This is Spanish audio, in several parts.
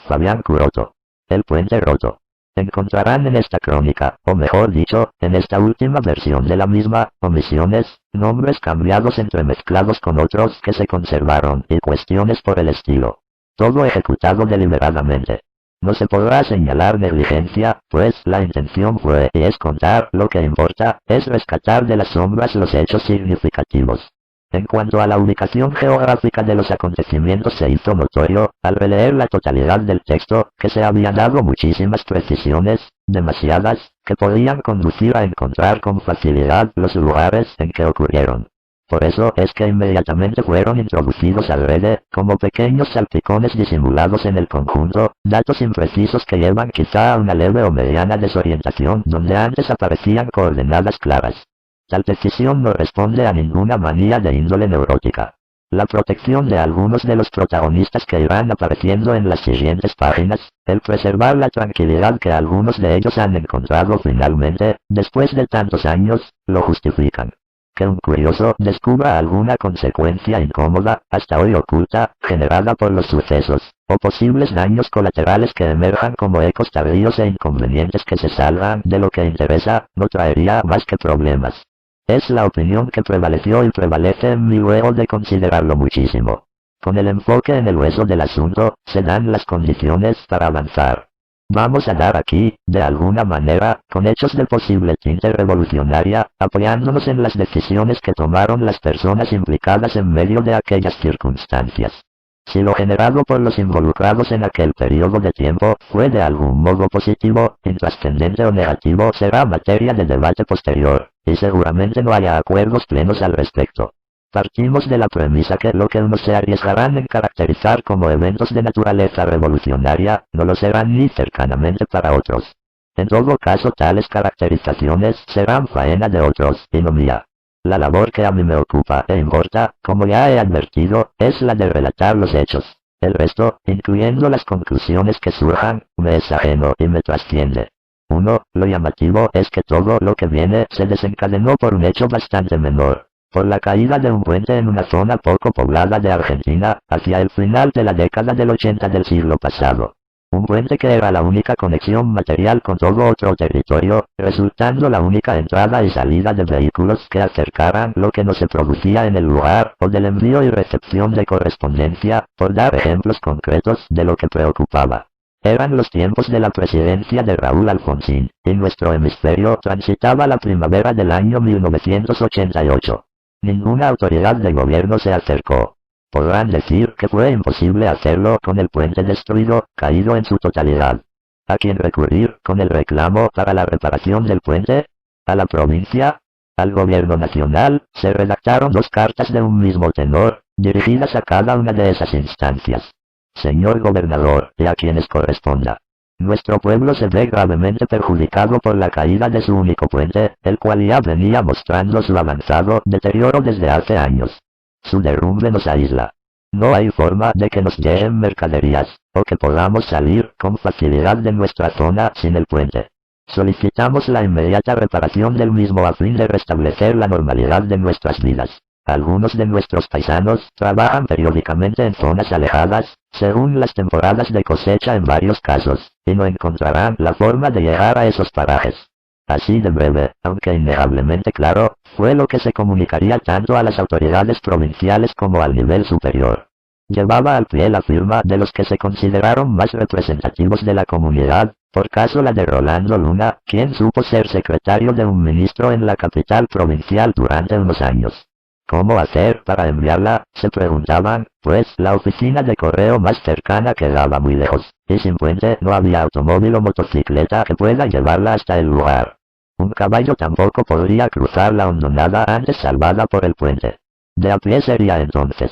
Fabián Curoto. El puente roto. Encontrarán en esta crónica, o mejor dicho, en esta última versión de la misma, omisiones, nombres cambiados entremezclados con otros que se conservaron y cuestiones por el estilo. Todo ejecutado deliberadamente. No se podrá señalar negligencia, pues la intención fue y es contar lo que importa, es rescatar de las sombras los hechos significativos. En cuanto a la ubicación geográfica de los acontecimientos se hizo notorio, al releer la totalidad del texto, que se habían dado muchísimas precisiones, demasiadas, que podían conducir a encontrar con facilidad los lugares en que ocurrieron. Por eso es que inmediatamente fueron introducidos al rede, como pequeños salpicones disimulados en el conjunto, datos imprecisos que llevan quizá a una leve o mediana desorientación donde antes aparecían coordenadas claras. Tal decisión no responde a ninguna manía de índole neurótica. La protección de algunos de los protagonistas que irán apareciendo en las siguientes páginas, el preservar la tranquilidad que algunos de ellos han encontrado finalmente, después de tantos años, lo justifican. Que un curioso descubra alguna consecuencia incómoda, hasta hoy oculta, generada por los sucesos, o posibles daños colaterales que emerjan como ecos tardíos e inconvenientes que se salgan de lo que interesa, no traería más que problemas. Es la opinión que prevaleció y prevalece en mí luego de considerarlo muchísimo. Con el enfoque en el hueso del asunto, se dan las condiciones para avanzar. Vamos a dar aquí, de alguna manera, con hechos de posible tinte revolucionaria, apoyándonos en las decisiones que tomaron las personas implicadas en medio de aquellas circunstancias. Si lo generado por los involucrados en aquel periodo de tiempo fue de algún modo positivo, intrascendente o negativo será materia de debate posterior, y seguramente no haya acuerdos plenos al respecto. Partimos de la premisa que lo que unos se arriesgarán en caracterizar como eventos de naturaleza revolucionaria, no lo serán ni cercanamente para otros. En todo caso tales caracterizaciones serán faena de otros, y no mía. La labor que a mí me ocupa e importa, como ya he advertido, es la de relatar los hechos. El resto, incluyendo las conclusiones que surjan, me es ajeno y me trasciende. 1. Lo llamativo es que todo lo que viene se desencadenó por un hecho bastante menor. Por la caída de un puente en una zona poco poblada de Argentina, hacia el final de la década del 80 del siglo pasado. Un puente que era la única conexión material con todo otro territorio, resultando la única entrada y salida de vehículos que acercaran lo que no se producía en el lugar, o del envío y recepción de correspondencia, por dar ejemplos concretos de lo que preocupaba. Eran los tiempos de la presidencia de Raúl Alfonsín, y nuestro hemisferio transitaba la primavera del año 1988. Ninguna autoridad de gobierno se acercó. Podrán decir que fue imposible hacerlo con el puente destruido, caído en su totalidad. ¿A quién recurrir con el reclamo para la reparación del puente? ¿A la provincia? ¿Al gobierno nacional? Se redactaron 2 cartas de un mismo tenor, dirigidas a cada una de esas instancias. Señor gobernador, y a quienes corresponda. Nuestro pueblo se ve gravemente perjudicado por la caída de su único puente, el cual ya venía mostrando su avanzado deterioro desde hace años. Su derrumbe nos aísla. No hay forma de que nos lleguen mercaderías, o que podamos salir con facilidad de nuestra zona sin el puente. Solicitamos la inmediata reparación del mismo a fin de restablecer la normalidad de nuestras vidas. Algunos de nuestros paisanos trabajan periódicamente en zonas alejadas, según las temporadas de cosecha en varios casos, y no encontrarán la forma de llegar a esos parajes. Así de breve, aunque innegablemente claro, fue lo que se comunicaría tanto a las autoridades provinciales como al nivel superior. Llevaba al pie la firma de los que se consideraron más representativos de la comunidad, por caso la de Rolando Luna, quien supo ser secretario de un ministro en la capital provincial durante unos años. ¿Cómo hacer para enviarla?, se preguntaban, pues la oficina de correo más cercana quedaba muy lejos, y sin puente no había automóvil o motocicleta que pueda llevarla hasta el lugar. Un caballo tampoco podría cruzar la hondonada antes salvada por el puente. De a pie sería entonces.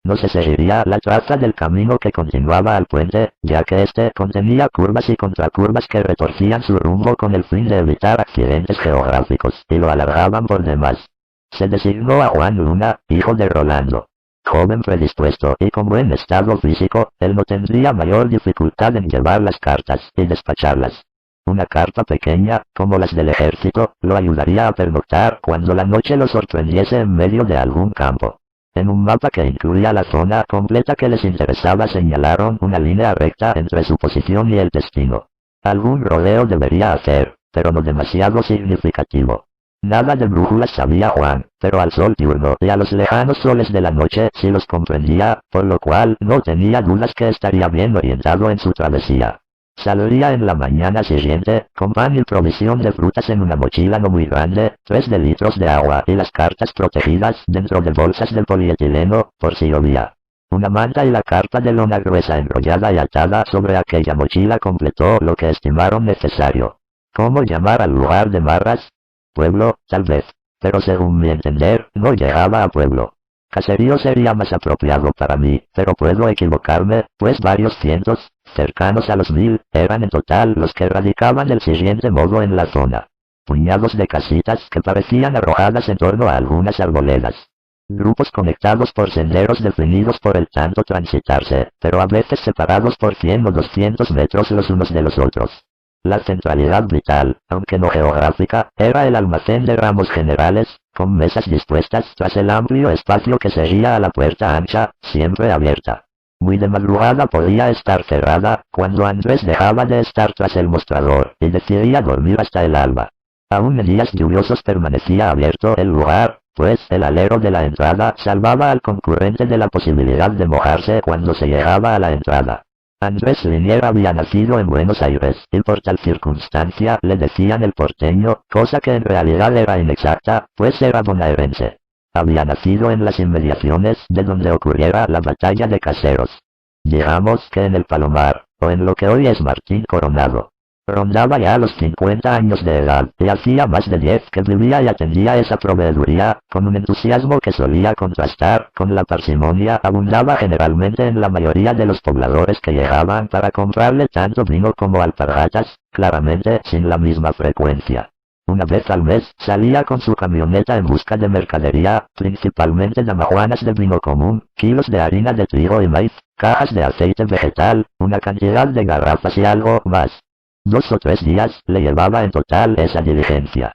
No se seguiría la traza del camino que continuaba al puente, ya que este contenía curvas y contracurvas que retorcían su rumbo con el fin de evitar accidentes geográficos, y lo alargaban por demás. Se designó a Juan Luna, hijo de Rolando. Joven predispuesto y con buen estado físico, él no tendría mayor dificultad en llevar las cartas y despacharlas. Una carta pequeña, como las del ejército, lo ayudaría a pernoctar cuando la noche lo sorprendiese en medio de algún campo. En un mapa que incluía la zona completa que les interesaba señalaron una línea recta entre su posición y el destino. Algún rodeo debería hacer, pero no demasiado significativo. Nada de brújulas sabía Juan, pero al sol diurno y a los lejanos soles de la noche sí los comprendía, por lo cual no tenía dudas que estaría bien orientado en su travesía. Saldría en la mañana siguiente, con pan y provisión de frutas en una mochila no muy grande, 3 litros de agua y las cartas protegidas dentro de bolsas de polietileno, por si llovía. Una manta y la carta de lona gruesa enrollada y atada sobre aquella mochila completó lo que estimaron necesario. ¿Cómo llamar al lugar de Marras? Pueblo, tal vez, pero según mi entender, no llegaba a pueblo. Caserío sería más apropiado para mí, pero puedo equivocarme, pues varios cientos, cercanos a los 1000, eran en total los que radicaban del siguiente modo en la zona. Puñados de casitas que parecían arrojadas en torno a algunas arboledas. Grupos conectados por senderos definidos por el tanto transitarse, pero a veces separados por 100 o 200 metros los unos de los otros. La centralidad vital, aunque no geográfica, era el almacén de ramos generales, con mesas dispuestas tras el amplio espacio que seguía a la puerta ancha, siempre abierta. Muy de madrugada podía estar cerrada, cuando Andrés dejaba de estar tras el mostrador, y decidía dormir hasta el alba. Aún en días lluviosos permanecía abierto el lugar, pues el alero de la entrada salvaba al concurrente de la posibilidad de mojarse cuando se llegaba a la entrada. Andrés Linier había nacido en Buenos Aires, y por tal circunstancia le decían el porteño, cosa que en realidad era inexacta, pues era bonaerense. Había nacido en las inmediaciones de donde ocurriera la batalla de Caseros. Digamos que en el Palomar, o en lo que hoy es Martín Coronado. Rondaba ya los 50 años de edad, y hacía más de 10 que vivía y atendía esa proveeduría, con un entusiasmo que solía contrastar con la parsimonia abundaba generalmente en la mayoría de los pobladores que llegaban para comprarle tanto vino como alpargatas, claramente sin la misma frecuencia. Una vez al mes salía con su camioneta en busca de mercadería, principalmente damajuanas de vino común, kilos de harina de trigo y maíz, cajas de aceite vegetal, una cantidad de garrafas y algo más. 2 o 3 días le llevaba en total esa diligencia.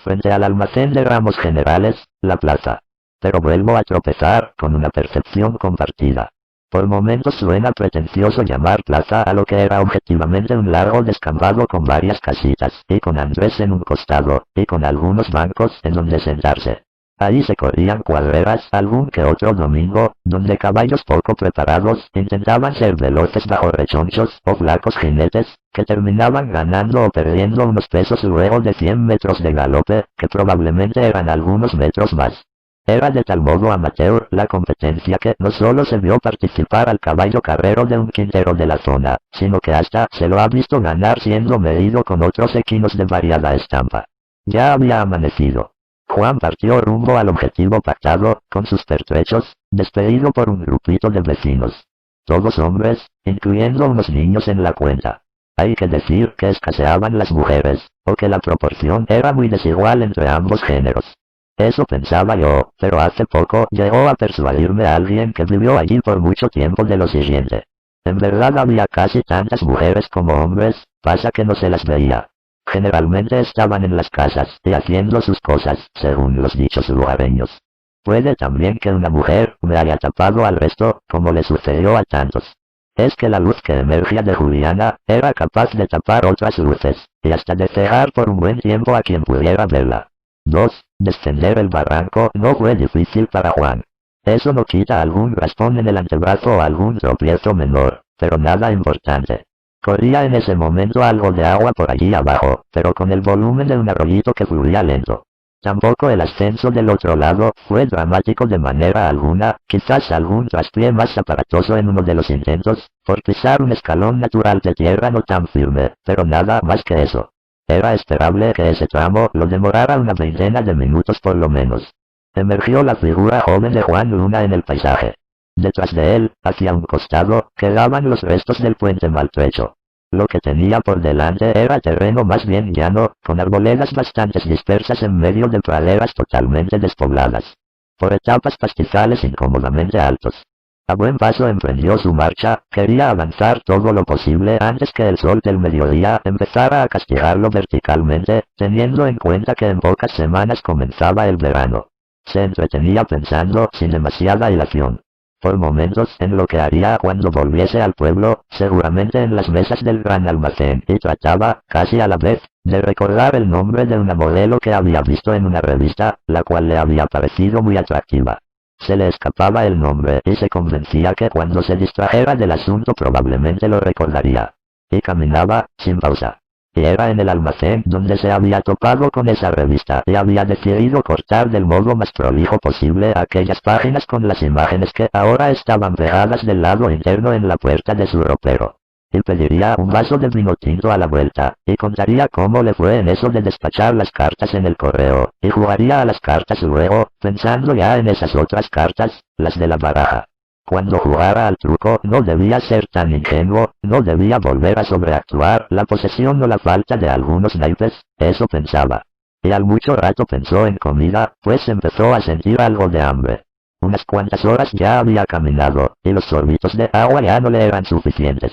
Frente al almacén de ramos generales, la plaza. Pero vuelvo a tropezar con una percepción compartida. Por momentos suena pretencioso llamar plaza a lo que era objetivamente un largo descampado con varias casitas, y con Andrés en un costado, y con algunos bancos en donde sentarse. Ahí se corrían cuadreras algún que otro domingo, donde caballos poco preparados intentaban ser veloces bajo rechonchos o flacos jinetes, que terminaban ganando o perdiendo unos pesos luego de 100 metros de galope, que probablemente eran algunos metros más. Era de tal modo amateur la competencia que no solo se vio participar al caballo carrero de un quintero de la zona, sino que hasta se lo ha visto ganar siendo medido con otros equinos de variada estampa. Ya había amanecido. Juan partió rumbo al objetivo pactado, con sus pertrechos, despedido por un grupito de vecinos. Todos hombres, incluyendo unos niños en la cuenta. Hay que decir que escaseaban las mujeres, o que la proporción era muy desigual entre ambos géneros. Eso pensaba yo, pero hace poco llegó a persuadirme alguien que vivió allí por mucho tiempo de lo siguiente. En verdad había casi tantas mujeres como hombres, pasa que no se las veía. Generalmente estaban en las casas y haciendo sus cosas, según los dichos lugareños. Puede también que una mujer me haya tapado al resto, como le sucedió a tantos. Es que la luz que emergía de Juliana era capaz de tapar otras luces, y hasta de cegar por un buen tiempo a quien pudiera verla. 2. Descender el barranco no fue difícil para Juan. Eso no quita algún raspón en el antebrazo o algún tropiezo menor, pero nada importante. Corría en ese momento algo de agua por allí abajo, pero con el volumen de un arroyito que fluía lento. Tampoco el ascenso del otro lado fue dramático de manera alguna, quizás algún traspié más aparatoso en uno de los intentos, por pisar un escalón natural de tierra no tan firme, pero nada más que eso. Era esperable que ese tramo lo demorara una veintena de minutos por lo menos. Emergió la figura joven de Juan Luna en el paisaje. Detrás de él, hacia un costado, quedaban los restos del puente maltrecho. Lo que tenía por delante era terreno más bien llano, con arboledas bastante dispersas en medio de praderas totalmente despobladas. Por etapas pastizales incómodamente altos. A buen paso emprendió su marcha, quería avanzar todo lo posible antes que el sol del mediodía empezara a castigarlo verticalmente, teniendo en cuenta que en pocas semanas comenzaba el verano. Se entretenía pensando sin demasiada ilación. Por momentos en lo que haría cuando volviese al pueblo, seguramente en las mesas del gran almacén, y trataba, casi a la vez, de recordar el nombre de una modelo que había visto en una revista, la cual le había parecido muy atractiva. Se le escapaba el nombre y se convencía que cuando se distrajera del asunto probablemente lo recordaría. Y caminaba, sin pausa. Y era en el almacén donde se había topado con esa revista y había decidido cortar del modo más prolijo posible aquellas páginas con las imágenes que ahora estaban pegadas del lado interno en la puerta de su ropero. Y pediría un vaso de vino tinto a la vuelta, y contaría cómo le fue en eso de despachar las cartas en el correo, y jugaría a las cartas luego, pensando ya en esas otras cartas, las de la baraja. Cuando jugara al truco no debía ser tan ingenuo, no debía volver a sobreactuar la posesión o la falta de algunos naipes, eso pensaba. Y al mucho rato pensó en comida, pues empezó a sentir algo de hambre. Unas cuantas horas ya había caminado, y los sorbitos de agua ya no le eran suficientes.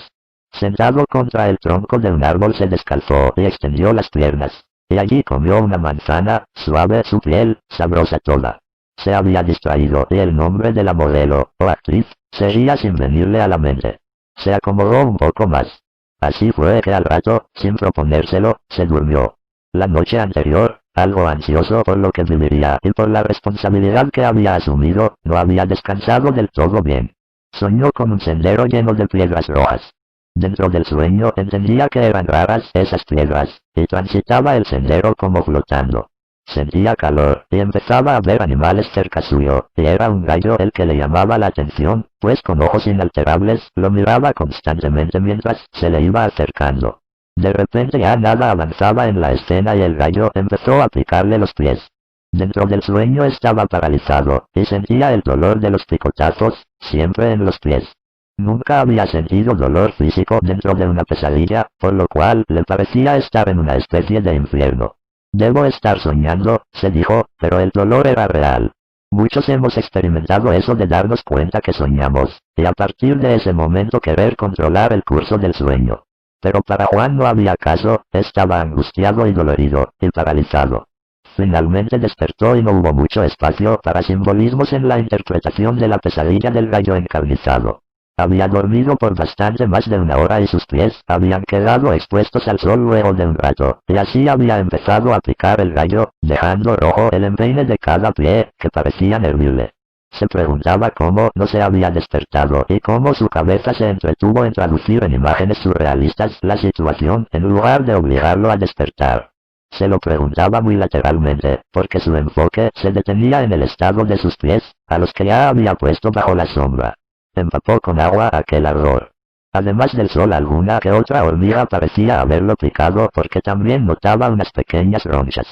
Sentado contra el tronco de un árbol se descalzó y extendió las piernas, y allí comió una manzana, suave su piel, sabrosa toda. Se había distraído y el nombre de la modelo, o actriz, seguía sin venirle a la mente. Se acomodó un poco más. Así fue que al rato, sin proponérselo, se durmió. La noche anterior, algo ansioso por lo que viviría y por la responsabilidad que había asumido, no había descansado del todo bien. Soñó con un sendero lleno de piedras rojas. Dentro del sueño entendía que eran raras esas piedras, y transitaba el sendero como flotando. Sentía calor, y empezaba a ver animales cerca suyo, y era un gallo el que le llamaba la atención, pues con ojos inalterables, lo miraba constantemente mientras se le iba acercando. De repente ya nada avanzaba en la escena y el gallo empezó a picarle los pies. Dentro del sueño estaba paralizado, y sentía el dolor de los picotazos, siempre en los pies. Nunca había sentido dolor físico dentro de una pesadilla, por lo cual le parecía estar en una especie de infierno. Debo estar soñando, se dijo, pero el dolor era real. Muchos hemos experimentado eso de darnos cuenta que soñamos, y a partir de ese momento querer controlar el curso del sueño. Pero para Juan no había caso, estaba angustiado y dolorido, y paralizado. Finalmente despertó y no hubo mucho espacio para simbolismos en la interpretación de la pesadilla del gallo encarnizado. Había dormido por bastante más de una hora y sus pies habían quedado expuestos al sol luego de un rato, y así había empezado a picar el gallo, dejando rojo el empeine de cada pie, que parecía hervirle. Se preguntaba cómo no se había despertado y cómo su cabeza se entretuvo en traducir en imágenes surrealistas la situación en lugar de obligarlo a despertar. Se lo preguntaba muy lateralmente, porque su enfoque se detenía en el estado de sus pies, a los que ya había puesto bajo la sombra. Empapó con agua aquel ardor. Además del sol alguna que otra hormiga parecía haberlo picado porque también notaba unas pequeñas ronchas.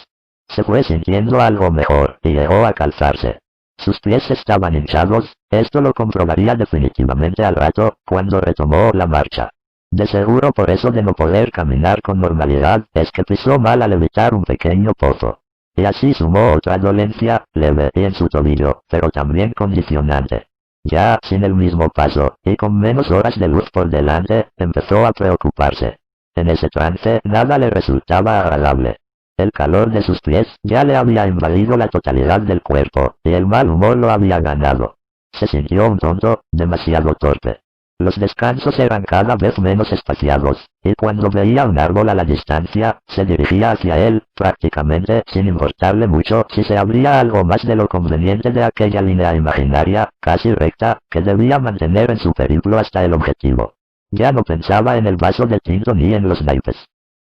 Se fue sintiendo algo mejor y llegó a calzarse. Sus pies estaban hinchados, esto lo comprobaría definitivamente al rato, cuando retomó la marcha. De seguro por eso de no poder caminar con normalidad, es que pisó mal al evitar un pequeño pozo. Y así sumó otra dolencia, leve y en su tobillo, pero también condicionante. Ya, sin el mismo paso, y con menos horas de luz por delante, empezó a preocuparse. En ese trance, nada le resultaba agradable. El calor de sus pies ya le había invadido la totalidad del cuerpo, y el mal humor lo había ganado. Se sintió un tonto, demasiado torpe. Los descansos eran cada vez menos espaciados, y cuando veía un árbol a la distancia, se dirigía hacia él, prácticamente sin importarle mucho si se abría algo más de lo conveniente de aquella línea imaginaria, casi recta, que debía mantener en su periplo hasta el objetivo. Ya no pensaba en el vaso de tinto ni en los naipes.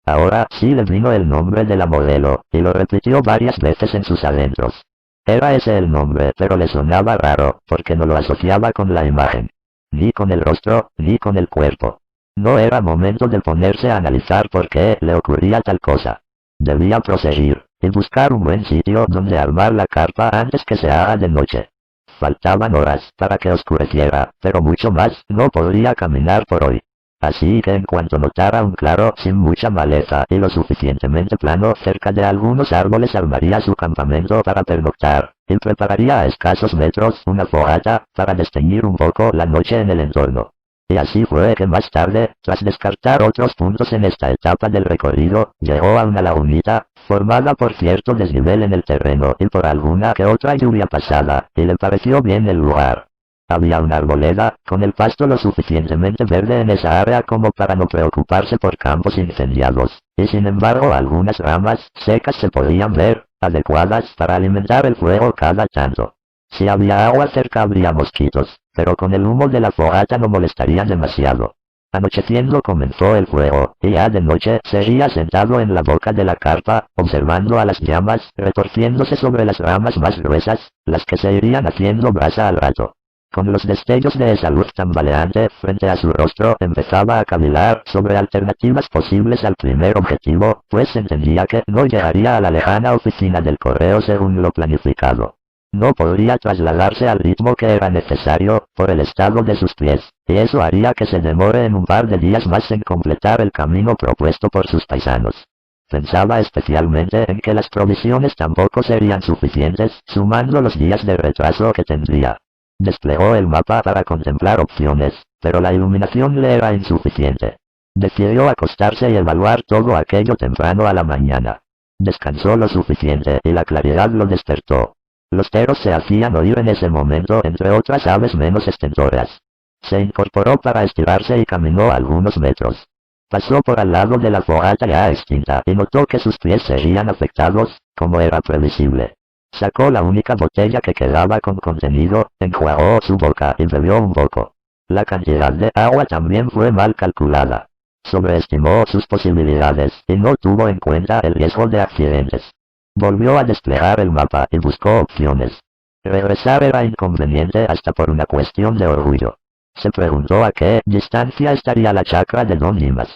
Ahora sí le vino el nombre de la modelo, y lo repitió varias veces en sus adentros. Era ese el nombre, pero le sonaba raro, porque no lo asociaba con la imagen. Ni con el rostro, ni con el cuerpo. No era momento de ponerse a analizar por qué le ocurría tal cosa. Debía proseguir, y buscar un buen sitio donde armar la carpa antes que se haga de noche. Faltaban horas para que oscureciera, pero mucho más no podría caminar por hoy. Así que en cuanto notara un claro sin mucha maleza y lo suficientemente plano cerca de algunos árboles armaría su campamento para pernoctar, y prepararía a escasos metros una fogata para desteñir un poco la noche en el entorno. Y así fue que más tarde, tras descartar otros puntos en esta etapa del recorrido, llegó a una lagunita, formada por cierto desnivel en el terreno y por alguna que otra lluvia pasada, y le pareció bien el lugar. Había una arboleda, con el pasto lo suficientemente verde en esa área como para no preocuparse por campos incendiados, y sin embargo algunas ramas secas se podían ver, adecuadas para alimentar el fuego cada tanto. Si había agua cerca habría mosquitos, pero con el humo de la fogata no molestarían demasiado. Anocheciendo comenzó el fuego, y ya de noche seguía sentado en la boca de la carpa, observando a las llamas retorciéndose sobre las ramas más gruesas, las que se irían haciendo brasa al rato. Con los destellos de esa luz tambaleante frente a su rostro empezaba a cavilar sobre alternativas posibles al primer objetivo, pues entendía que no llegaría a la lejana oficina del correo según lo planificado. No podría trasladarse al ritmo que era necesario, por el estado de sus pies, y eso haría que se demore en un par de días más en completar el camino propuesto por sus paisanos. Pensaba especialmente en que las provisiones tampoco serían suficientes, sumando los días de retraso que tendría. Desplegó el mapa para contemplar opciones, pero la iluminación le era insuficiente. Decidió acostarse y evaluar todo aquello temprano a la mañana. Descansó lo suficiente y la claridad lo despertó. Los teros se hacían oír en ese momento entre otras aves menos estentoras. Se incorporó para estirarse y caminó algunos metros. Pasó por al lado de la fogata ya extinta y notó que sus pies serían afectados, como era previsible. Sacó la única botella que quedaba con contenido, enjuagó su boca y bebió un poco. La cantidad de agua también fue mal calculada. Sobreestimó sus posibilidades y no tuvo en cuenta el riesgo de accidentes. Volvió a desplegar el mapa y buscó opciones. Regresar era inconveniente hasta por una cuestión de orgullo. Se preguntó a qué distancia estaría la chacra de Don Dimas.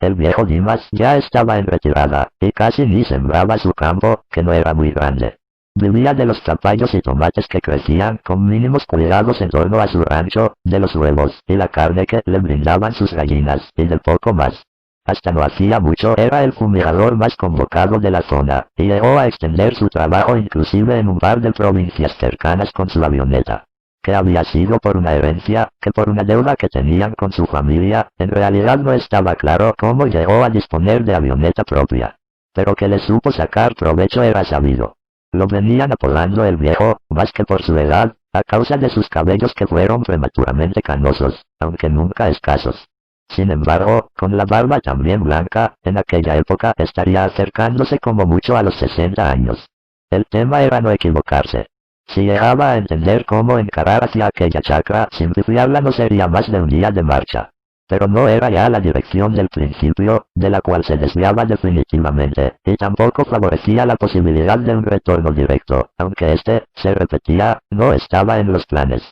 El viejo Dimas ya estaba en retirada, y casi ni sembraba su campo, que no era muy grande. Vivía de los zapallos y tomates que crecían con mínimos cuidados en torno a su rancho, de los huevos y la carne que le brindaban sus gallinas, y de poco más. Hasta no hacía mucho era el fumigador más convocado de la zona, y llegó a extender su trabajo inclusive en un par de provincias cercanas con su avioneta. Que había sido por una herencia, que por una deuda que tenían con su familia, en realidad no estaba claro cómo llegó a disponer de avioneta propia. Pero que le supo sacar provecho era sabido. Lo venían apodando el viejo, más que por su edad, a causa de sus cabellos que fueron prematuramente canosos, aunque nunca escasos. Sin embargo, con la barba también blanca, en aquella época estaría acercándose como mucho a los 60 años. El tema era no equivocarse. Si llegaba a entender cómo encarar hacia aquella chacra, simplificarla no sería más de un día de marcha. Pero no era ya la dirección del principio, de la cual se desviaba definitivamente, y tampoco favorecía la posibilidad de un retorno directo, aunque este, se repetía, no estaba en los planes.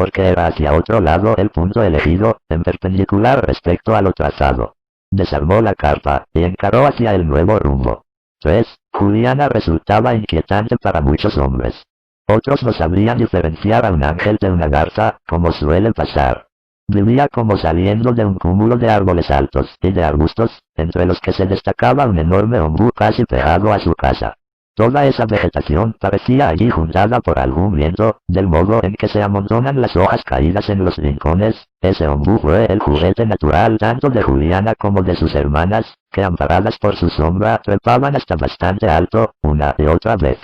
Porque era hacia otro lado el punto elegido, en perpendicular respecto a lo trazado. Desarmó la carpa, y encaró hacia el nuevo rumbo. 3. Juliana resultaba inquietante para muchos hombres. Otros no sabrían diferenciar a un ángel de una garza, como suele pasar. Vivía como saliendo de un cúmulo de árboles altos y de arbustos, entre los que se destacaba un enorme ombú casi pegado a su casa. Toda esa vegetación parecía allí juntada por algún viento, del modo en que se amontonan las hojas caídas en los rincones. Ese ombú fue el juguete natural tanto de Juliana como de sus hermanas, que amparadas por su sombra trepaban hasta bastante alto, una y otra vez.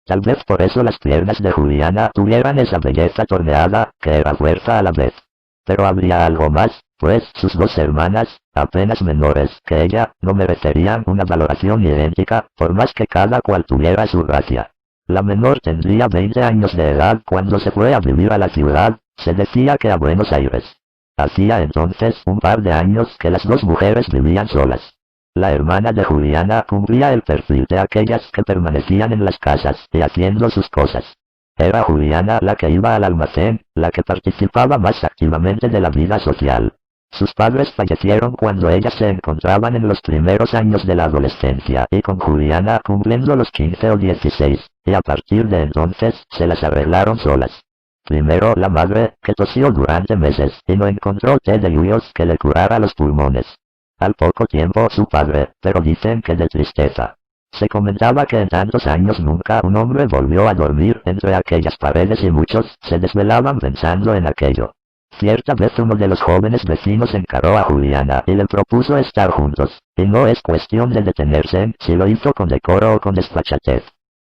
Tal vez por eso las piernas de Juliana tuvieran esa belleza torneada, que era fuerza a la vez. Pero habría algo más, pues sus dos hermanas, apenas menores que ella, no merecerían una valoración idéntica, por más que cada cual tuviera su gracia. La menor tendría 20 años de edad cuando se fue a vivir a la ciudad, se decía que a Buenos Aires. Hacía entonces un par de años que las dos mujeres vivían solas. La hermana de Juliana cumplía el perfil de aquellas que permanecían en las casas y haciendo sus cosas. Era Juliana la que iba al almacén, la que participaba más activamente de la vida social. Sus padres fallecieron cuando ellas se encontraban en los primeros años de la adolescencia y con Juliana cumpliendo los 15 o 16, y a partir de entonces se las arreglaron solas. Primero la madre, que tosió durante meses y no encontró té de yuyos que le curara los pulmones. Al poco tiempo su padre, pero dicen que de tristeza. Se comentaba que en tantos años nunca un hombre volvió a dormir entre aquellas paredes y muchos se desvelaban pensando en aquello. Cierta vez uno de los jóvenes vecinos encaró a Juliana y le propuso estar juntos, y no es cuestión de detenerse en si lo hizo con decoro o con desfachatez.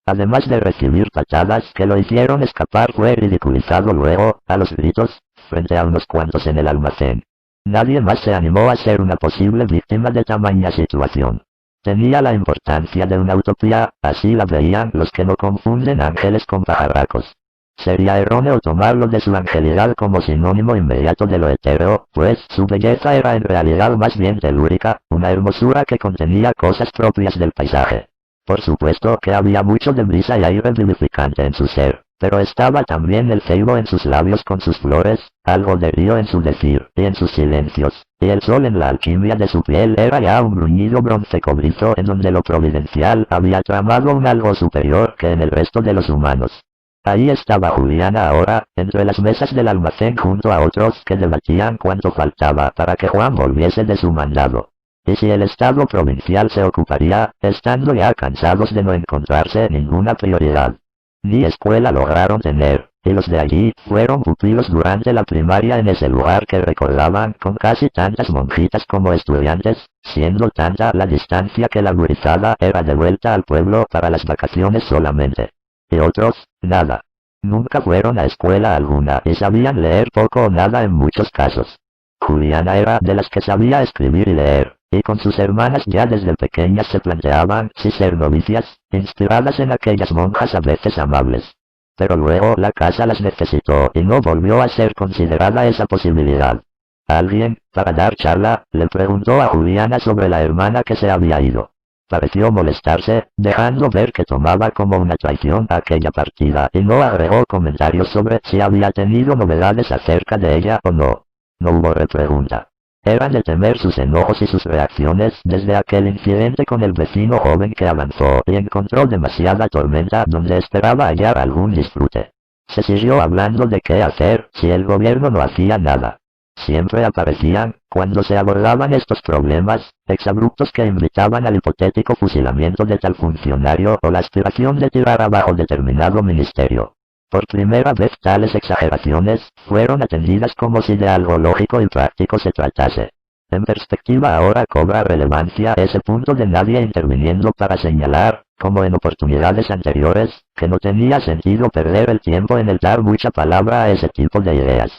Además de recibir patadas que lo hicieron escapar, fue ridiculizado luego, a los gritos, frente a unos cuantos en el almacén. Nadie más se animó a ser una posible víctima de tamaña situación. Tenía la importancia de una utopía, así la veían los que no confunden ángeles con pajarracos. Sería erróneo tomarlo de su angelidad como sinónimo inmediato de lo etéreo, pues su belleza era en realidad más bien telúrica, una hermosura que contenía cosas propias del paisaje. Por supuesto que había mucho de brisa y aire vivificante en su ser, pero estaba también el ceibo en sus labios con sus flores, algo de río en su decir y en sus silencios, y el sol en la alquimia de su piel era ya un bruñido bronce cobrizo en donde lo providencial había tramado un algo superior que en el resto de los humanos. Ahí estaba Juliana ahora, entre las mesas del almacén junto a otros que debatían cuánto faltaba para que Juan volviese de su mandado. Y si el Estado provincial se ocuparía, estando ya cansados de no encontrarse ninguna prioridad. Ni escuela lograron tener, y los de allí fueron pupilos durante la primaria en ese lugar que recordaban con casi tantas monjitas como estudiantes, siendo tanta la distancia que la gurizada era de vuelta al pueblo para las vacaciones solamente. Y otros, nada. Nunca fueron a escuela alguna y sabían leer poco o nada en muchos casos. Juliana era de las que sabía escribir y leer, y con sus hermanas ya desde pequeñas se planteaban si ser novicias, inspiradas en aquellas monjas a veces amables. Pero luego la casa las necesitó y no volvió a ser considerada esa posibilidad. Alguien, para dar charla, le preguntó a Juliana sobre la hermana que se había ido. Pareció molestarse, dejando ver que tomaba como una traición aquella partida y no agregó comentarios sobre si había tenido novedades acerca de ella o no. No hubo repregunta. Eran de temer sus enojos y sus reacciones desde aquel incidente con el vecino joven que avanzó y encontró demasiada tormenta donde esperaba hallar algún disfrute. Se siguió hablando de qué hacer si el gobierno no hacía nada. Siempre aparecían, cuando se abordaban estos problemas, exabruptos que invitaban al hipotético fusilamiento de tal funcionario o la aspiración de tirar abajo determinado ministerio. Por primera vez tales exageraciones fueron atendidas como si de algo lógico y práctico se tratase. En perspectiva ahora cobra relevancia ese punto de nadie interviniendo para señalar, como en oportunidades anteriores, que no tenía sentido perder el tiempo en el dar mucha palabra a ese tipo de ideas.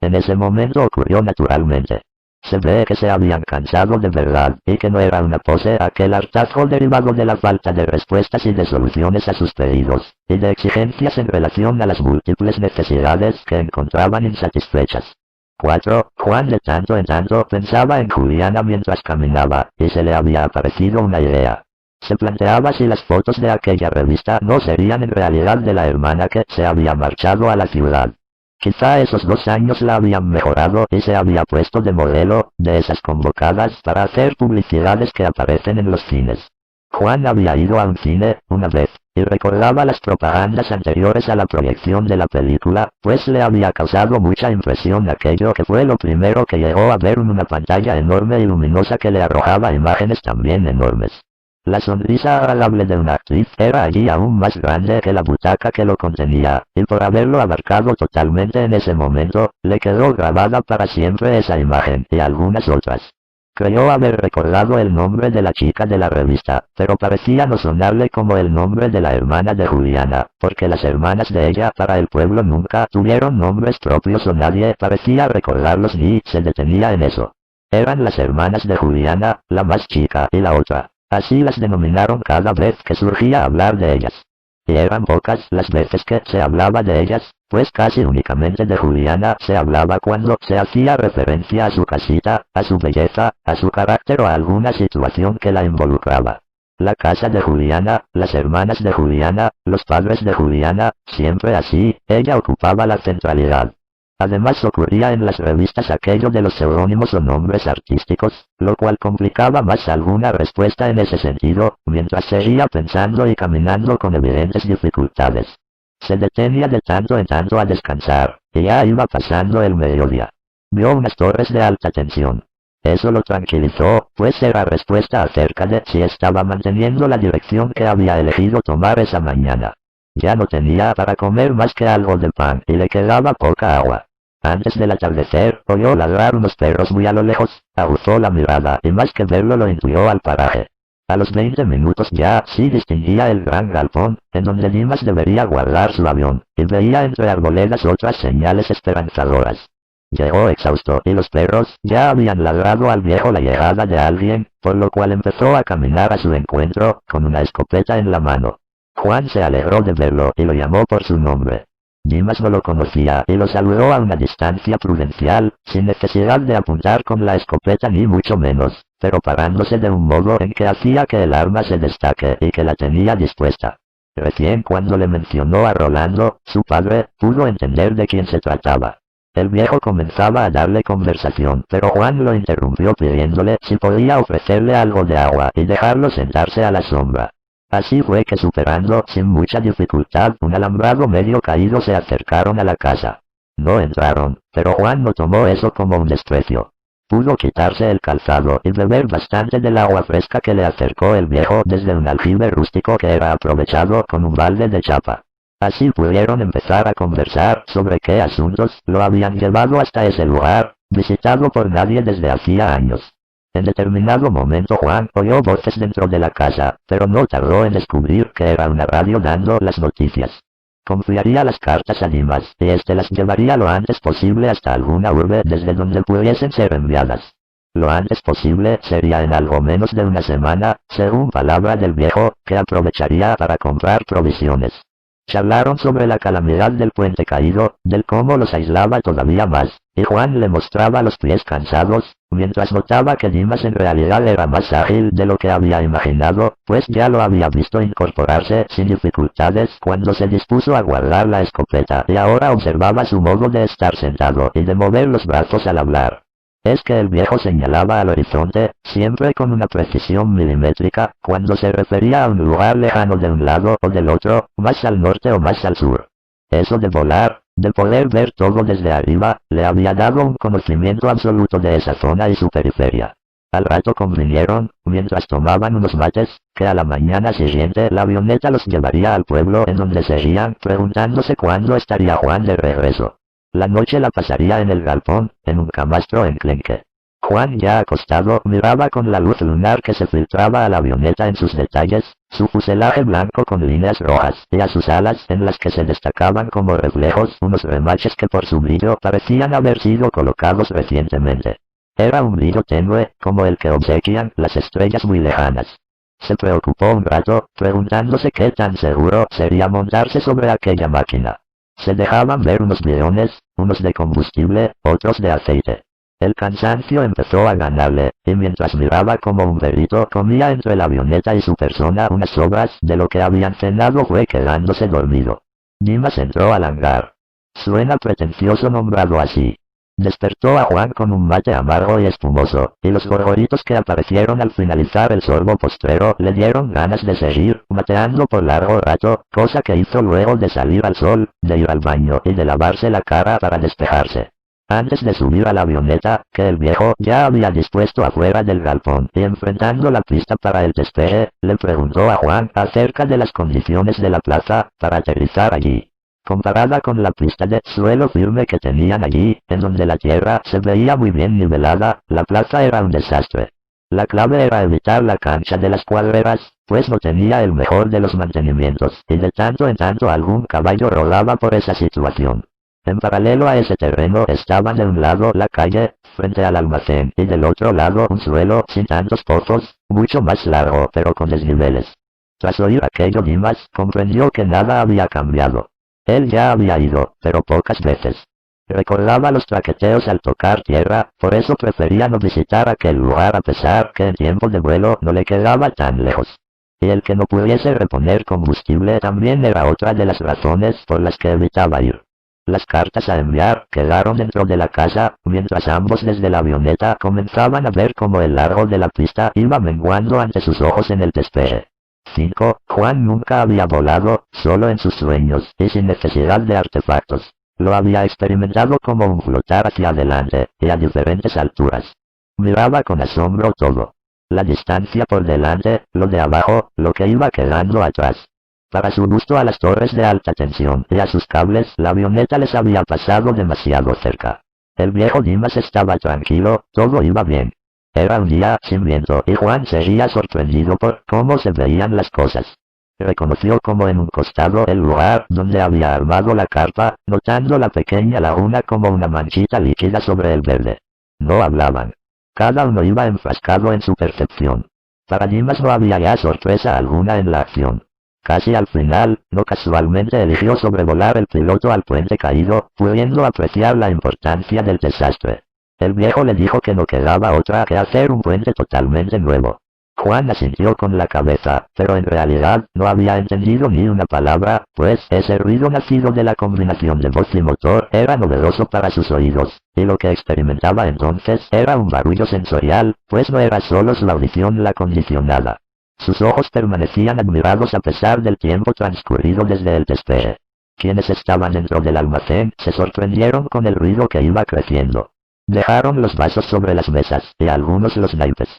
En ese momento ocurrió naturalmente. Se ve que se habían cansado de verdad, y que no era una pose aquel hartazgo derivado de la falta de respuestas y de soluciones a sus pedidos, y de exigencias en relación a las múltiples necesidades que encontraban insatisfechas. 4. Juan de tanto en tanto pensaba en Juliana mientras caminaba, y se le había aparecido una idea. Se planteaba si las fotos de aquella revista no serían en realidad de la hermana que se había marchado a la ciudad. Quizá esos 2 años la habían mejorado y se había puesto de modelo, de esas convocadas para hacer publicidades que aparecen en los cines. Juan había ido a un cine, una vez, y recordaba las propagandas anteriores a la proyección de la película, pues le había causado mucha impresión aquello que fue lo primero que llegó a ver en una pantalla enorme y luminosa que le arrojaba imágenes también enormes. La sonrisa agradable de una actriz era allí aún más grande que la butaca que lo contenía, y por haberlo abarcado totalmente en ese momento, le quedó grabada para siempre esa imagen y algunas otras. Creyó haber recordado el nombre de la chica de la revista, pero parecía no sonarle como el nombre de la hermana de Juliana, porque las hermanas de ella para el pueblo nunca tuvieron nombres propios o nadie parecía recordarlos ni se detenía en eso. Eran las hermanas de Juliana, la más chica y la otra. Así las denominaron cada vez que surgía hablar de ellas. Y eran pocas las veces que se hablaba de ellas, pues casi únicamente de Juliana se hablaba cuando se hacía referencia a su casita, a su belleza, a su carácter o a alguna situación que la involucraba. La casa de Juliana, las hermanas de Juliana, los padres de Juliana, siempre así, ella ocupaba la centralidad. Además ocurría en las revistas aquello de los seudónimos o nombres artísticos, lo cual complicaba más alguna respuesta en ese sentido, mientras seguía pensando y caminando con evidentes dificultades. Se detenía de tanto en tanto a descansar, y ya iba pasando el mediodía. Vio unas torres de alta tensión. Eso lo tranquilizó, pues era respuesta acerca de si estaba manteniendo la dirección que había elegido tomar esa mañana. Ya no tenía para comer más que algo de pan y le quedaba poca agua. Antes del atardecer, oyó ladrar unos perros muy a lo lejos, aguzó la mirada y más que verlo lo intuyó al paraje. A los 20 minutos ya sí distinguía el gran galpón, en donde Dimas debería guardar su avión, y veía entre arboledas otras señales esperanzadoras. Llegó exhausto y los perros ya habían ladrado al viejo la llegada de alguien, por lo cual empezó a caminar a su encuentro, con una escopeta en la mano. Juan se alegró de verlo y lo llamó por su nombre. Dimas no lo conocía y lo saludó a una distancia prudencial, sin necesidad de apuntar con la escopeta ni mucho menos, pero parándose de un modo en que hacía que el arma se destaque y que la tenía dispuesta. Recién cuando le mencionó a Rolando, su padre, pudo entender de quién se trataba. El viejo comenzaba a darle conversación, pero Juan lo interrumpió pidiéndole si podía ofrecerle algo de agua y dejarlo sentarse a la sombra. Así fue que superando sin mucha dificultad un alambrado medio caído se acercaron a la casa. No entraron, pero Juan no tomó eso como un desprecio. Pudo quitarse el calzado y beber bastante del agua fresca que le acercó el viejo desde un aljibe rústico que era aprovechado con un balde de chapa. Así pudieron empezar a conversar sobre qué asuntos lo habían llevado hasta ese lugar, visitado por nadie desde hacía años. En determinado momento Juan oyó voces dentro de la casa, pero no tardó en descubrir que era una radio dando las noticias. Confiaría las cartas a Dimas, y este las llevaría lo antes posible hasta alguna urbe desde donde pudiesen ser enviadas. Lo antes posible sería en algo menos de una semana, según palabra del viejo, que aprovecharía para comprar provisiones. Charlaron sobre la calamidad del puente caído, del cómo los aislaba todavía más, y Juan le mostraba los pies cansados, mientras notaba que Dimas en realidad era más ágil de lo que había imaginado, pues ya lo había visto incorporarse sin dificultades cuando se dispuso a guardar la escopeta y ahora observaba su modo de estar sentado y de mover los brazos al hablar. Es que el viejo señalaba al horizonte, siempre con una precisión milimétrica, cuando se refería a un lugar lejano de un lado o del otro, más al norte o más al sur. Eso de volar, de poder ver todo desde arriba, le había dado un conocimiento absoluto de esa zona y su periferia. Al rato convinieron, mientras tomaban unos mates, que a la mañana siguiente la avioneta los llevaría al pueblo en donde seguían, preguntándose cuándo estaría Juan de regreso. La noche la pasaría en el galpón, en un camastro enclenque. Juan, ya acostado, miraba con la luz lunar que se filtraba a la avioneta en sus detalles, su fuselaje blanco con líneas rojas, y a sus alas en las que se destacaban como reflejos unos remaches que por su brillo parecían haber sido colocados recientemente. Era un brillo tenue, como el que obsequian las estrellas muy lejanas. Se preocupó un rato, preguntándose qué tan seguro sería montarse sobre aquella máquina. Se dejaban ver unos bidones, unos de combustible, otros de aceite. El cansancio empezó a ganarle, y mientras miraba como un perrito comía entre la avioneta y su persona unas sobras de lo que habían cenado fue quedándose dormido. Dimas entró al hangar. Suena pretencioso nombrado así. Despertó a Juan con un mate amargo y espumoso, y los gorgoritos que aparecieron al finalizar el sorbo postrero le dieron ganas de seguir mateando por largo rato, cosa que hizo luego de salir al sol, de ir al baño y de lavarse la cara para despejarse. Antes de subir a la avioneta, que el viejo ya había dispuesto afuera del galpón y enfrentando la pista para el despegue, le preguntó a Juan acerca de las condiciones de la plaza para aterrizar allí. Comparada con la pista de suelo firme que tenían allí, en donde la tierra se veía muy bien nivelada, la plaza era un desastre. La clave era evitar la cancha de las cuadreras, pues no tenía el mejor de los mantenimientos, y de tanto en tanto algún caballo rodaba por esa situación. En paralelo a ese terreno estaban de un lado la calle, frente al almacén, y del otro lado un suelo sin tantos pozos, mucho más largo pero con desniveles. Tras oír aquello Dimas comprendió que nada había cambiado. Él ya había ido, pero pocas veces. Recordaba los traqueteos al tocar tierra, por eso prefería no visitar aquel lugar a pesar que en tiempo de vuelo no le quedaba tan lejos. Y el que no pudiese reponer combustible también era otra de las razones por las que evitaba ir. Las cartas a enviar quedaron dentro de la casa, mientras ambos desde la avioneta comenzaban a ver cómo el largo de la pista iba menguando ante sus ojos en el despegue. 5. Juan nunca había volado, solo en sus sueños, y sin necesidad de artefactos. Lo había experimentado como un flotar hacia adelante, y a diferentes alturas. Miraba con asombro todo. La distancia por delante, lo de abajo, lo que iba quedando atrás. Para su gusto a las torres de alta tensión y a sus cables, la avioneta les había pasado demasiado cerca. El viejo Dimas estaba tranquilo, todo iba bien. Era un día sin viento y Juan seguía sorprendido por cómo se veían las cosas. Reconoció como en un costado el lugar donde había armado la carpa, notando la pequeña laguna como una manchita líquida sobre el verde. No hablaban. Cada uno iba enfrascado en su percepción. Para Dimas no había ya sorpresa alguna en la acción. Casi al final, no casualmente eligió sobrevolar el piloto al puente caído, pudiendo apreciar la importancia del desastre. El viejo le dijo que no quedaba otra que hacer un puente totalmente nuevo. Juan asintió con la cabeza, pero en realidad no había entendido ni una palabra, pues ese ruido nacido de la combinación de voz y motor era novedoso para sus oídos, y lo que experimentaba entonces era un barullo sensorial, pues no era solo su audición la condicionada. Sus ojos permanecían admirados a pesar del tiempo transcurrido desde el despegue. Quienes estaban dentro del almacén se sorprendieron con el ruido que iba creciendo. Dejaron los vasos sobre las mesas, y algunos los naipes.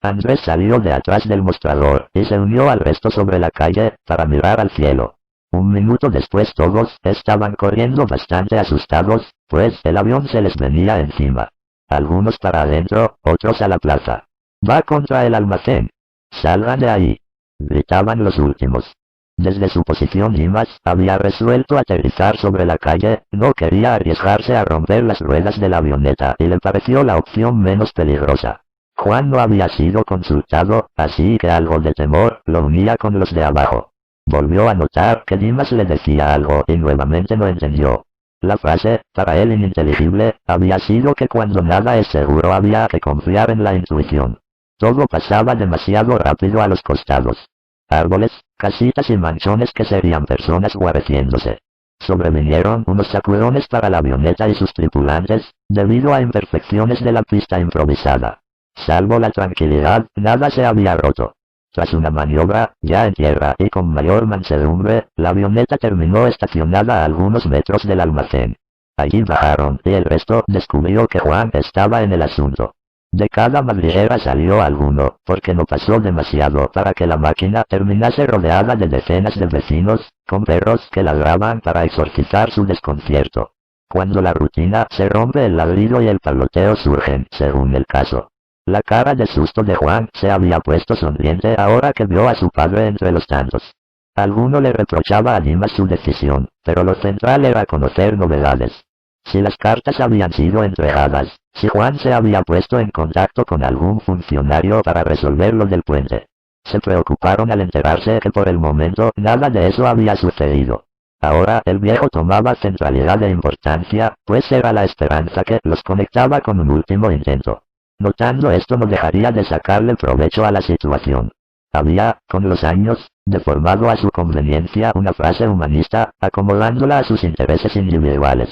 Andrés salió de atrás del mostrador, y se unió al resto sobre la calle, para mirar al cielo. Un minuto después todos estaban corriendo bastante asustados, pues el avión se les venía encima. Algunos para adentro, otros a la plaza. «Va contra el almacén. Salgan de ahí», gritaban los últimos. Desde su posición Dimas había resuelto aterrizar sobre la calle, no quería arriesgarse a romper las ruedas de la avioneta y le pareció la opción menos peligrosa. Juan no había sido consultado, así que algo de temor lo unía con los de abajo. Volvió a notar que Dimas le decía algo y nuevamente no entendió. La frase, para él ininteligible, había sido que cuando nada es seguro había que confiar en la intuición. Todo pasaba demasiado rápido a los costados. Árboles, casitas y manchones que serían personas guareciéndose. Sobrevinieron unos sacudones para la avioneta y sus tripulantes, debido a imperfecciones de la pista improvisada. Salvo la tranquilidad, nada se había roto. Tras una maniobra, ya en tierra y con mayor mansedumbre, la avioneta terminó estacionada a algunos metros del almacén. Allí bajaron y el resto descubrió que Juan estaba en el asunto. De cada madriguera salió alguno, porque no pasó demasiado para que la máquina terminase rodeada de decenas de vecinos, con perros que ladraban para exorcizar su desconcierto. Cuando la rutina se rompe, el ladrido y el paloteo surgen, según el caso. La cara de susto de Juan se había puesto sonriente ahora que vio a su padre entre los tantos. Alguno le reprochaba a Dimas su decisión, pero lo central era conocer novedades. Si las cartas habían sido entregadas, si Juan se había puesto en contacto con algún funcionario para resolver lo del puente. Se preocuparon al enterarse que por el momento nada de eso había sucedido. Ahora el viejo tomaba centralidad e importancia, pues era la esperanza que los conectaba con un último intento. Notando esto no dejaría de sacarle provecho a la situación. Había, con los años, deformado a su conveniencia una frase humanista, acomodándola a sus intereses individuales.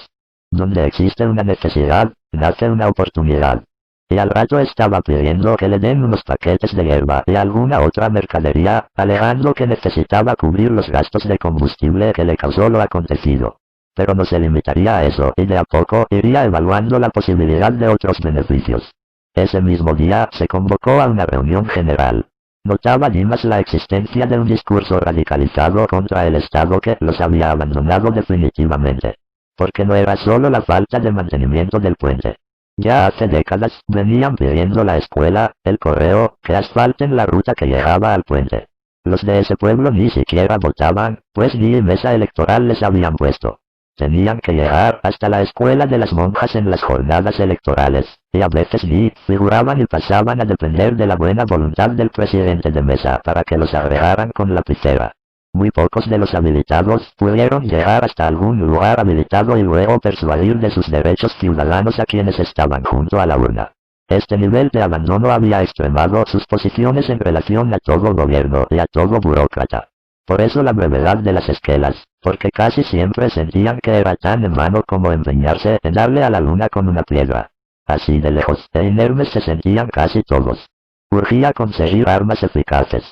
Donde existe una necesidad, nace una oportunidad. Y al rato estaba pidiendo que le den unos paquetes de hierba y alguna otra mercadería, alegando que necesitaba cubrir los gastos de combustible que le causó lo acontecido. Pero no se limitaría a eso y de a poco iría evaluando la posibilidad de otros beneficios. Ese mismo día se convocó a una reunión general. Notaba Dimas la existencia de un discurso radicalizado contra el Estado que los había abandonado definitivamente. Porque no era solo la falta de mantenimiento del puente. Ya hace décadas venían pidiendo la escuela, el correo, que asfalten la ruta que llegaba al puente. Los de ese pueblo ni siquiera votaban, pues ni mesa electoral les habían puesto. Tenían que llegar hasta la escuela de las monjas en las jornadas electorales, y a veces ni figuraban y pasaban a depender de la buena voluntad del presidente de mesa para que los agregaran con lapicera. Muy pocos de los habilitados pudieron llegar hasta algún lugar habilitado y luego persuadir de sus derechos ciudadanos a quienes estaban junto a la urna. Este nivel de abandono había extremado sus posiciones en relación a todo gobierno y a todo burócrata. Por eso la brevedad de las esquelas, porque casi siempre sentían que era tan en vano como empeñarse en darle a la luna con una piedra. Así de lejos e inermes se sentían casi todos. Urgía conseguir armas eficaces.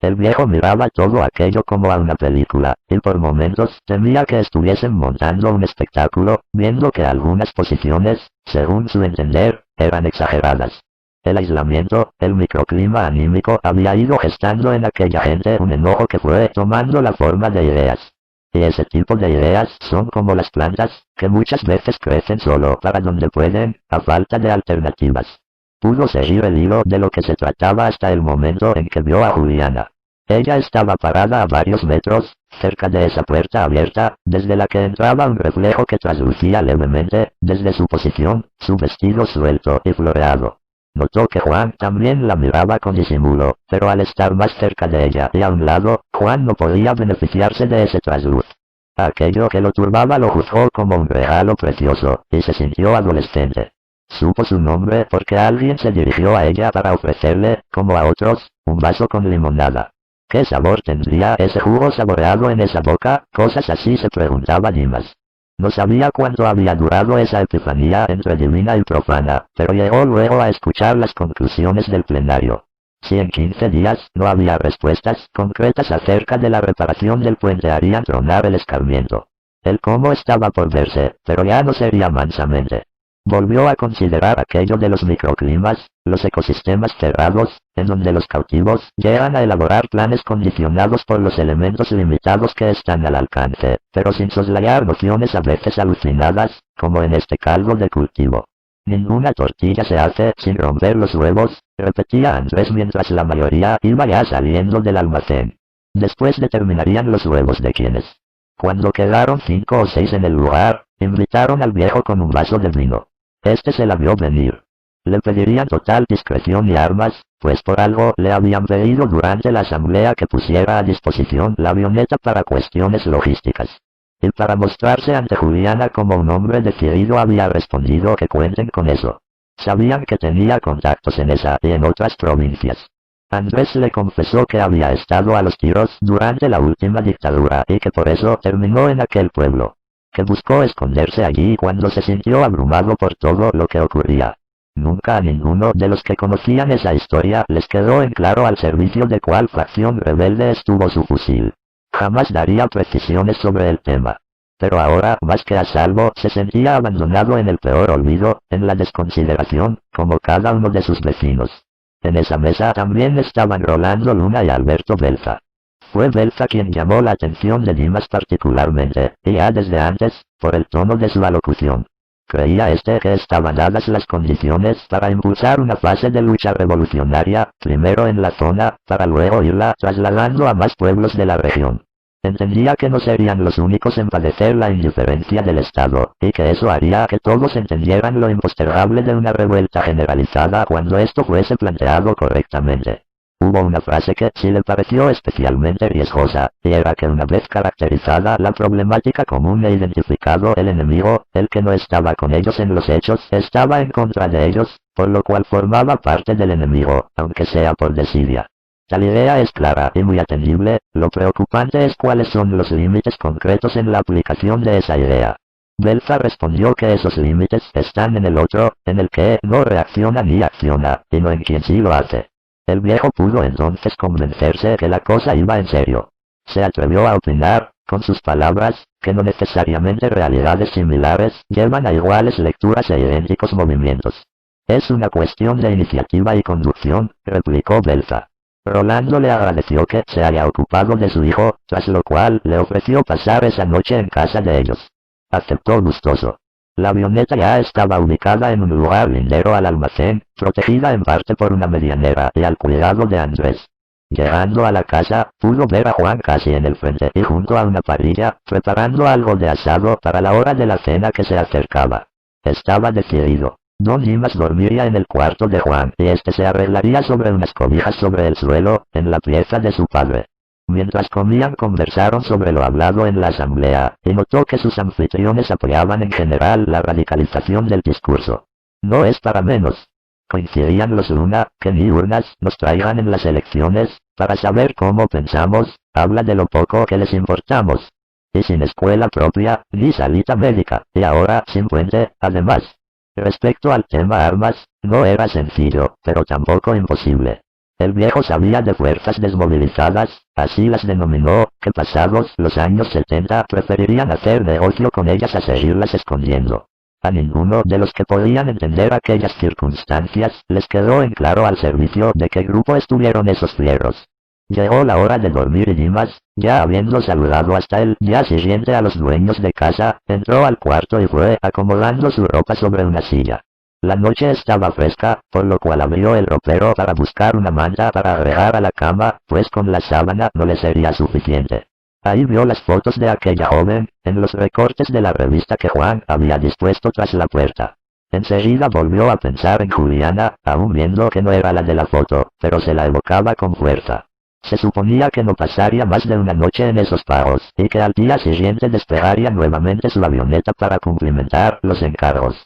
El viejo miraba todo aquello como a una película, y por momentos temía que estuviesen montando un espectáculo, viendo que algunas posiciones, según su entender, eran exageradas. El aislamiento, el microclima anímico había ido gestando en aquella gente un enojo que fue tomando la forma de ideas. Y ese tipo de ideas son como las plantas, que muchas veces crecen solo para donde pueden, a falta de alternativas. Pudo seguir el hilo de lo que se trataba hasta el momento en que vio a Juliana. Ella estaba parada a varios metros, cerca de esa puerta abierta, desde la que entraba un reflejo que traslucía levemente, desde su posición, su vestido suelto y floreado. Notó que Juan también la miraba con disimulo, pero al estar más cerca de ella y a un lado, Juan no podía beneficiarse de ese trasluz. Aquello que lo turbaba lo juzgó como un regalo precioso, y se sintió adolescente. Supo su nombre porque alguien se dirigió a ella para ofrecerle, como a otros, un vaso con limonada. ¿Qué sabor tendría ese jugo saboreado en esa boca? Cosas así se preguntaba Dimas. No sabía cuánto había durado esa epifanía entre divina y profana, pero llegó luego a escuchar las conclusiones del plenario. Si en 15 días no había respuestas concretas acerca de la reparación del puente harían tronar el escarmiento. El cómo estaba por verse, pero ya no sería mansamente. Volvió a considerar aquello de los microclimas, los ecosistemas cerrados, en donde los cautivos llegan a elaborar planes condicionados por los elementos limitados que están al alcance, pero sin soslayar nociones a veces alucinadas, como en este caldo de cultivo. Ninguna tortilla se hace sin romper los huevos, repetía Andrés mientras la mayoría iba ya saliendo del almacén. Después determinarían los huevos de quienes. Cuando quedaron 5 o 6 en el lugar, invitaron al viejo con un vaso de vino. Este se la vio venir. Le pedirían total discreción y armas, pues por algo le habían pedido durante la asamblea que pusiera a disposición la avioneta para cuestiones logísticas. Y para mostrarse ante Juliana como un hombre decidido había respondido que cuenten con eso. Sabían que tenía contactos en esa y en otras provincias. Andrés le confesó que había estado a los tiros durante la última dictadura y que por eso terminó en aquel pueblo. Que buscó esconderse allí cuando se sintió abrumado por todo lo que ocurría. Nunca a ninguno de los que conocían esa historia les quedó en claro al servicio de cuál facción rebelde estuvo su fusil. Jamás daría precisiones sobre el tema. Pero ahora, más que a salvo, se sentía abandonado en el peor olvido, en la desconsideración, como cada uno de sus vecinos. En esa mesa también estaban Rolando Luna y Alberto Belza. Fue Belza quien llamó la atención de Dimas particularmente, y ya desde antes, por el tono de su alocución. Creía que estaban dadas las condiciones para impulsar una fase de lucha revolucionaria, primero en la zona, para luego irla trasladando a más pueblos de la región. Entendía que no serían los únicos en padecer la indiferencia del Estado, y que eso haría que todos entendieran lo impostergable de una revuelta generalizada cuando esto fuese planteado correctamente. Hubo una frase que sí le pareció especialmente riesgosa, y era que una vez caracterizada la problemática común e identificado el enemigo, el que no estaba con ellos en los hechos, estaba en contra de ellos, por lo cual formaba parte del enemigo, aunque sea por desidia. Tal idea es clara y muy atendible, lo preocupante es cuáles son los límites concretos en la aplicación de esa idea. Belza respondió que esos límites están en el otro, en el que no reacciona ni acciona, y no en quien sí lo hace. El viejo pudo entonces convencerse que la cosa iba en serio. Se atrevió a opinar, con sus palabras, que no necesariamente realidades similares llevan a iguales lecturas e idénticos movimientos. Es una cuestión de iniciativa y conducción, replicó Belza. Rolando le agradeció que se haya ocupado de su hijo, tras lo cual le ofreció pasar esa noche en casa de ellos. Aceptó gustoso. La avioneta ya estaba ubicada en un lugar lindero al almacén, protegida en parte por una medianera y al cuidado de Andrés. Llegando a la casa, pudo ver a Juan casi en el frente y junto a una parrilla, preparando algo de asado para la hora de la cena que se acercaba. Estaba decidido. Don Dimas dormiría en el cuarto de Juan y este se arreglaría sobre unas cobijas sobre el suelo, en la pieza de su padre. Mientras comían conversaron sobre lo hablado en la asamblea, y notó que sus anfitriones apoyaban en general la radicalización del discurso. No es para menos. Coincidían los Luna, que ni urnas nos traigan en las elecciones, para saber cómo pensamos, habla de lo poco que les importamos. Y sin escuela propia, ni salita médica, y ahora sin puente, además. Respecto al tema armas, no era sencillo, pero tampoco imposible. El viejo sabía de fuerzas desmovilizadas, así las denominó, que pasados los años 70 preferirían hacer negocio con ellas a seguirlas escondiendo. A ninguno de los que podían entender aquellas circunstancias les quedó en claro al servicio de qué grupo estuvieron esos fieros. Llegó la hora de dormir y Dimas, ya habiendo saludado hasta el día siguiente a los dueños de casa, entró al cuarto y fue acomodando su ropa sobre una silla. La noche estaba fresca, por lo cual abrió el ropero para buscar una manta para agregar a la cama, pues con la sábana no le sería suficiente. Ahí vio las fotos de aquella joven, en los recortes de la revista que Juan había dispuesto tras la puerta. Enseguida volvió a pensar en Juliana, aún viendo que no era la de la foto, pero se la evocaba con fuerza. Se suponía que no pasaría más de una noche en esos pagos, y que al día siguiente despegaría nuevamente su avioneta para cumplimentar los encargos.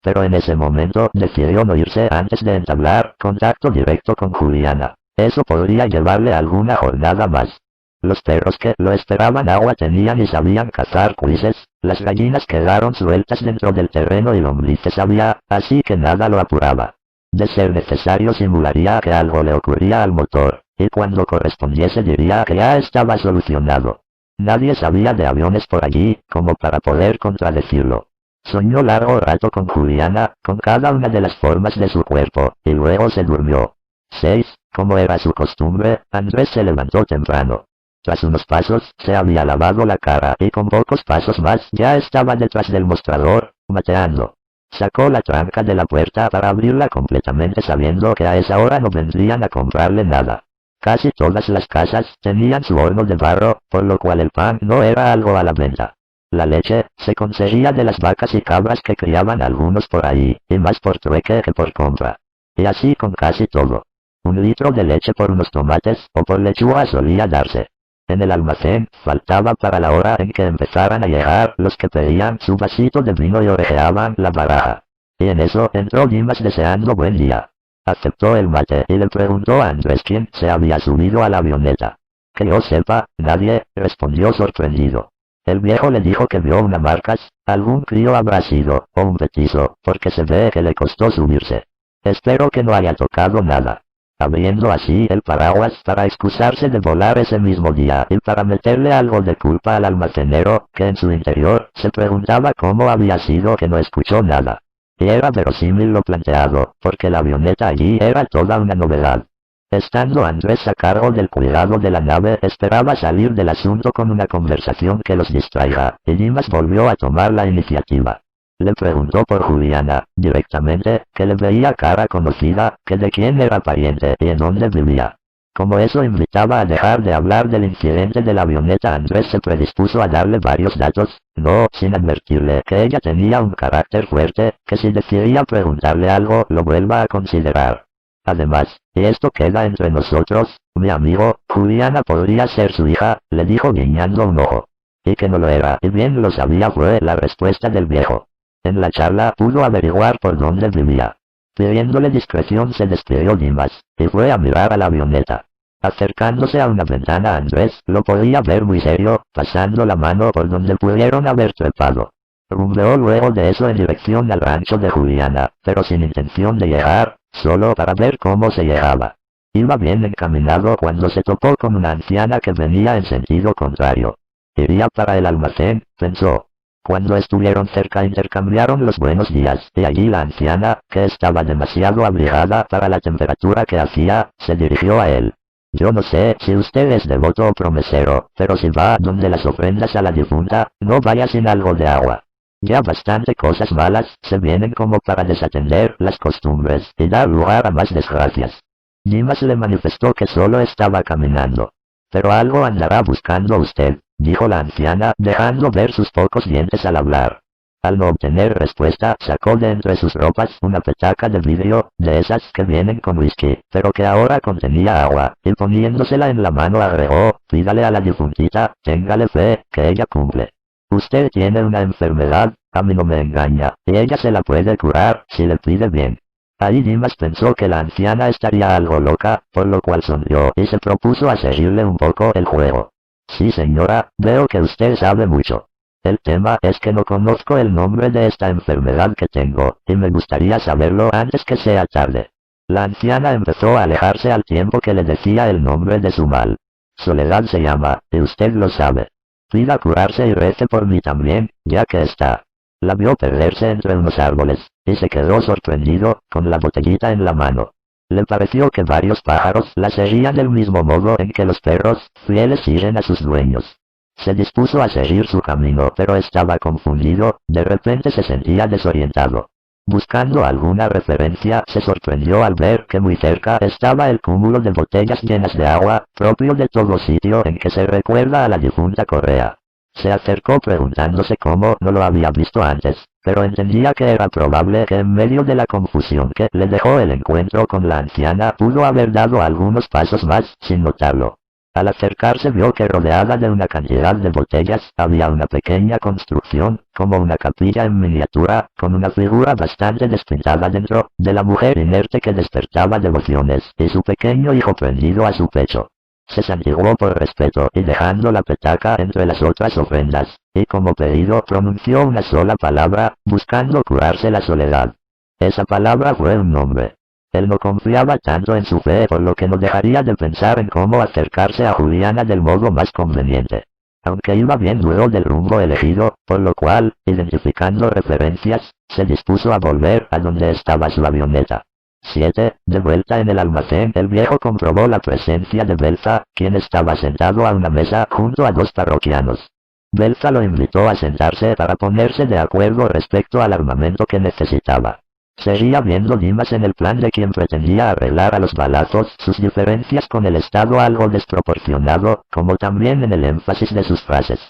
Pero en ese momento decidió no irse antes de entablar contacto directo con Juliana. Eso podría llevarle alguna jornada más. Los perros que lo esperaban agua tenían y sabían cazar cuises, las gallinas quedaron sueltas dentro del terreno y lombrices había, así que nada lo apuraba. De ser necesario simularía que algo le ocurría al motor, y cuando correspondiese diría que ya estaba solucionado. Nadie sabía de aviones por allí, como para poder contradecirlo. Soñó largo rato con Juliana, con cada una de las formas de su cuerpo, y luego se durmió. 6. Como era su costumbre, Andrés se levantó temprano. Tras unos pasos, se había lavado la cara y con pocos pasos más ya estaba detrás del mostrador, mateando. Sacó la tranca de la puerta para abrirla completamente sabiendo que a esa hora no vendrían a comprarle nada. Casi todas las casas tenían su horno de barro, por lo cual el pan no era algo a la venta. La leche se conseguía de las vacas y cabras que criaban algunos por ahí, y más por trueque que por compra. Y así con casi todo. 1 litro de leche por unos tomates o por lechuga solía darse. En el almacén faltaba para la hora en que empezaran a llegar los que pedían su vasito de vino y orejeaban la baraja. Y en eso entró Dimas deseando buen día. Aceptó el mate y le preguntó a Andrés quién se había subido a la avioneta. Que yo sepa, nadie, respondió sorprendido. El viejo le dijo que vio una marcas, algún crío habrá sido, o un petizo, porque se ve que le costó subirse. Espero que no haya tocado nada. Abriendo así el paraguas para excusarse de volar ese mismo día y para meterle algo de culpa al almacenero, que en su interior se preguntaba cómo había sido que no escuchó nada. Y era verosímil lo planteado, porque la avioneta allí era toda una novedad. Estando Andrés a cargo del cuidado de la nave, esperaba salir del asunto con una conversación que los distraiga, y Dimas volvió a tomar la iniciativa. Le preguntó por Juliana, directamente, que le veía cara conocida, que de quién era pariente y en dónde vivía. Como eso invitaba a dejar de hablar del incidente de la avioneta, Andrés se predispuso a darle varios datos, no sin advertirle que ella tenía un carácter fuerte, que si decidía preguntarle algo lo vuelva a considerar. Además, y esto queda entre nosotros, mi amigo, Juliana podría ser su hija, le dijo guiñando un ojo. Y que no lo era, y bien lo sabía fue la respuesta del viejo. En la charla pudo averiguar por dónde vivía. Pidiéndole discreción se despidió Dimas, y fue a mirar a la avioneta. Acercándose a una ventana Andrés lo podía ver muy serio, pasando la mano por donde pudieron haber trepado. Rumbeó luego de eso en dirección al rancho de Juliana, pero sin intención de llegar, solo para ver cómo se llegaba. Iba bien encaminado cuando se topó con una anciana que venía en sentido contrario. Iría para el almacén, pensó. Cuando estuvieron cerca intercambiaron los buenos días, y allí la anciana, que estaba demasiado abrigada para la temperatura que hacía, se dirigió a él. Yo no sé si usted es devoto o promesero, pero si va donde las ofrendas a la difunta, no vaya sin algo de agua. Ya bastante cosas malas se vienen como para desatender las costumbres y dar lugar a más desgracias. Dimas le manifestó que solo estaba caminando. Pero algo andará buscando usted, dijo la anciana, dejando ver sus pocos dientes al hablar. Al no obtener respuesta, sacó de entre sus ropas una petaca de vidrio, de esas que vienen con whisky, pero que ahora contenía agua, y poniéndosela en la mano agregó, pídale a la difuntita, téngale fe, que ella cumple. Usted tiene una enfermedad, a mí no me engaña, y ella se la puede curar, si le pide bien. Ahí Dimas pensó que la anciana estaría algo loca, por lo cual sonrió y se propuso a seguirle un poco el juego. Sí señora, veo que usted sabe mucho. El tema es que no conozco el nombre de esta enfermedad que tengo, y me gustaría saberlo antes que sea tarde. La anciana empezó a alejarse al tiempo que le decía el nombre de su mal. Soledad se llama, y usted lo sabe. Pida curarse y rece por mí también, ya que está. La vio perderse entre unos árboles, y se quedó sorprendido, con la botellita en la mano. Le pareció que varios pájaros la seguían del mismo modo en que los perros, fieles, siguen a sus dueños. Se dispuso a seguir su camino, pero estaba confundido, de repente se sentía desorientado. Buscando alguna referencia, se sorprendió al ver que muy cerca estaba el cúmulo de botellas llenas de agua, propio de todo sitio en que se recuerda a la difunta Correa. Se acercó preguntándose cómo no lo había visto antes, pero entendía que era probable que en medio de la confusión que le dejó el encuentro con la anciana pudo haber dado algunos pasos más, sin notarlo. Al acercarse vio que rodeada de una cantidad de botellas había una pequeña construcción, como una capilla en miniatura, con una figura bastante despintada dentro, de la mujer inerte que despertaba devociones, y su pequeño hijo prendido a su pecho. Se santiguó por respeto y dejando la petaca entre las otras ofrendas, y como pedido pronunció una sola palabra, buscando curarse la soledad. Esa palabra fue un nombre. Él no confiaba tanto en su fe, por lo que no dejaría de pensar en cómo acercarse a Juliana del modo más conveniente. Aunque iba bien luego del rumbo elegido, por lo cual, identificando referencias, se dispuso a volver a donde estaba su avioneta. 7. De vuelta en el almacén, el viejo comprobó la presencia de Belza, quien estaba sentado a una mesa junto a dos parroquianos. Belza lo invitó a sentarse para ponerse de acuerdo respecto al armamento que necesitaba. Seguía viendo Dimas en el plan de quien pretendía arreglar a los balazos sus diferencias con el Estado algo desproporcionado, como también en el énfasis de sus frases.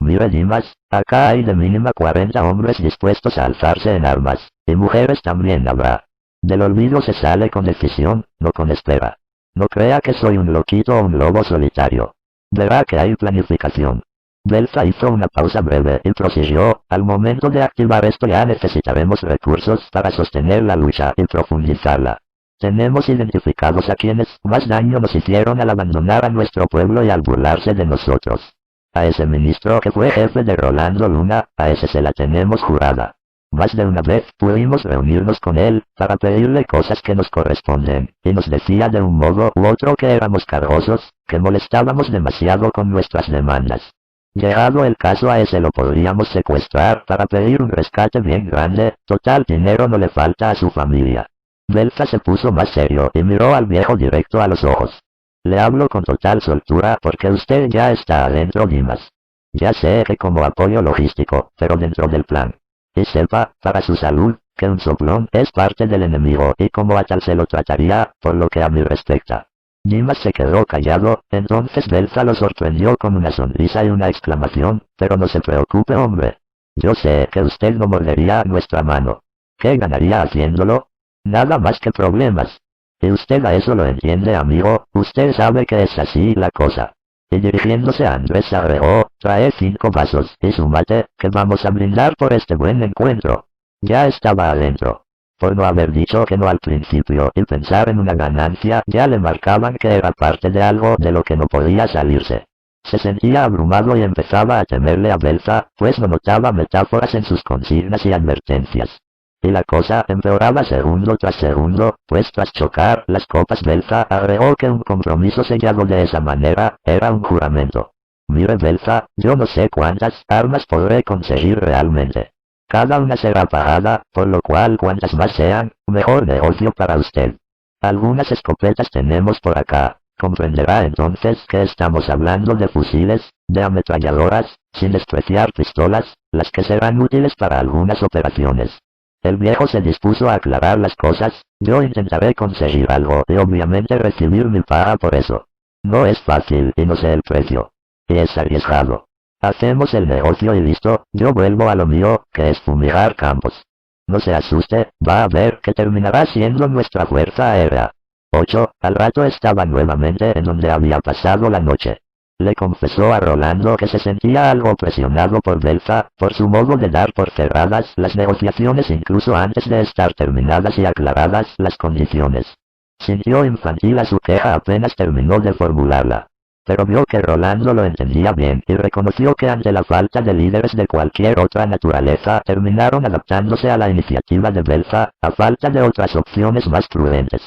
Mire Dimas, acá hay de mínima 40 hombres dispuestos a alzarse en armas, y mujeres también habrá. Del olvido se sale con decisión, no con espera. No crea que soy un loquito o un lobo solitario. Verá que hay planificación. Belza hizo una pausa breve y prosiguió, al momento de activar esto ya necesitaremos recursos para sostener la lucha y profundizarla. Tenemos identificados a quienes más daño nos hicieron al abandonar a nuestro pueblo y al burlarse de nosotros. A ese ministro que fue jefe de Rolando Luna, a ese se la tenemos jurada. Más de una vez pudimos reunirnos con él, para pedirle cosas que nos corresponden, y nos decía de un modo u otro que éramos cargosos, que molestábamos demasiado con nuestras demandas. Llegado el caso a ese lo podríamos secuestrar para pedir un rescate bien grande, total dinero no le falta a su familia. Belza se puso más serio y miró al viejo directo a los ojos. Le hablo con total soltura porque usted ya está adentro, Dimas. Ya sé que como apoyo logístico, pero dentro del plan. Y sepa, para su salud, que un soplón es parte del enemigo y como a tal se lo trataría, por lo que a mí respecta. Dimas se quedó callado, entonces Belza lo sorprendió con una sonrisa y una exclamación, pero no se preocupe hombre. Yo sé que usted no mordería nuestra mano. ¿Qué ganaría haciéndolo? Nada más que problemas. Y usted a eso lo entiende amigo, usted sabe que es así la cosa. Y dirigiéndose a Andrés agregó, trae 5 vasos y su mate, que vamos a brindar por este buen encuentro. Ya estaba adentro. Por no haber dicho que no al principio y pensar en una ganancia ya le marcaban que era parte de algo de lo que no podía salirse. Se sentía abrumado y empezaba a temerle a Belza, pues no notaba metáforas en sus consignas y advertencias. Y la cosa empeoraba segundo tras segundo, pues tras chocar las copas Belza agregó que un compromiso sellado de esa manera era un juramento. Mire Belza, yo no sé cuántas armas podré conseguir realmente. Cada una será pagada, por lo cual cuantas más sean, mejor negocio para usted. Algunas escopetas tenemos por acá, comprenderá entonces que estamos hablando de fusiles, de ametralladoras, sin despreciar pistolas, las que serán útiles para algunas operaciones. El viejo se dispuso a aclarar las cosas, yo intentaré conseguir algo y obviamente recibir mi paga por eso. No es fácil y no sé el precio. Y es arriesgado. Hacemos el negocio y listo, yo vuelvo a lo mío, que es fumigar campos. No se asuste, va a ver que terminará siendo nuestra fuerza aérea. 8. Al rato estaba nuevamente en donde había pasado la noche. Le confesó a Rolando que se sentía algo presionado por Belza, por su modo de dar por cerradas las negociaciones incluso antes de estar terminadas y aclaradas las condiciones. Sintió infantil a su queja apenas terminó de formularla. Pero vio que Rolando lo entendía bien y reconoció que ante la falta de líderes de cualquier otra naturaleza terminaron adaptándose a la iniciativa de Belza, a falta de otras opciones más prudentes.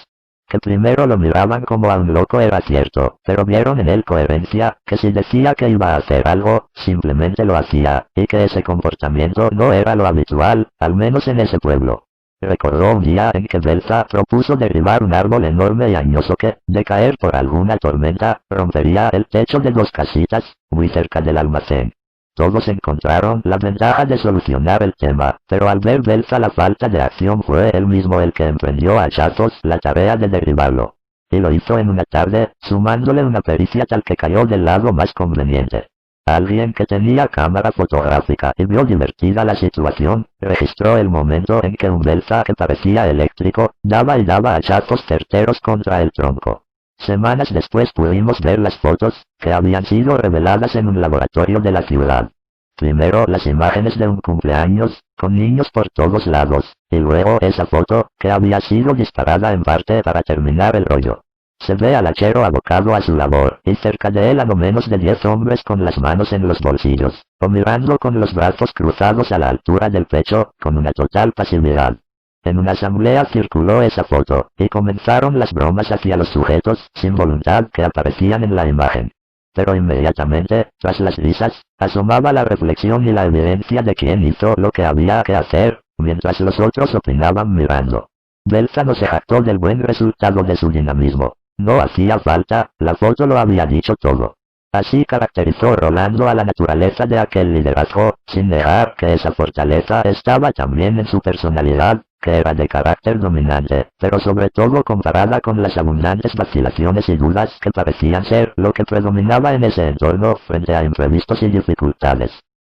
que primero lo miraban como a un loco era cierto, pero vieron en él coherencia, que si decía que iba a hacer algo, simplemente lo hacía, y que ese comportamiento no era lo habitual, al menos en ese pueblo. Recordó un día en que Belza propuso derribar un árbol enorme y añoso que, de caer por alguna tormenta, rompería el techo de 2 casitas, muy cerca del almacén. Todos encontraron la ventaja de solucionar el tema, pero al ver Belza la falta de acción fue él mismo el que emprendió a hachazos la tarea de derribarlo. Y lo hizo en una tarde, sumándole una pericia tal que cayó del lado más conveniente. Alguien que tenía cámara fotográfica y vio divertida la situación, registró el momento en que un Belza que parecía eléctrico, daba hachazos certeros contra el tronco. Semanas después pudimos ver las fotos, que habían sido reveladas en un laboratorio de la ciudad. Primero las imágenes de un cumpleaños, con niños por todos lados, y luego esa foto, que había sido disparada en parte para terminar el rollo. Se ve al hachero abocado a su labor, y cerca de él a no menos de 10 hombres con las manos en los bolsillos, o mirando con los brazos cruzados a la altura del pecho, con una total pasividad. En una asamblea circuló esa foto, y comenzaron las bromas hacia los sujetos, sin voluntad, que aparecían en la imagen. Pero inmediatamente, tras las risas, asomaba la reflexión y la evidencia de quién hizo lo que había que hacer, mientras los otros opinaban mirando. Belza no se jactó del buen resultado de su dinamismo. No hacía falta, la foto lo había dicho todo. Así caracterizó Rolando a la naturaleza de aquel liderazgo, sin negar que esa fortaleza estaba también en su personalidad, que era de carácter dominante, pero sobre todo comparada con las abundantes vacilaciones y dudas que parecían ser lo que predominaba en ese entorno frente a imprevistos y dificultades.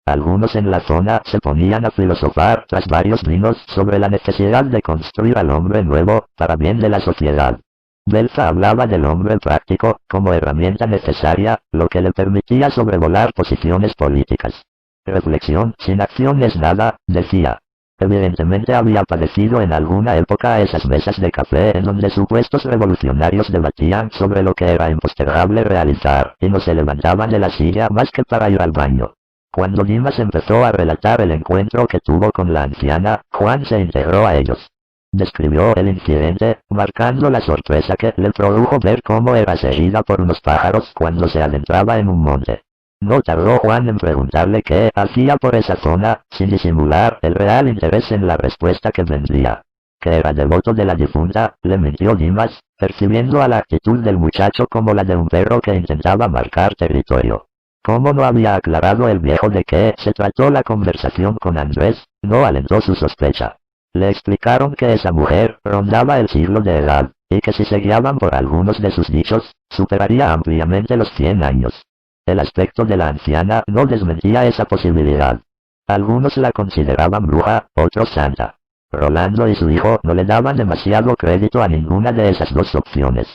Algunos en la zona se ponían a filosofar tras varios vinos sobre la necesidad de construir al hombre nuevo, para bien de la sociedad. Belza hablaba del hombre práctico, como herramienta necesaria, lo que le permitía sobrevolar posiciones políticas. Reflexión sin acción es nada, decía. Evidentemente había padecido en alguna época esas mesas de café en donde supuestos revolucionarios debatían sobre lo que era impostergable realizar, y no se levantaban de la silla más que para ir al baño. Cuando Dimas empezó a relatar el encuentro que tuvo con la anciana, Juan se integró a ellos. Describió el incidente, marcando la sorpresa que le produjo ver cómo era seguida por unos pájaros cuando se adentraba en un monte. No tardó Juan en preguntarle qué hacía por esa zona, sin disimular el real interés en la respuesta que vendría. Que era devoto de la difunta, le mintió Dimas, percibiendo a la actitud del muchacho como la de un perro que intentaba marcar territorio. Como no había aclarado el viejo de qué se trató la conversación con Andrés, no alentó su sospecha. Le explicaron que esa mujer rondaba el siglo de edad, y que si se guiaban por algunos de sus dichos, superaría ampliamente los 100 años. El aspecto de la anciana no desmentía esa posibilidad. Algunos la consideraban bruja, otros santa. Rolando y su hijo no le daban demasiado crédito a ninguna de esas dos opciones.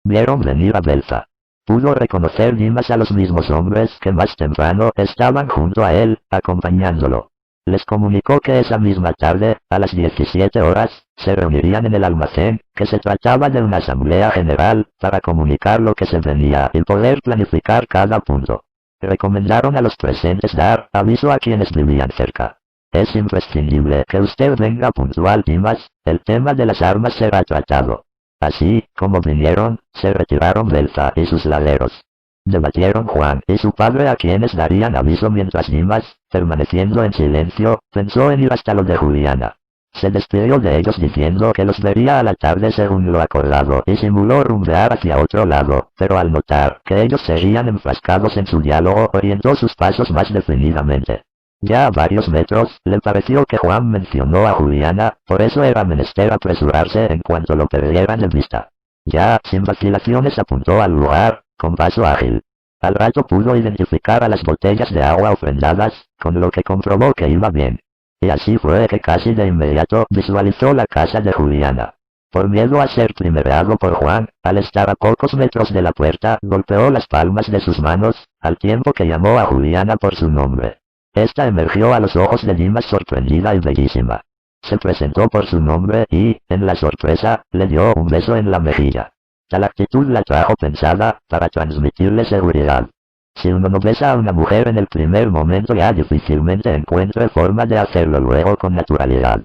Vieron venir a Belza. Pudo reconocer Dimas a los mismos hombres que más temprano estaban junto a él, acompañándolo. Les comunicó que esa misma tarde, a las 17 horas, se reunirían en el almacén, que se trataba de una asamblea general, para comunicar lo que se venía y poder planificar cada punto. Recomendaron a los presentes dar aviso a quienes vivían cerca. Es imprescindible que usted venga puntual, Dimas, el tema de las armas será tratado. Así, como vinieron, se retiraron Belza y sus laderos. Debatieron Juan y su padre a quienes darían aviso mientras Dimas, permaneciendo en silencio, pensó en ir hasta lo de Juliana. Se despidió de ellos diciendo que los vería a la tarde según lo acordado y simuló rumbear hacia otro lado, pero al notar que ellos seguían enfrascados en su diálogo orientó sus pasos más definidamente. Ya a varios metros, le pareció que Juan mencionó a Juliana, por eso era menester apresurarse en cuanto lo perdieran de vista. Ya, sin vacilaciones apuntó al lugar, con paso ágil. Al rato pudo identificar a las botellas de agua ofrendadas, con lo que comprobó que iba bien. Y así fue que casi de inmediato visualizó la casa de Juliana. Por miedo a ser primereado por Juan, al estar a pocos metros de la puerta, golpeó las palmas de sus manos, al tiempo que llamó a Juliana por su nombre. Esta emergió a los ojos de Dimas sorprendida y bellísima. Se presentó por su nombre y, en la sorpresa, le dio un beso en la mejilla. Tal actitud la trajo pensada, para transmitirle seguridad. Si uno no besa a una mujer en el primer momento ya difícilmente encuentre forma de hacerlo luego con naturalidad.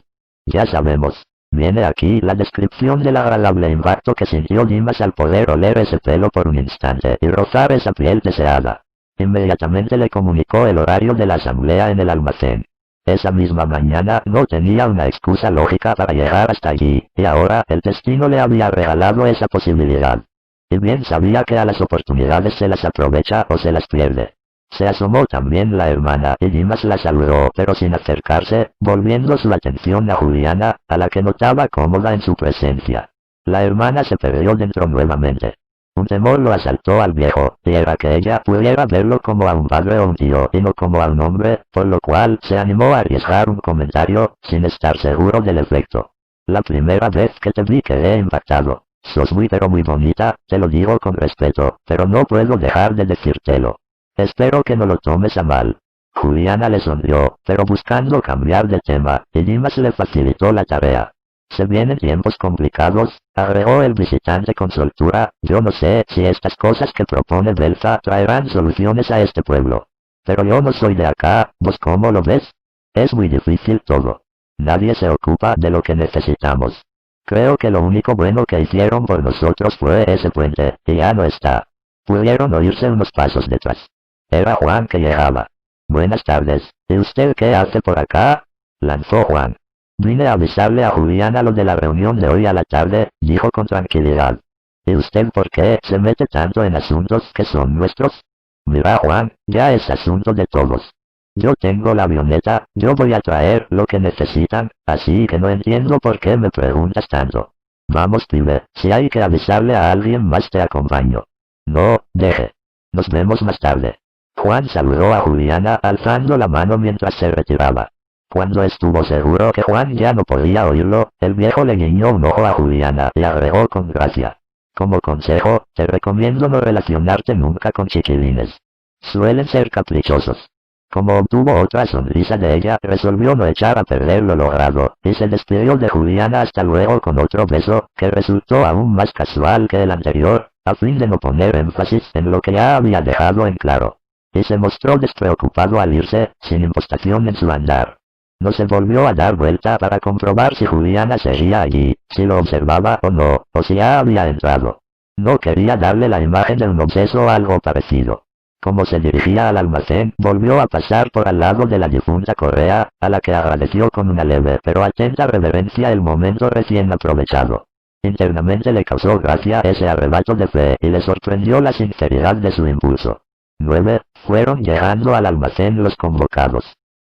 Ya sabemos. Viene aquí la descripción del agradable impacto que sintió Dimas al poder oler ese pelo por un instante y rozar esa piel deseada. Inmediatamente le comunicó el horario de la asamblea en el almacén. Esa misma mañana no tenía una excusa lógica para llegar hasta allí, y ahora el destino le había regalado esa posibilidad. Y bien sabía que a las oportunidades se las aprovecha o se las pierde. Se asomó también la hermana y Dimas la saludó pero sin acercarse, volviendo su atención a Juliana, a la que notaba cómoda en su presencia. La hermana se perdió dentro nuevamente. Un temor lo asaltó al viejo, y era que ella pudiera verlo como a un padre o un tío y no como a un hombre, por lo cual se animó a arriesgar un comentario, sin estar seguro del efecto. La primera vez que te vi quedé impactado. Sos muy pero muy bonita, te lo digo con respeto, pero no puedo dejar de decírtelo. Espero que no lo tomes a mal. Juliana le sonrió, pero buscando cambiar de tema, y Dimas le facilitó la tarea. Se vienen tiempos complicados, agregó el visitante con soltura, yo no sé si estas cosas que propone Belza traerán soluciones a este pueblo. Pero yo no soy de acá, ¿vos cómo lo ves? Es muy difícil todo. Nadie se ocupa de lo que necesitamos. Creo que lo único bueno que hicieron por nosotros fue ese puente, y ya no está. Pudieron oírse unos pasos detrás. Era Juan que llegaba. Buenas tardes, ¿y usted qué hace por acá? Lanzó Juan. Vine a avisarle a Juliana lo de la reunión de hoy a la tarde, dijo con tranquilidad. ¿Y usted por qué se mete tanto en asuntos que son nuestros? Mira Juan, ya es asunto de todos. Yo tengo la avioneta, yo voy a traer lo que necesitan, así que no entiendo por qué me preguntas tanto. Vamos pibe, si hay que avisarle a alguien más te acompaño. No, deje. Nos vemos más tarde. Juan saludó a Juliana alzando la mano mientras se retiraba. Cuando estuvo seguro que Juan ya no podía oírlo, el viejo le guiñó un ojo a Juliana y agregó con gracia. Como consejo, te recomiendo no relacionarte nunca con chiquilines. Suelen ser caprichosos. Como obtuvo otra sonrisa de ella, resolvió no echar a perder lo logrado, y se despidió de Juliana hasta luego con otro beso, que resultó aún más casual que el anterior, a fin de no poner énfasis en lo que ya había dejado en claro. Y se mostró despreocupado al irse, sin impostación en su andar. No se volvió a dar vuelta para comprobar si Juliana seguía allí, si lo observaba o no, o si ya había entrado. No quería darle la imagen de un obseso o algo parecido. Como se dirigía al almacén, volvió a pasar por al lado de la difunta Correa, a la que agradeció con una leve pero atenta reverencia el momento recién aprovechado. Internamente le causó gracia ese arrebato de fe y le sorprendió la sinceridad de su impulso. 9. Fueron llegando al almacén los convocados.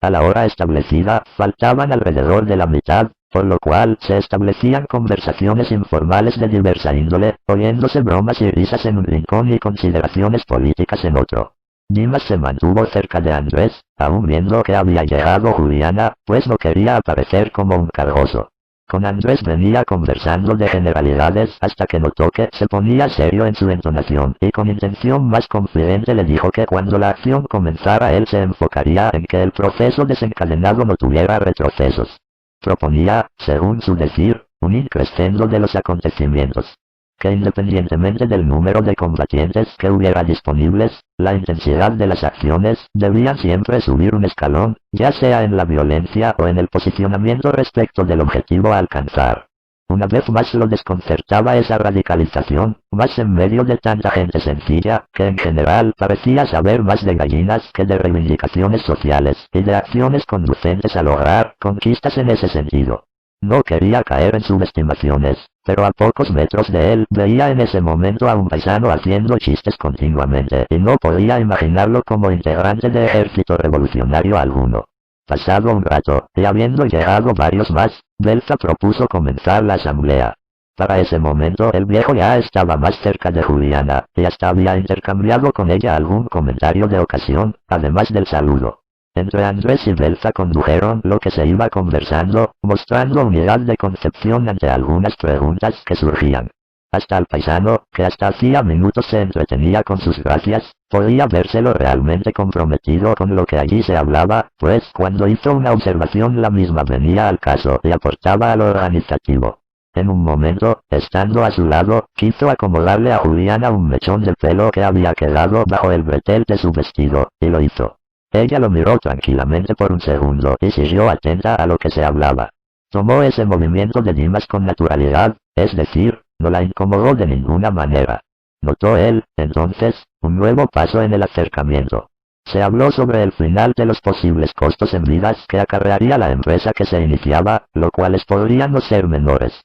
A la hora establecida, faltaban alrededor de la mitad, por lo cual se establecían conversaciones informales de diversa índole, oyéndose bromas y risas en un rincón y consideraciones políticas en otro. Dimas se mantuvo cerca de Andrés, aún viendo que había llegado Juliana, pues no quería aparecer como un cargoso. Con Andrés venía conversando de generalidades hasta que notó que se ponía serio en su entonación y con intención más confidente le dijo que cuando la acción comenzara él se enfocaría en que el proceso desencadenado no tuviera retrocesos. Proponía, según su decir, un increscendo de los acontecimientos. Que independientemente del número de combatientes que hubiera disponibles, la intensidad de las acciones debían siempre subir un escalón, ya sea en la violencia o en el posicionamiento respecto del objetivo a alcanzar. Una vez más lo desconcertaba esa radicalización, más en medio de tanta gente sencilla, que en general parecía saber más de gallinas que de reivindicaciones sociales y de acciones conducentes a lograr conquistas en ese sentido. No quería caer en subestimaciones, pero a pocos metros de él veía en ese momento a un paisano haciendo chistes continuamente y no podía imaginarlo como integrante de ejército revolucionario alguno. Pasado un rato, y habiendo llegado varios más, Belza propuso comenzar la asamblea. Para ese momento el viejo ya estaba más cerca de Juliana, y hasta había intercambiado con ella algún comentario de ocasión, además del saludo. Entre Andrés y Belza condujeron lo que se iba conversando, mostrando unidad de concepción ante algunas preguntas que surgían. Hasta el paisano, que hasta hacía minutos se entretenía con sus gracias, podía vérselo realmente comprometido con lo que allí se hablaba, pues cuando hizo una observación la misma venía al caso y aportaba a lo organizativo. En un momento, estando a su lado, quiso acomodarle a Juliana un mechón de pelo que había quedado bajo el bretel de su vestido, y lo hizo. Ella lo miró tranquilamente por un segundo y siguió atenta a lo que se hablaba. Tomó ese movimiento de Dimas con naturalidad, es decir, no la incomodó de ninguna manera. Notó él, entonces, un nuevo paso en el acercamiento. Se habló sobre el final de los posibles costos en vidas que acarrearía la empresa que se iniciaba, lo cuales podrían no ser menores.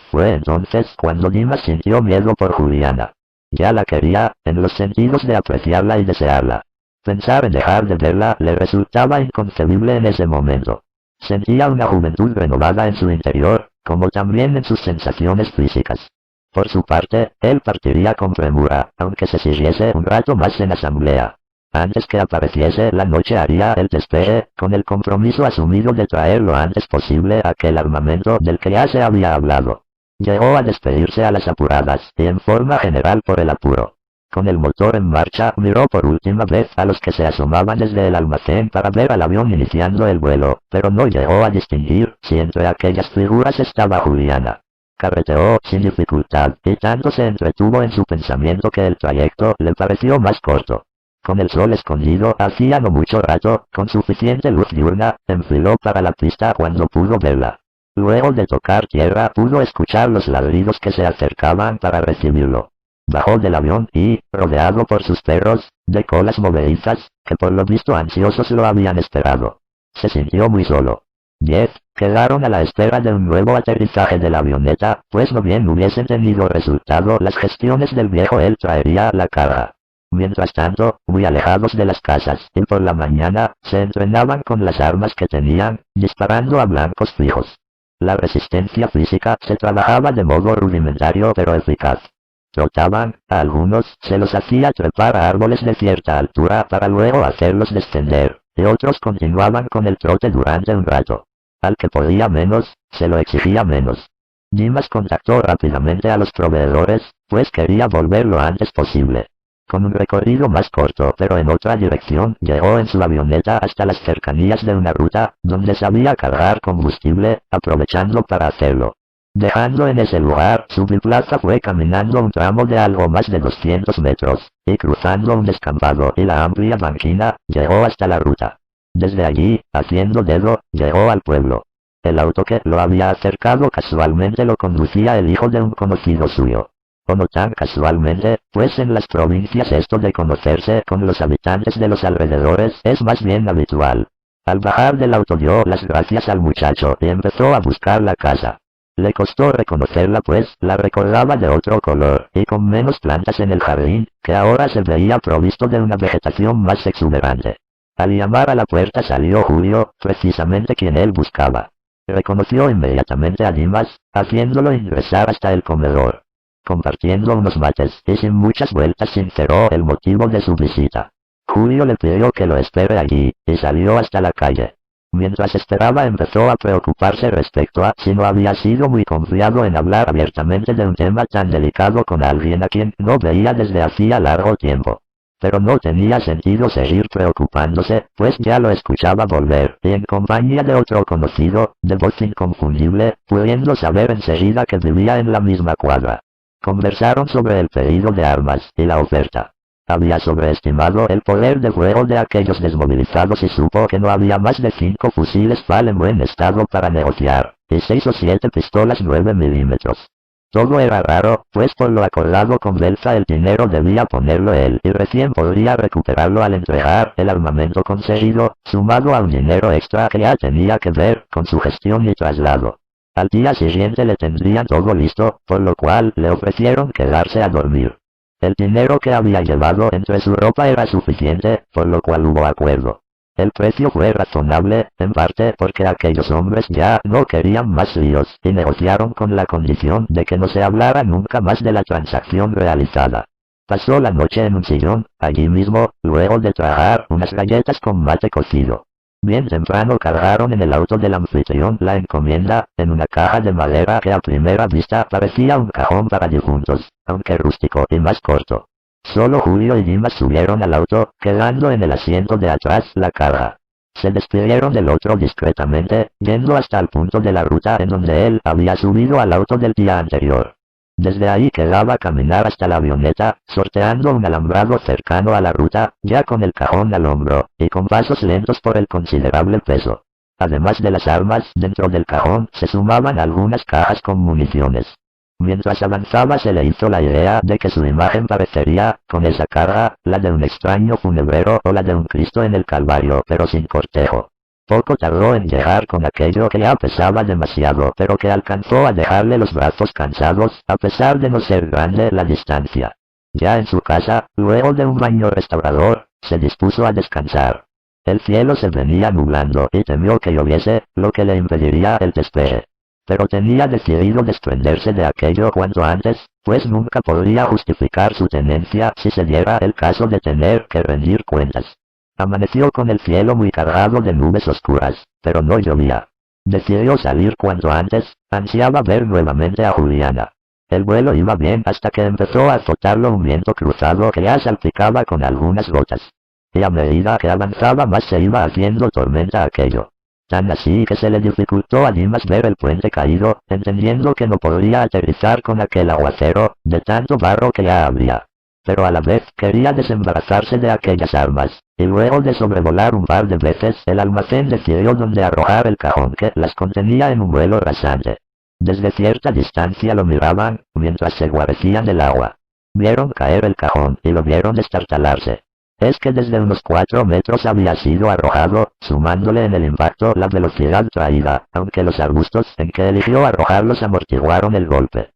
Fue entonces cuando Dimas sintió miedo por Juliana. Ya la quería, en los sentidos de apreciarla y desearla. Pensar en dejar de verla le resultaba inconcebible en ese momento. Sentía una juventud renovada en su interior, como también en sus sensaciones físicas. Por su parte, él partiría con premura, aunque se siguiese un rato más en asamblea. Antes que apareciese la noche haría el despegue, con el compromiso asumido de traer lo antes posible aquel armamento del que ya se había hablado. Llegó a despedirse a las apuradas, y en forma general por el apuro. Con el motor en marcha, miró por última vez a los que se asomaban desde el almacén para ver al avión iniciando el vuelo, pero no llegó a distinguir si entre aquellas figuras estaba Juliana. Carreteó sin dificultad, y tanto se entretuvo en su pensamiento que el trayecto le pareció más corto. Con el sol escondido hacía no mucho rato, con suficiente luz diurna, enfiló para la pista cuando pudo verla. Luego de tocar tierra pudo escuchar los ladridos que se acercaban para recibirlo. Bajó del avión y, rodeado por sus perros, de colas movedizas, que por lo visto ansiosos lo habían esperado. Se sintió muy solo. 10. Quedaron a la espera de un nuevo aterrizaje de la avioneta, pues no bien hubiesen tenido resultado las gestiones del viejo él traería la carga. Mientras tanto, muy alejados de las casas, y por la mañana, se entrenaban con las armas que tenían, disparando a blancos fijos. La resistencia física se trabajaba de modo rudimentario pero eficaz. Trotaban, a algunos se los hacía trepar a árboles de cierta altura para luego hacerlos descender, y otros continuaban con el trote durante un rato. Al que podía menos, se lo exigía menos. Dimas contactó rápidamente a los proveedores, pues quería volver lo antes posible. Con un recorrido más corto pero en otra dirección, llegó en su avioneta hasta las cercanías de una ruta, donde sabía cargar combustible, aprovechando para hacerlo. Dejando en ese lugar, su biplaza fue caminando un tramo de algo más de 200 metros, y cruzando un descampado y la amplia banquina, llegó hasta la ruta. Desde allí, haciendo dedo, llegó al pueblo. El auto que lo había acercado casualmente lo conducía el hijo de un conocido suyo. O no tan casualmente, pues en las provincias esto de conocerse con los habitantes de los alrededores es más bien habitual. Al bajar del auto dio las gracias al muchacho y empezó a buscar la casa. Le costó reconocerla pues la recordaba de otro color y con menos plantas en el jardín, que ahora se veía provisto de una vegetación más exuberante. Al llamar a la puerta salió Julio, precisamente quien él buscaba. Reconoció inmediatamente a Dimas, haciéndolo ingresar hasta el comedor. Compartiendo unos mates y sin muchas vueltas sinceró el motivo de su visita. Julio le pidió que lo espere allí, y salió hasta la calle. Mientras esperaba empezó a preocuparse respecto a si no había sido muy confiado en hablar abiertamente de un tema tan delicado con alguien a quien no veía desde hacía largo tiempo. Pero no tenía sentido seguir preocupándose, pues ya lo escuchaba volver, y en compañía de otro conocido, de voz inconfundible, pudiendo saber enseguida que vivía en la misma cuadra. Conversaron sobre el pedido de armas y la oferta. Había sobreestimado el poder de fuego de aquellos desmovilizados y supo que no había más de 5 fusiles FAL en buen estado para negociar, y 6 o 7 pistolas 9 milímetros. Todo era raro, pues por lo acordado con Belza el dinero debía ponerlo él y recién podría recuperarlo al entregar el armamento conseguido, sumado a un dinero extra que ya tenía que ver con su gestión y traslado. Al día siguiente le tendrían todo listo, por lo cual le ofrecieron quedarse a dormir. El dinero que había llevado entre su ropa era suficiente, por lo cual hubo acuerdo. El precio fue razonable, en parte porque aquellos hombres ya no querían más líos, y negociaron con la condición de que no se hablara nunca más de la transacción realizada. Pasó la noche en un sillón, allí mismo, luego de tragar unas galletas con mate cocido. Bien temprano cargaron en el auto del anfitrión la encomienda, en una caja de madera que a primera vista parecía un cajón para difuntos, aunque rústico y más corto. Solo Julio y Dimas subieron al auto, quedando en el asiento de atrás la caja. Se despidieron del otro discretamente, yendo hasta el punto de la ruta en donde él había subido al auto del día anterior. Desde ahí quedaba caminar hasta la avioneta, sorteando un alambrado cercano a la ruta, ya con el cajón al hombro, y con pasos lentos por el considerable peso. Además de las armas, dentro del cajón se sumaban algunas cajas con municiones. Mientras avanzaba se le hizo la idea de que su imagen parecería, con esa carga, la de un extraño funebrero o la de un Cristo en el Calvario, pero sin cortejo. Poco tardó en llegar con aquello que ya pesaba demasiado, pero que alcanzó a dejarle los brazos cansados, a pesar de no ser grande la distancia. Ya en su casa, luego de un baño restaurador, se dispuso a descansar. El cielo se venía nublando y temió que lloviese, lo que le impediría el despegue. Pero tenía decidido desprenderse de aquello cuanto antes, pues nunca podría justificar su tenencia si se diera el caso de tener que rendir cuentas. Amaneció con el cielo muy cargado de nubes oscuras, pero no llovía. Decidió salir cuanto antes, ansiaba ver nuevamente a Juliana. El vuelo iba bien hasta que empezó a azotarlo un viento cruzado que ya salpicaba con algunas gotas. Y a medida que avanzaba más se iba haciendo tormenta aquello. Tan así que se le dificultó a Dimas ver el puente caído, entendiendo que no podría aterrizar con aquel aguacero, de tanto barro que ya había. Pero a la vez quería desembarazarse de aquellas armas, y luego de sobrevolar un par de veces el almacén decidió dónde arrojar el cajón que las contenía en un vuelo rasante. Desde cierta distancia lo miraban, mientras se guarecían del agua. Vieron caer el cajón y lo vieron destartalarse. Es que desde unos 4 metros había sido arrojado, sumándole en el impacto la velocidad traída, aunque los arbustos en que eligió arrojarlos amortiguaron el golpe.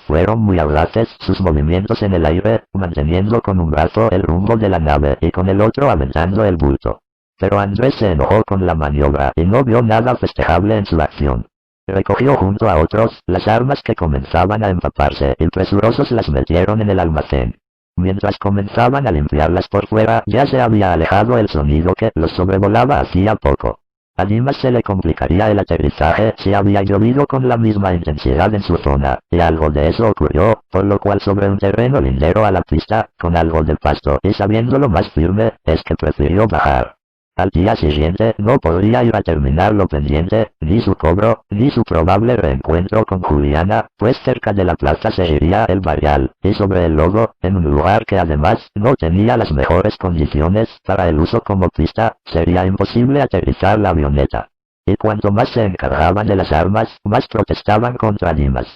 Fueron muy audaces sus movimientos en el aire, manteniendo con un brazo el rumbo de la nave y con el otro aventando el bulto. Pero Andrés se enojó con la maniobra y no vio nada festejable en su acción. Recogió junto a otros las armas que comenzaban a empaparse y presurosos las metieron en el almacén. Mientras comenzaban a limpiarlas por fuera, ya se había alejado el sonido que los sobrevolaba hacía poco. A Dimas se le complicaría el aterrizaje si había llovido con la misma intensidad en su zona, y algo de eso ocurrió, por lo cual sobre un terreno lindero a la pista, con algo de pasto y sabiéndolo más firme, es que prefirió bajar. Al día siguiente no podría ir a terminar lo pendiente, ni su cobro, ni su probable reencuentro con Juliana, pues cerca de la plaza se iría el barrial, y sobre el lodo, en un lugar que además no tenía las mejores condiciones para el uso como pista, sería imposible aterrizar la avioneta. Y cuanto más se encargaban de las armas, más protestaban contra Dimas.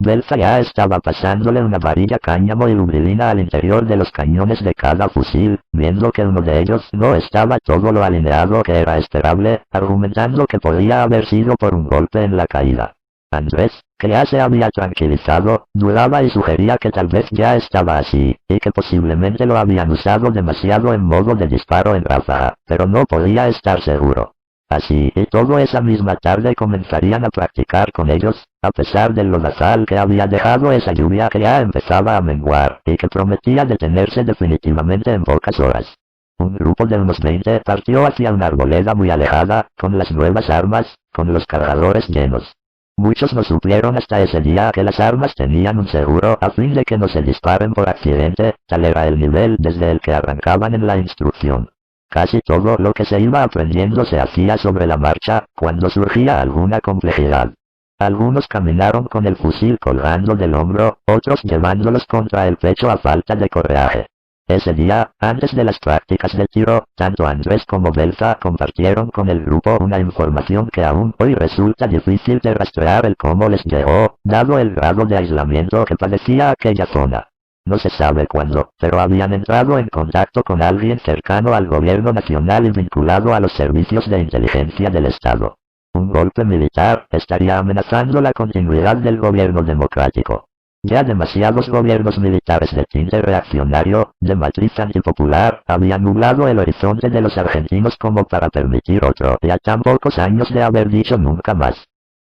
Belza ya estaba pasándole una varilla cáñamo y lubrilina al interior de los cañones de cada fusil, viendo que uno de ellos no estaba todo lo alineado que era esperable, argumentando que podía haber sido por un golpe en la caída. Andrés, que ya se había tranquilizado, dudaba y sugería que tal vez ya estaba así, y que posiblemente lo habían usado demasiado en modo de disparo en ráfaga, pero no podía estar seguro. Así y todo esa misma tarde comenzarían a practicar con ellos, a pesar del lodazal que había dejado esa lluvia que ya empezaba a menguar, y que prometía detenerse definitivamente en pocas horas. Un grupo de unos 20 partió hacia una arboleda muy alejada, con las nuevas armas, con los cargadores llenos. Muchos no supieron hasta ese día que las armas tenían un seguro a fin de que no se disparen por accidente, tal era el nivel desde el que arrancaban en la instrucción. Casi todo lo que se iba aprendiendo se hacía sobre la marcha, cuando surgía alguna complejidad. Algunos caminaron con el fusil colgando del hombro, otros llevándolos contra el pecho a falta de correaje. Ese día, antes de las prácticas de tiro, tanto Andrés como Belza compartieron con el grupo una información que aún hoy resulta difícil de rastrear el cómo les llegó, dado el grado de aislamiento que padecía aquella zona. No se sabe cuándo, pero habían entrado en contacto con alguien cercano al gobierno nacional y vinculado a los servicios de inteligencia del Estado. Un golpe militar estaría amenazando la continuidad del gobierno democrático. Ya demasiados gobiernos militares de tinte reaccionario, de matriz antipopular, habían nublado el horizonte de los argentinos como para permitir otro, y a tan pocos años de haber dicho nunca más.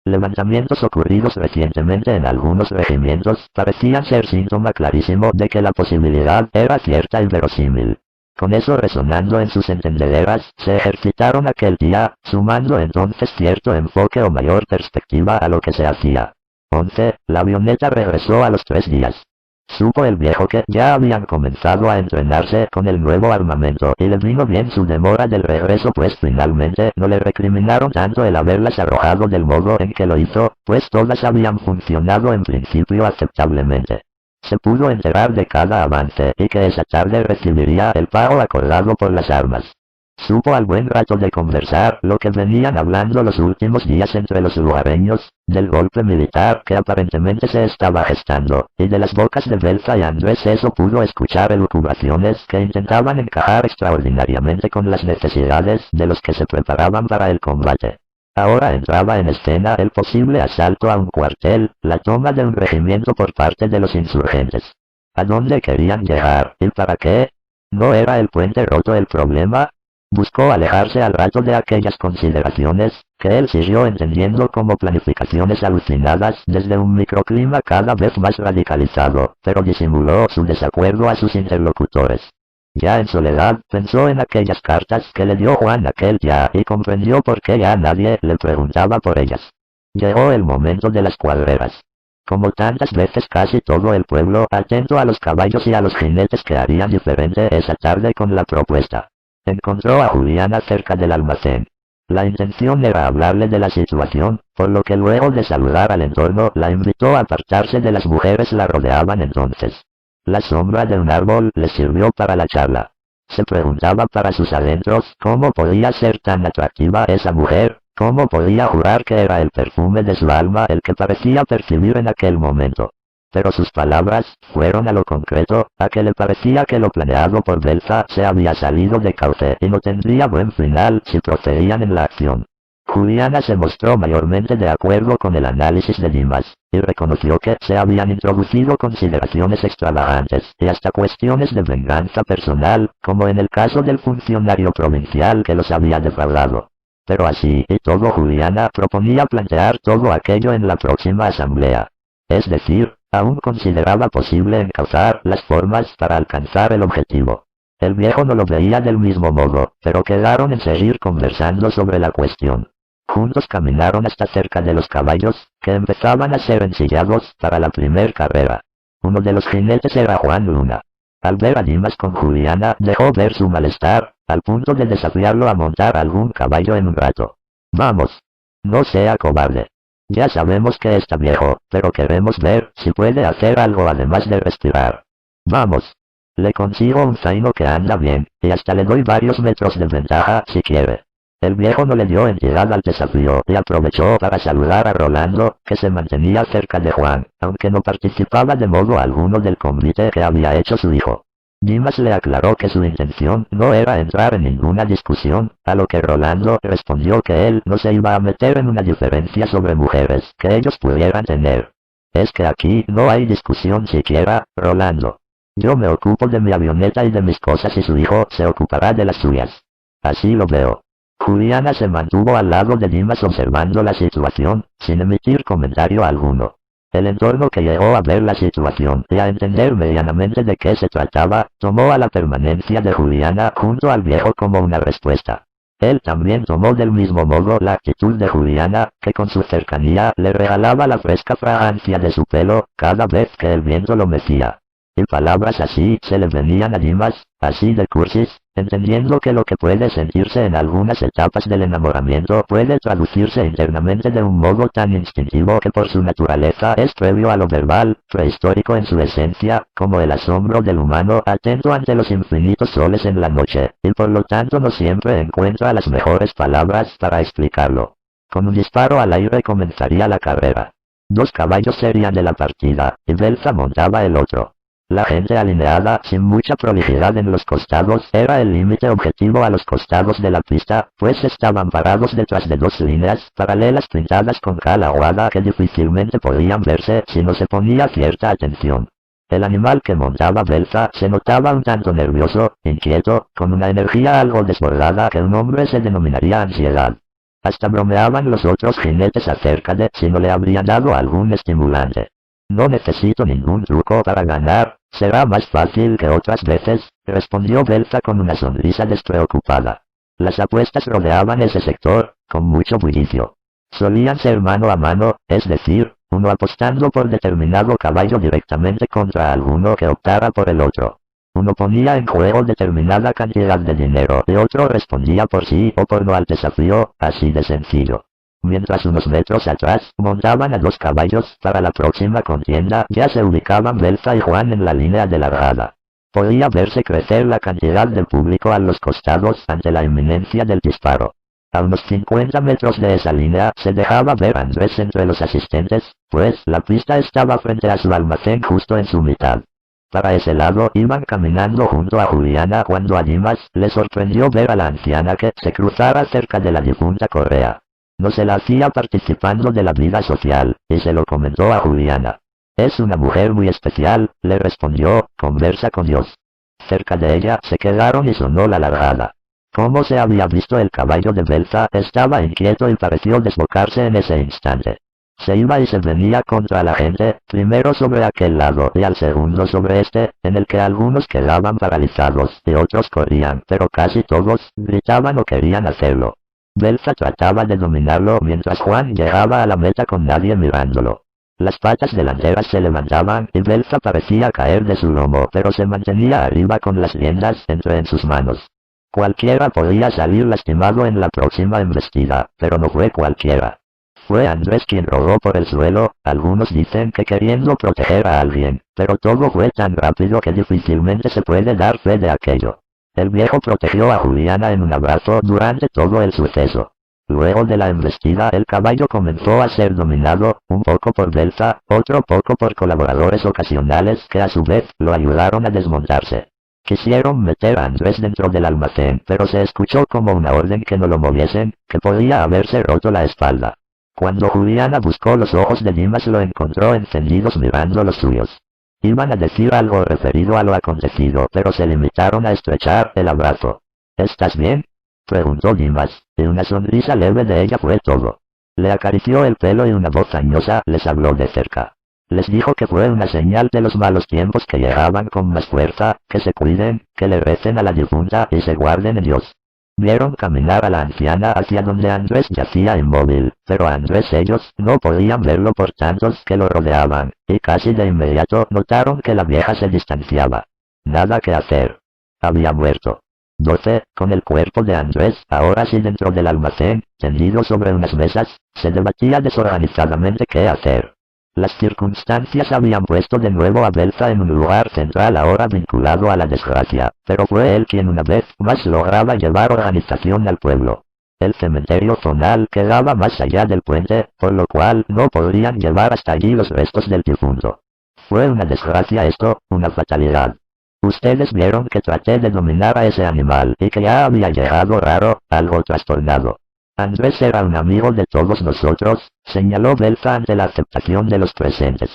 Levantamientos ocurridos recientemente en algunos regimientos parecían ser síntoma clarísimo de que la posibilidad era cierta y verosímil. Con eso resonando en sus entendederas, se ejercitaron aquel día, sumando entonces cierto enfoque o mayor perspectiva a lo que se hacía. 11. La avioneta regresó a los 3 días. Supo el viejo que ya habían comenzado a entrenarse con el nuevo armamento y le vino bien su demora del regreso, pues finalmente no le recriminaron tanto el haberlas arrojado del modo en que lo hizo, pues todas habían funcionado en principio aceptablemente. Se pudo enterar de cada avance y que esa tarde recibiría el pago acordado por las armas. Supo al buen rato de conversar lo que venían hablando los últimos días entre los lugareños, del golpe militar que aparentemente se estaba gestando, y de las bocas de Belza y Andrés eso pudo escuchar elucubraciones que intentaban encajar extraordinariamente con las necesidades de los que se preparaban para el combate. Ahora entraba en escena el posible asalto a un cuartel, la toma de un regimiento por parte de los insurgentes. ¿A dónde querían llegar y para qué? ¿No era el puente roto el problema? Buscó alejarse al rato de aquellas consideraciones, que él siguió entendiendo como planificaciones alucinadas desde un microclima cada vez más radicalizado, pero disimuló su desacuerdo a sus interlocutores. Ya en soledad, pensó en aquellas cartas que le dio Juan aquel día y comprendió por qué ya nadie le preguntaba por ellas. Llegó el momento de las cuadreras. Como tantas veces casi todo el pueblo atento a los caballos y a los jinetes que harían diferente esa tarde con la propuesta. Encontró a Juliana cerca del almacén. La intención era hablarle de la situación, por lo que luego de saludar al entorno la invitó a apartarse de las mujeres la rodeaban entonces. La sombra de un árbol le sirvió para la charla. Se preguntaba para sus adentros cómo podía ser tan atractiva esa mujer, cómo podía jurar que era el perfume de su alma el que parecía percibir en aquel momento. Pero sus palabras fueron a lo concreto, a que le parecía que lo planeado por Belza se había salido de cauce y no tendría buen final si procedían en la acción. Juliana se mostró mayormente de acuerdo con el análisis de Dimas, y reconoció que se habían introducido consideraciones extravagantes y hasta cuestiones de venganza personal, como en el caso del funcionario provincial que los había defraudado. Pero así y todo Juliana proponía plantear todo aquello en la próxima asamblea. Es decir, aún consideraba posible encauzar las formas para alcanzar el objetivo. El viejo no lo veía del mismo modo, pero quedaron en seguir conversando sobre la cuestión. Juntos caminaron hasta cerca de los caballos, que empezaban a ser ensillados para la primer carrera. Uno de los jinetes era Juan Luna. Al ver a Dimas con Juliana dejó ver su malestar, al punto de desafiarlo a montar algún caballo en un rato. «Vamos. No sea cobarde. Ya sabemos que está viejo, pero queremos ver si puede hacer algo además de respirar. Vamos. Le consigo un zaino que anda bien, y hasta le doy varios metros de ventaja si quiere». El viejo no le dio entidad al desafío y aprovechó para saludar a Rolando, que se mantenía cerca de Juan, aunque no participaba de modo alguno del convite que había hecho su hijo. Dimas le aclaró que su intención no era entrar en ninguna discusión, a lo que Rolando respondió que él no se iba a meter en una diferencia sobre mujeres que ellos pudieran tener. «Es que aquí no hay discusión siquiera, Rolando. Yo me ocupo de mi avioneta y de mis cosas y su hijo se ocupará de las suyas. Así lo veo». Juliana se mantuvo al lado de Dimas observando la situación, sin emitir comentario alguno. El entorno que llegó a ver la situación y a entender medianamente de qué se trataba, tomó a la permanencia de Juliana junto al viejo como una respuesta. Él también tomó del mismo modo la actitud de Juliana, que con su cercanía le regalaba la fresca fragancia de su pelo, cada vez que el viento lo mecía. Y palabras así se le venían a Dimas, así de cursis, entendiendo que lo que puede sentirse en algunas etapas del enamoramiento puede traducirse internamente de un modo tan instintivo que por su naturaleza es previo a lo verbal, prehistórico en su esencia, como el asombro del humano atento ante los infinitos soles en la noche, y por lo tanto no siempre encuentra las mejores palabras para explicarlo. Con un disparo al aire comenzaría la carrera. 2 caballos serían de la partida, y Belza montaba el otro. La gente alineada, sin mucha prolijidad en los costados, era el límite objetivo a los costados de la pista, pues estaban parados detrás de 2 líneas paralelas pintadas con cal aguada que difícilmente podían verse si no se ponía cierta atención. El animal que montaba Belza se notaba un tanto nervioso, inquieto, con una energía algo desbordada que un hombre se denominaría ansiedad. Hasta bromeaban los otros jinetes acerca de si no le habrían dado algún estimulante. «No necesito ningún truco para ganar, será más fácil que otras veces», respondió Belza con una sonrisa despreocupada. Las apuestas rodeaban ese sector, con mucho bullicio. Solían ser mano a mano, es decir, uno apostando por determinado caballo directamente contra alguno que optara por el otro. Uno ponía en juego determinada cantidad de dinero y otro respondía por sí o por no al desafío, así de sencillo. Mientras unos metros atrás montaban a 2 caballos para la próxima contienda, ya se ubicaban Belza y Juan en la línea de largada. Podía verse crecer la cantidad de público a los costados ante la inminencia del disparo. A unos 50 metros de esa línea se dejaba ver a Andrés entre los asistentes, pues la pista estaba frente a su almacén justo en su mitad. Para ese lado iban caminando junto a Juliana cuando a Dimas le sorprendió ver a la anciana que se cruzara cerca de la difunta Correa. No se la hacía participando de la vida social, y se lo comentó a Juliana. Es una mujer muy especial, le respondió, conversa con Dios. Cerca de ella se quedaron y sonó la largada. Como se había visto el caballo de Belza estaba inquieto y pareció desbocarse en ese instante. Se iba y se venía contra la gente, primero sobre aquel lado y al segundo sobre este, en el que algunos quedaban paralizados y otros corrían, pero casi todos gritaban o querían hacerlo. Belza trataba de dominarlo mientras Juan llegaba a la meta con nadie mirándolo. Las patas delanteras se levantaban y Belza parecía caer de su lomo, pero se mantenía arriba con las riendas en sus manos. Cualquiera podía salir lastimado en la próxima embestida, pero no fue cualquiera. Fue Andrés quien rodó por el suelo, algunos dicen que queriendo proteger a alguien, pero todo fue tan rápido que difícilmente se puede dar fe de aquello. El viejo protegió a Juliana en un abrazo durante todo el suceso. Luego de la embestida el caballo comenzó a ser dominado, un poco por Belza, otro poco por colaboradores ocasionales que a su vez lo ayudaron a desmontarse. Quisieron meter a Andrés dentro del almacén, pero se escuchó como una orden que no lo moviesen, que podía haberse roto la espalda. Cuando Juliana buscó los ojos de Dimas lo encontró encendidos mirando los suyos. Iban a decir algo referido a lo acontecido, pero se limitaron a estrechar el abrazo. ¿Estás bien?, preguntó Dimas, y una sonrisa leve de ella fue todo. Le acarició el pelo y una voz añosa les habló de cerca. Les dijo que fue una señal de los malos tiempos que llegaban con más fuerza, que se cuiden, que le recen a la difunta y se guarden en Dios. Vieron caminar a la anciana hacia donde Andrés yacía inmóvil, pero a Andrés ellos no podían verlo por tantos que lo rodeaban, y casi de inmediato notaron que la vieja se distanciaba. Nada que hacer. Había muerto. 12, con el cuerpo de Andrés, ahora sí dentro del almacén, tendido sobre unas mesas, se debatía desorganizadamente qué hacer. Las circunstancias habían puesto de nuevo a Belza en un lugar central ahora vinculado a la desgracia, pero fue él quien una vez más lograba llevar organización al pueblo. El cementerio zonal quedaba más allá del puente, por lo cual no podrían llevar hasta allí los restos del difunto. Fue una desgracia esto, una fatalidad. Ustedes vieron que traté de dominar a ese animal y que ya había llegado raro, algo trastornado. Andrés era un amigo de todos nosotros, señaló Belza ante la aceptación de los presentes.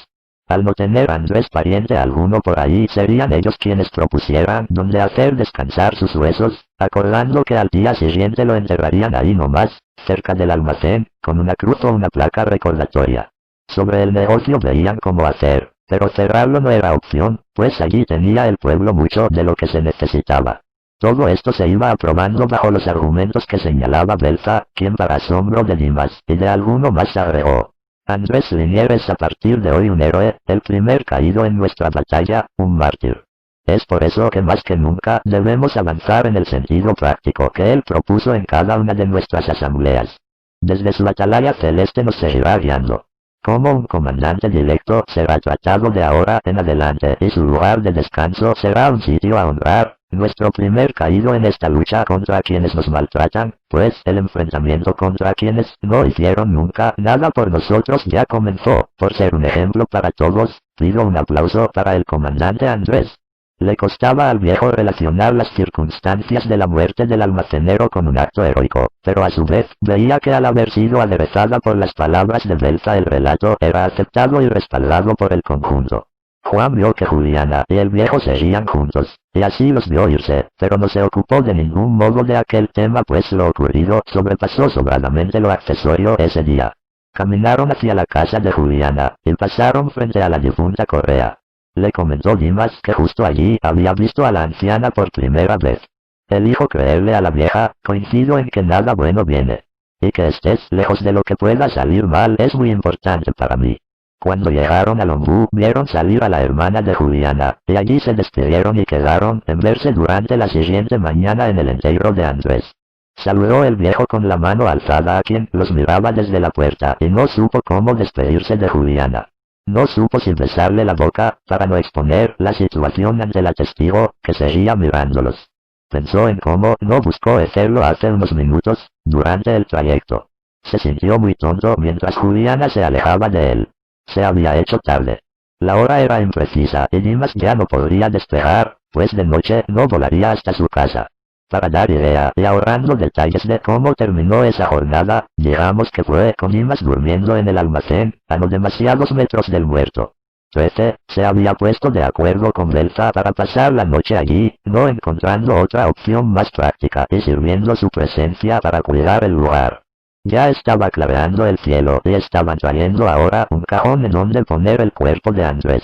Al no tener Andrés pariente alguno por ahí serían ellos quienes propusieran dónde hacer descansar sus huesos, acordando que al día siguiente lo enterrarían ahí nomás, cerca del almacén, con una cruz o una placa recordatoria. Sobre el negocio veían cómo hacer, pero cerrarlo no era opción, pues allí tenía el pueblo mucho de lo que se necesitaba. Todo esto se iba aprobando bajo los argumentos que señalaba Belza, quien para asombro de Dimas y de alguno más agregó. Andrés Liniers es a partir de hoy un héroe, el primer caído en nuestra batalla, un mártir. Es por eso que más que nunca debemos avanzar en el sentido práctico que él propuso en cada una de nuestras asambleas. Desde su atalaya celeste nos seguirá guiando. Como un comandante directo será tratado de ahora en adelante y su lugar de descanso será un sitio a honrar. Nuestro primer caído en esta lucha contra quienes nos maltratan, pues el enfrentamiento contra quienes no hicieron nunca nada por nosotros ya comenzó, por ser un ejemplo para todos, pido un aplauso para el comandante Andrés. Le costaba al viejo relacionar las circunstancias de la muerte del almacenero con un acto heroico, pero a su vez veía que al haber sido aderezada por las palabras de Belza el relato era aceptado y respaldado por el conjunto. Juan vio que Juliana y el viejo seguían juntos, y así los vio irse, pero no se ocupó de ningún modo de aquel tema pues lo ocurrido sobrepasó sobradamente lo accesorio ese día. Caminaron hacia la casa de Juliana, y pasaron frente a la difunta Correa. Le comentó Dimas que justo allí había visto a la anciana por primera vez. Elijo creerle a la vieja, coincido en que nada bueno viene. Y que estés lejos de lo que pueda salir mal es muy importante para mí. Cuando llegaron al ombú, vieron salir a la hermana de Juliana, y allí se despidieron y quedaron en verse durante la siguiente mañana en el entierro de Andrés. Saludó el viejo con la mano alzada a quien los miraba desde la puerta y no supo cómo despedirse de Juliana. No supo si besarle la boca, para no exponer la situación ante la testigo, que seguía mirándolos. Pensó en cómo no buscó hacerlo hace unos minutos, durante el trayecto. Se sintió muy tonto mientras Juliana se alejaba de él. Se había hecho tarde. La hora era imprecisa y Dimas ya no podría despegar, pues de noche no volaría hasta su casa. Para dar idea y ahorrando detalles de cómo terminó esa jornada, digamos que fue con Dimas durmiendo en el almacén, a no demasiados metros del muerto. 13. Se había puesto de acuerdo con Belza para pasar la noche allí, no encontrando otra opción más práctica y sirviendo su presencia para cuidar el lugar. Ya estaba clareando el cielo y estaban trayendo ahora un cajón en donde poner el cuerpo de Andrés.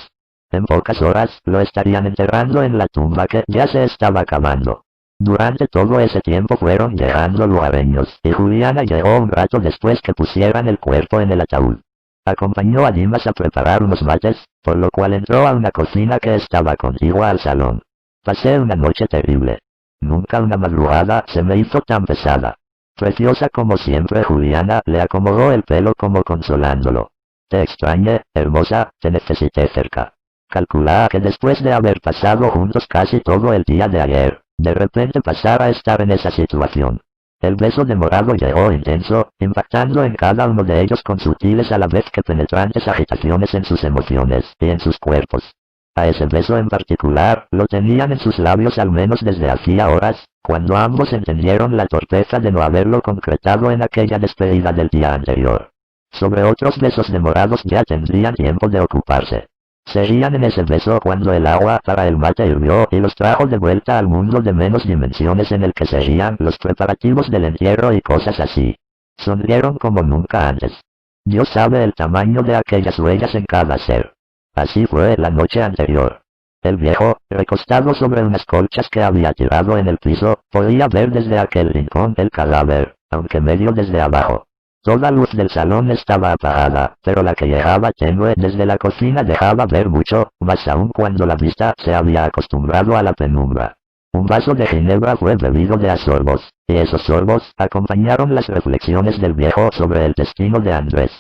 En pocas horas lo estarían enterrando en la tumba que ya se estaba acabando. Durante todo ese tiempo fueron llegando lugareños y Juliana llegó un rato después que pusieran el cuerpo en el ataúd. Acompañó a Dimas a preparar unos mates, por lo cual entró a una cocina que estaba contigua al salón. Pasé una noche terrible. Nunca una madrugada se me hizo tan pesada. Preciosa como siempre, Juliana le acomodó el pelo como consolándolo. Te extrañé, hermosa, te necesité cerca. Calculaba que después de haber pasado juntos casi todo el día de ayer, de repente pasara a estar en esa situación. El beso demorado llegó intenso, impactando en cada uno de ellos con sutiles a la vez que penetrantes agitaciones en sus emociones y en sus cuerpos. A ese beso en particular, lo tenían en sus labios al menos desde hacía horas, cuando ambos entendieron la torpeza de no haberlo concretado en aquella despedida del día anterior. Sobre otros besos demorados ya tendrían tiempo de ocuparse. Serían en ese beso cuando el agua para el mate hirvió y los trajo de vuelta al mundo de menos dimensiones en el que serían los preparativos del entierro y cosas así. Sonrieron como nunca antes. Dios sabe el tamaño de aquellas huellas en cada ser. Así fue la noche anterior. El viejo, recostado sobre unas colchas que había tirado en el piso, podía ver desde aquel rincón el cadáver, aunque medio desde abajo. Toda luz del salón estaba apagada, pero la que llegaba tenue desde la cocina dejaba ver mucho, más aún cuando la vista se había acostumbrado a la penumbra. Un vaso de ginebra fue bebido de a sorbos, y esos sorbos acompañaron las reflexiones del viejo sobre el destino de Andrés.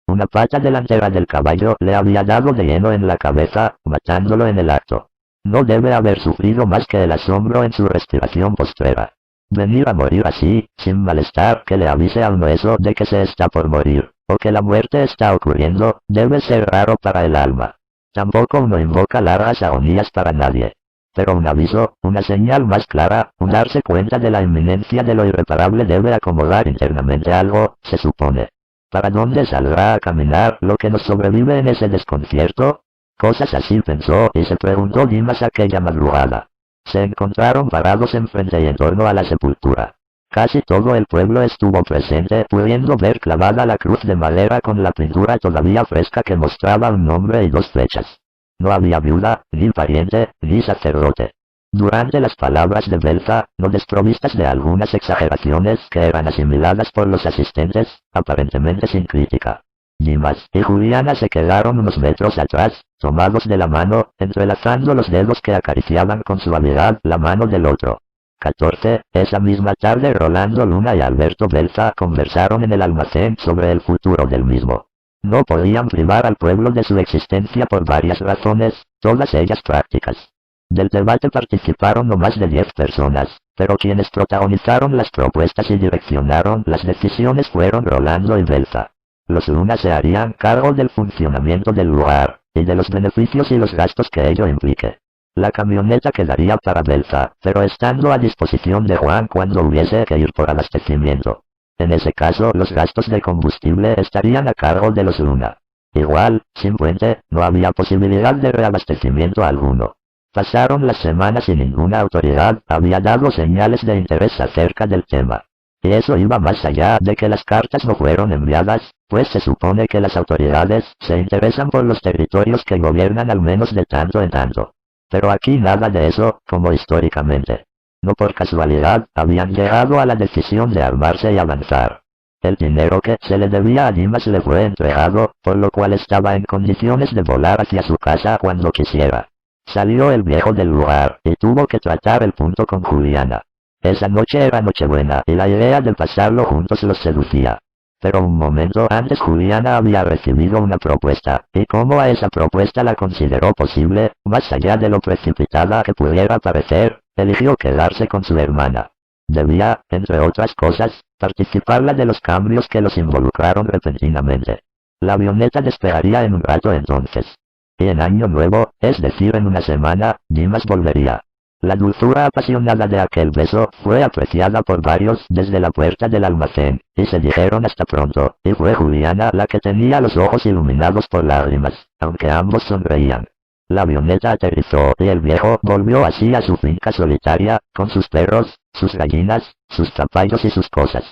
Una pata delantera del caballo le había dado de lleno en la cabeza, matándolo en el acto. No debe haber sufrido más que el asombro en su respiración postrera. Venir a morir así, sin malestar que le avise a uno eso de que se está por morir, o que la muerte está ocurriendo, debe ser raro para el alma. Tampoco uno invoca largas agonías para nadie. Pero un aviso, una señal más clara, un darse cuenta de la inminencia de lo irreparable debe acomodar internamente algo, se supone. ¿Para dónde saldrá a caminar lo que nos sobrevive en ese desconcierto? Cosas así pensó y se preguntó Dimas aquella madrugada. Se encontraron parados enfrente y en torno a la sepultura. Casi todo el pueblo estuvo presente, pudiendo ver clavada la cruz de madera con la pintura todavía fresca que mostraba un nombre y dos flechas. No había viuda, ni pariente, ni sacerdote. Durante las palabras de Belza, no desprovistas de algunas exageraciones que eran asimiladas por los asistentes, aparentemente sin crítica. Dimas y Juliana se quedaron unos metros atrás, tomados de la mano, entrelazando los dedos que acariciaban con suavidad la mano del otro. 14. Esa misma tarde Rolando Luna y Alberto Belza conversaron en el almacén sobre el futuro del mismo. No podían privar al pueblo de su existencia por varias razones, todas ellas prácticas. Del debate participaron no más de 10 personas, pero quienes protagonizaron las propuestas y direccionaron las decisiones fueron Rolando y Belza. Los Luna se harían cargo del funcionamiento del lugar, y de los beneficios y los gastos que ello implique. La camioneta quedaría para Belza, pero estando a disposición de Juan cuando hubiese que ir por abastecimiento. En ese caso los gastos de combustible estarían a cargo de los Luna. Igual, sin puente, no había posibilidad de reabastecimiento alguno. Pasaron las semanas y ninguna autoridad había dado señales de interés acerca del tema. Y eso iba más allá de que las cartas no fueron enviadas, pues se supone que las autoridades se interesan por los territorios que gobiernan al menos de tanto en tanto. Pero aquí nada de eso, como históricamente. No por casualidad, habían llegado a la decisión de armarse y avanzar. El dinero que se le debía a Dimas le fue entregado, por lo cual estaba en condiciones de volar hacia su casa cuando quisiera. Salió el viejo del lugar, y tuvo que tratar el punto con Juliana. Esa noche era Nochebuena y la idea de pasarlo juntos los seducía. Pero un momento antes Juliana había recibido una propuesta, y como a esa propuesta la consideró posible, más allá de lo precipitada que pudiera parecer, eligió quedarse con su hermana. Debía, entre otras cosas, participarla de los cambios que los involucraron repentinamente. La avioneta despegaría en un rato entonces. Y en Año Nuevo, es decir en una semana, Dimas volvería. La dulzura apasionada de aquel beso fue apreciada por varios desde la puerta del almacén, y se dijeron hasta pronto, y fue Juliana la que tenía los ojos iluminados por lágrimas, aunque ambos sonreían. La avioneta aterrizó y el viejo volvió así a su finca solitaria, con sus perros, sus gallinas, sus zapallos y sus cosas.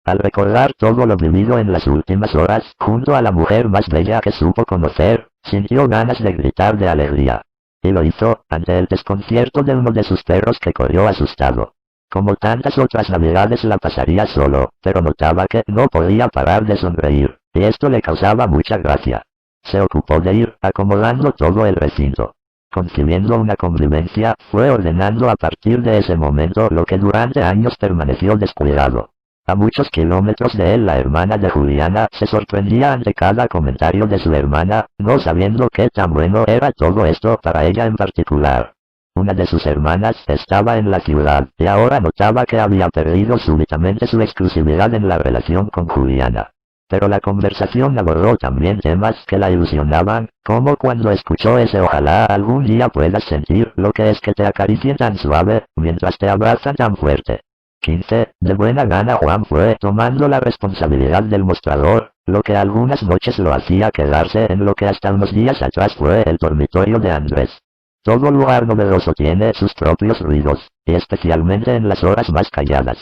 Al recordar todo lo vivido en las últimas horas, junto a la mujer más bella que supo conocer, sintió ganas de gritar de alegría. Y lo hizo, ante el desconcierto de uno de sus perros que corrió asustado. Como tantas otras navidades la pasaría solo, pero notaba que no podía parar de sonreír, y esto le causaba mucha gracia. Se ocupó de ir acomodando todo el recinto. Concibiendo una convivencia, fue ordenando a partir de ese momento lo que durante años permaneció descuidado. A muchos kilómetros de él la hermana de Juliana se sorprendía ante cada comentario de su hermana, no sabiendo qué tan bueno era todo esto para ella en particular. Una de sus hermanas estaba en la ciudad, y ahora notaba que había perdido súbitamente su exclusividad en la relación con Juliana. Pero la conversación abordó también temas que la ilusionaban, como cuando escuchó ese ojalá algún día puedas sentir lo que es que te acaricien tan suave, mientras te abrazan tan fuerte. 15. De buena gana Juan fue tomando la responsabilidad del mostrador, lo que algunas noches lo hacía quedarse en lo que hasta unos días atrás fue el dormitorio de Andrés. Todo lugar novedoso tiene sus propios ruidos, y especialmente en las horas más calladas.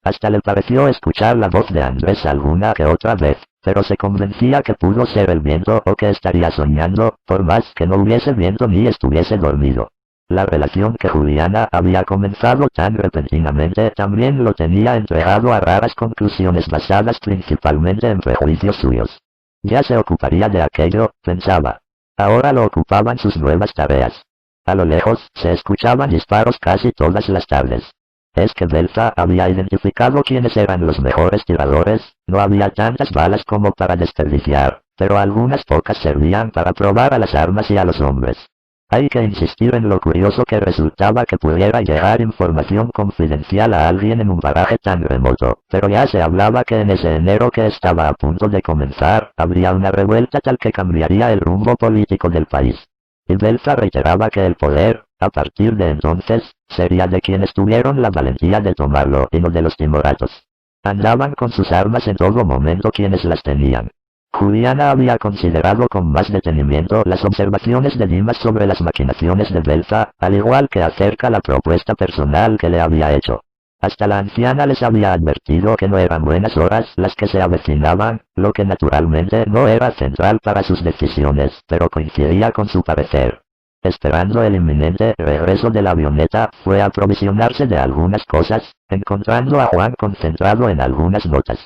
Hasta le pareció escuchar la voz de Andrés alguna que otra vez, pero se convencía que pudo ser el viento o que estaría soñando, por más que no hubiese viento ni estuviese dormido. La relación que Juliana había comenzado tan repentinamente también lo tenía entregado a raras conclusiones basadas principalmente en prejuicios suyos. Ya se ocuparía de aquello, pensaba. Ahora lo ocupaban sus nuevas tareas. A lo lejos, se escuchaban disparos casi todas las tardes. Es que Belza había identificado quiénes eran los mejores tiradores, no había tantas balas como para desperdiciar, pero algunas pocas servían para probar a las armas y a los hombres. Hay que insistir en lo curioso que resultaba que pudiera llegar información confidencial a alguien en un paraje tan remoto, pero ya se hablaba que en ese enero que estaba a punto de comenzar, habría una revuelta tal que cambiaría el rumbo político del país. Y Belza reiteraba que el poder, a partir de entonces, sería de quienes tuvieron la valentía de tomarlo y no de los timoratos. Andaban con sus armas en todo momento quienes las tenían. Juliana había considerado con más detenimiento las observaciones de Dimas sobre las maquinaciones de Belza, al igual que acerca la propuesta personal que le había hecho. Hasta la anciana les había advertido que no eran buenas horas las que se avecinaban, lo que naturalmente no era central para sus decisiones, pero coincidía con su parecer. Esperando el inminente regreso de la avioneta, fue a aprovisionarse de algunas cosas, encontrando a Juan concentrado en algunas notas.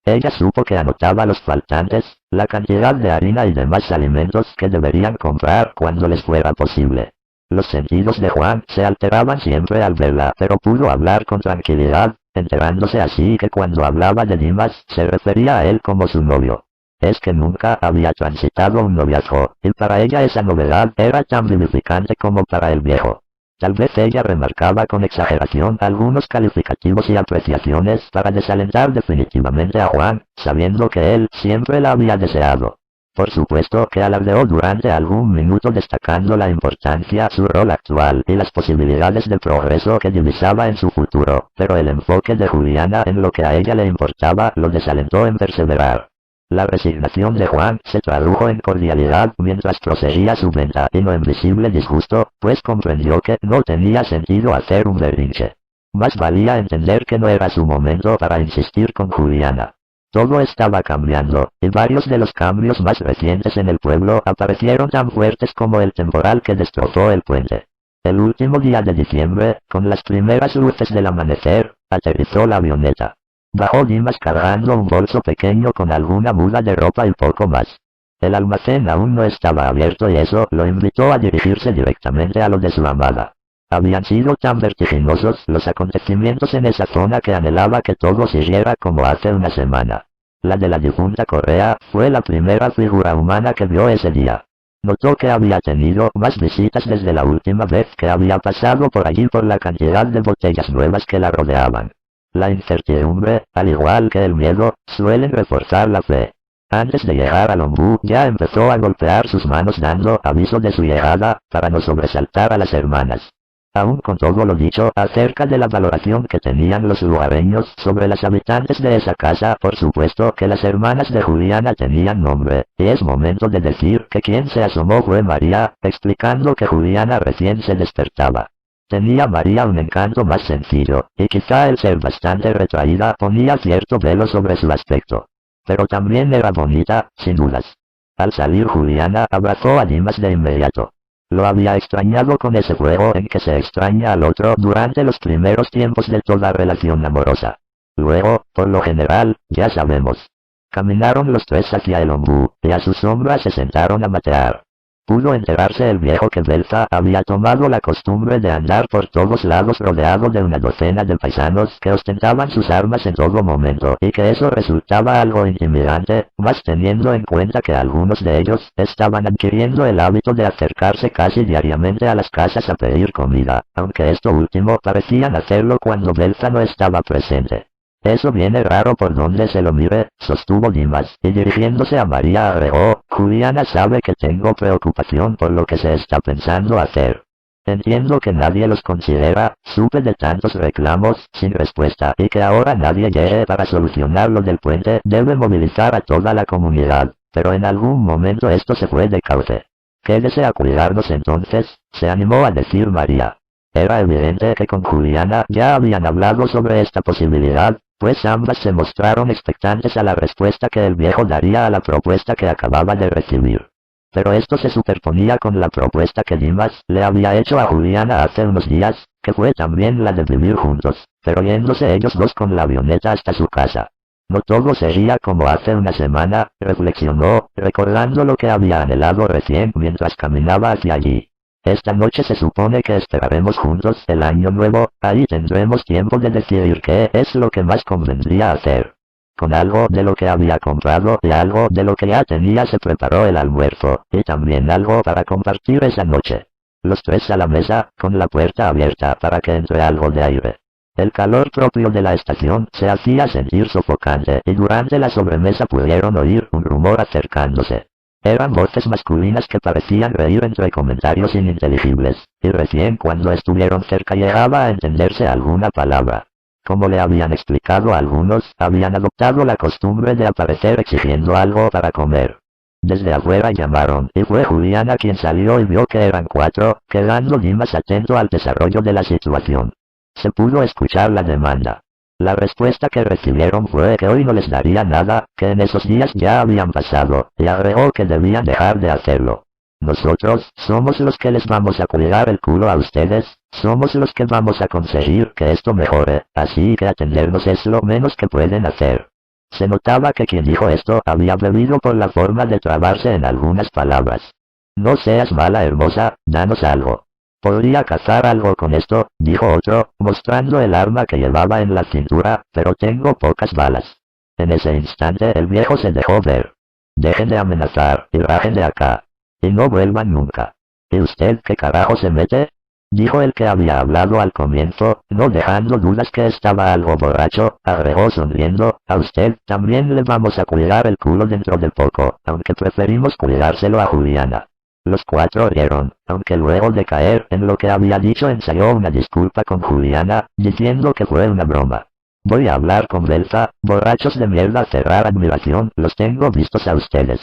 Ella supo que anotaba los faltantes, la cantidad de harina y demás alimentos que deberían comprar cuando les fuera posible. Los sentidos de Juan se alteraban siempre al verla, pero pudo hablar con tranquilidad, enterándose así que cuando hablaba de Dimas se refería a él como su novio. Es que nunca había transitado un noviazgo, y para ella esa novedad era tan vivificante como para el viejo. Tal vez ella remarcaba con exageración algunos calificativos y apreciaciones para desalentar definitivamente a Juan, sabiendo que él siempre la había deseado. Por supuesto que alardeó durante algún minuto destacando la importancia, su rol actual y las posibilidades de progreso que divisaba en su futuro, pero el enfoque de Juliana en lo que a ella le importaba lo desalentó en perseverar. La resignación de Juan se tradujo en cordialidad mientras proseguía su venta y no en visible disgusto, pues comprendió que no tenía sentido hacer un berrinche. Más valía entender que no era su momento para insistir con Juliana. Todo estaba cambiando, y varios de los cambios más recientes en el pueblo aparecieron tan fuertes como el temporal que destrozó el puente. El último día de diciembre, con las primeras luces del amanecer, aterrizó la avioneta. Bajó Dimas cargando un bolso pequeño con alguna muda de ropa y poco más. El almacén aún no estaba abierto y eso lo invitó a dirigirse directamente a lo de su amada. Habían sido tan vertiginosos los acontecimientos en esa zona que anhelaba que todo siguiera como hace una semana. La de la difunta Correa fue la primera figura humana que vio ese día. Notó que había tenido más visitas desde la última vez que había pasado por allí por la cantidad de botellas nuevas que la rodeaban. La incertidumbre, al igual que el miedo, suelen reforzar la fe. Antes de llegar al ombú ya empezó a golpear sus manos dando aviso de su llegada, para no sobresaltar a las hermanas. Aún con todo lo dicho acerca de la valoración que tenían los lugareños sobre las habitantes de esa casa, por supuesto que las hermanas de Juliana tenían nombre, y es momento de decir que quien se asomó fue María, explicando que Juliana recién se despertaba. Tenía María un encanto más sencillo, y quizá el ser bastante retraída ponía cierto velo sobre su aspecto. Pero también era bonita, sin dudas. Al salir Juliana abrazó a Dimas de inmediato. Lo había extrañado con ese juego en que se extraña al otro durante los primeros tiempos de toda relación amorosa. Luego, por lo general, ya sabemos. Caminaron los tres hacia el ombú, y a su sombra se sentaron a matear. Pudo enterarse el viejo que Belza había tomado la costumbre de andar por todos lados rodeado de una docena de paisanos que ostentaban sus armas en todo momento, y que eso resultaba algo intimidante, más teniendo en cuenta que algunos de ellos estaban adquiriendo el hábito de acercarse casi diariamente a las casas a pedir comida, aunque esto último parecían hacerlo cuando Belza no estaba presente. Eso viene raro por donde se lo mire, sostuvo Dimas, y dirigiéndose a María agregó, Juliana sabe que tengo preocupación por lo que se está pensando hacer. Entiendo que nadie los considera, supe de tantos reclamos, sin respuesta, y que ahora nadie llegue para solucionar lo del puente, debe movilizar a toda la comunidad, pero en algún momento esto se fue de cauce. Quédese a cuidarnos entonces, se animó a decir María. Era evidente que con Juliana ya habían hablado sobre esta posibilidad, pues ambas se mostraron expectantes a la respuesta que el viejo daría a la propuesta que acababa de recibir. Pero esto se superponía con la propuesta que Dimas le había hecho a Juliana hace unos días, que fue también la de vivir juntos, pero yéndose ellos dos con la avioneta hasta su casa. No todo sería como hace una semana, reflexionó, recordando lo que había anhelado recién mientras caminaba hacia allí. Esta noche se supone que esperaremos juntos el año nuevo, ahí tendremos tiempo de decidir qué es lo que más convendría hacer. Con algo de lo que había comprado y algo de lo que ya tenía se preparó el almuerzo, y también algo para compartir esa noche. Los tres a la mesa, con la puerta abierta para que entre algo de aire. El calor propio de la estación se hacía sentir sofocante y durante la sobremesa pudieron oír un rumor acercándose. Eran voces masculinas que parecían reír entre comentarios ininteligibles, y recién cuando estuvieron cerca llegaba a entenderse alguna palabra. Como le habían explicado a algunos, habían adoptado la costumbre de aparecer exigiendo algo para comer. Desde afuera llamaron, y fue Juliana quien salió y vio que eran cuatro, quedando Dimas atento al desarrollo de la situación. Se pudo escuchar la demanda. La respuesta que recibieron fue que hoy no les daría nada, que en esos días ya habían pasado, y agregó que debían dejar de hacerlo. Nosotros somos los que les vamos a cuidar el culo a ustedes, somos los que vamos a conseguir que esto mejore, así que atendernos es lo menos que pueden hacer. Se notaba que quien dijo esto había bebido por la forma de trabarse en algunas palabras. No seas mala hermosa, danos algo. Podría cazar algo con esto, dijo otro, mostrando el arma que llevaba en la cintura, pero tengo pocas balas. En ese instante el viejo se dejó ver. Dejen de amenazar, y rajen de acá. Y no vuelvan nunca. ¿Y usted qué carajo se mete? Dijo el que había hablado al comienzo, no dejando dudas que estaba algo borracho, agregó sonriendo, a usted también le vamos a cuidar el culo dentro de poco, aunque preferimos cuidárselo a Juliana. Los cuatro rieron, aunque luego de caer en lo que había dicho ensayó una disculpa con Juliana, diciendo que fue una broma. Voy a hablar con Belza, borrachos de mierda, cerrar admiración, los tengo vistos a ustedes.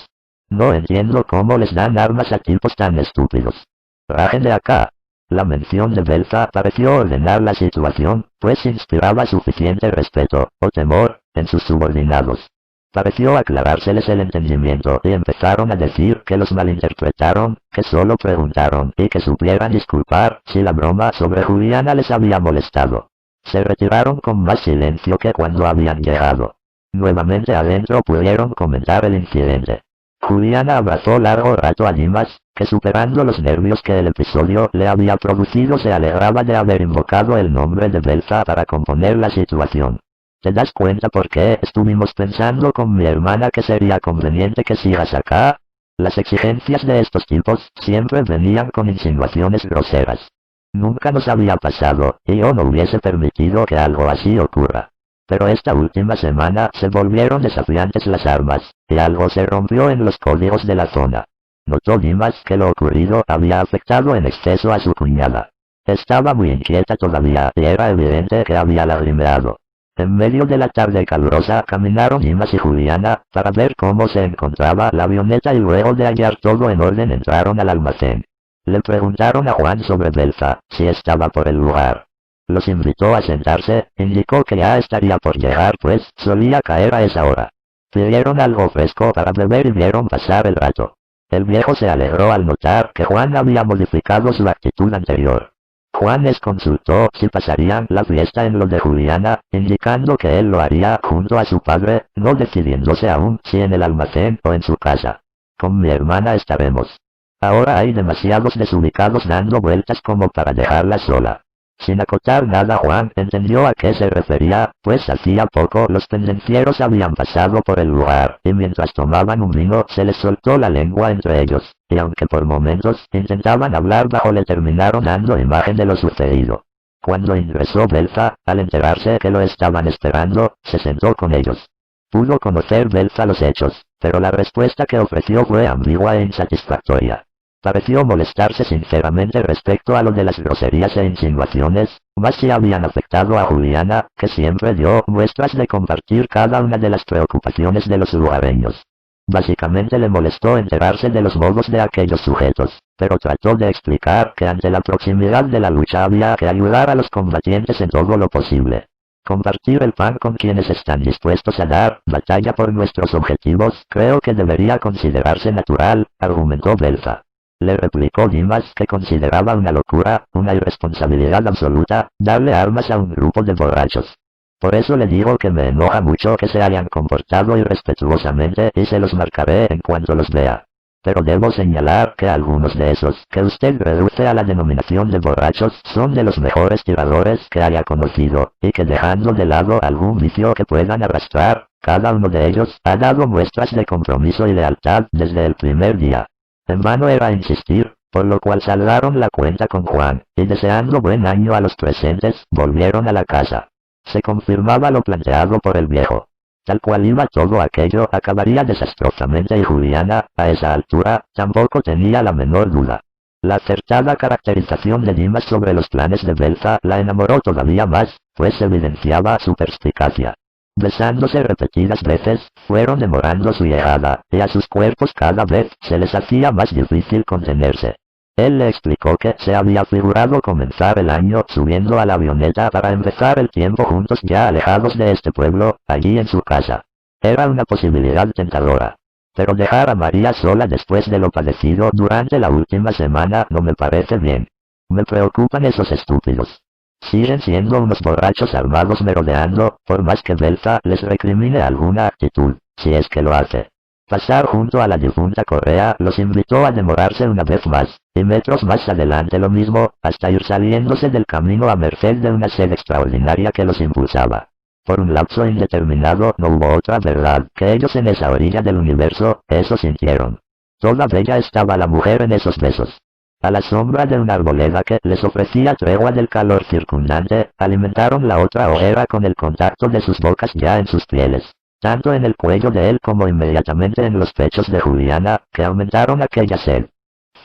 No entiendo cómo les dan armas a tipos tan estúpidos. Rajen de acá. La mención de Belza pareció ordenar la situación, pues inspiraba suficiente respeto, o temor, en sus subordinados. Pareció aclarárseles el entendimiento y empezaron a decir que los malinterpretaron, que solo preguntaron y que supieran disculpar si la broma sobre Juliana les había molestado. Se retiraron con más silencio que cuando habían llegado. Nuevamente adentro pudieron comentar el incidente. Juliana abrazó largo rato a Dimas, que superando los nervios que el episodio le había producido se alegraba de haber invocado el nombre de Belza para componer la situación. ¿Te das cuenta por qué estuvimos pensando con mi hermana que sería conveniente que sigas acá? Las exigencias de estos tipos siempre venían con insinuaciones groseras. Nunca nos había pasado, y yo no hubiese permitido que algo así ocurra. Pero esta última semana se volvieron desafiantes las armas, y algo se rompió en los códigos de la zona. Notó Dimas que lo ocurrido había afectado en exceso a su cuñada. Estaba muy inquieta todavía, y era evidente que había lagrimeado. En medio de la tarde calurosa caminaron Dimas y Juliana, para ver cómo se encontraba la avioneta y luego de hallar todo en orden entraron al almacén. Le preguntaron a Juan sobre Belza, si estaba por el lugar. Los invitó a sentarse, indicó que ya estaría por llegar pues solía caer a esa hora. Pidieron algo fresco para beber y vieron pasar el rato. El viejo se alegró al notar que Juan había modificado su actitud anterior. Juan les consultó si pasarían la fiesta en lo de Juliana, indicando que él lo haría junto a su padre, no decidiéndose aún si en el almacén o en su casa. Con mi hermana estaremos. Ahora hay demasiados desubicados dando vueltas como para dejarla sola. Sin acotar nada Juan entendió a qué se refería, pues hacía poco los pendencieros habían pasado por el lugar, y mientras tomaban un vino se les soltó la lengua entre ellos, y aunque por momentos intentaban hablar bajo le terminaron dando imagen de lo sucedido. Cuando ingresó Belza, al enterarse que lo estaban esperando, se sentó con ellos. Pudo conocer Belza los hechos, pero la respuesta que ofreció fue ambigua e insatisfactoria. Pareció molestarse sinceramente respecto a lo de las groserías e insinuaciones, más si habían afectado a Juliana, que siempre dio muestras de compartir cada una de las preocupaciones de los lugareños. Básicamente le molestó enterarse de los modos de aquellos sujetos, pero trató de explicar que ante la proximidad de la lucha había que ayudar a los combatientes en todo lo posible. Compartir el pan con quienes están dispuestos a dar batalla por nuestros objetivos creo que debería considerarse natural, argumentó Belza. Le replicó Dimas que consideraba una locura, una irresponsabilidad absoluta, darle armas a un grupo de borrachos. Por eso le digo que me enoja mucho que se hayan comportado irrespetuosamente y se los marcaré en cuanto los vea. Pero debo señalar que algunos de esos que usted reduce a la denominación de borrachos son de los mejores tiradores que haya conocido, y que dejando de lado algún vicio que puedan arrastrar, cada uno de ellos ha dado muestras de compromiso y lealtad desde el primer día. En vano era insistir, por lo cual saldaron la cuenta con Juan, y deseando buen año a los presentes, volvieron a la casa. Se confirmaba lo planteado por el viejo. Tal cual iba todo aquello acabaría desastrosamente y Juliana, a esa altura, tampoco tenía la menor duda. La acertada caracterización de Dimas sobre los planes de Belza la enamoró todavía más, pues evidenciaba su perspicacia. Besándose repetidas veces, fueron demorando su llegada, y a sus cuerpos cada vez se les hacía más difícil contenerse. Él le explicó que se había figurado comenzar el año subiendo a la avioneta para empezar el tiempo juntos ya alejados de este pueblo, allí en su casa. Era una posibilidad tentadora. Pero dejar a María sola después de lo padecido durante la última semana no me parece bien. Me preocupan esos estúpidos. Siguen siendo unos borrachos armados merodeando, por más que Belza les recrimine alguna actitud, si es que lo hace. Pasar junto a la difunta Correa los invitó a demorarse una vez más, y metros más adelante lo mismo, hasta ir saliéndose del camino a merced de una sed extraordinaria que los impulsaba. Por un lapso indeterminado no hubo otra verdad que ellos en esa orilla del universo, eso sintieron. Toda bella estaba la mujer en esos besos. A la sombra de una arboleda que les ofrecía tregua del calor circundante, alimentaron la otra hoguera con el contacto de sus bocas ya en sus pieles, tanto en el cuello de él como inmediatamente en los pechos de Juliana, que aumentaron aquella sed.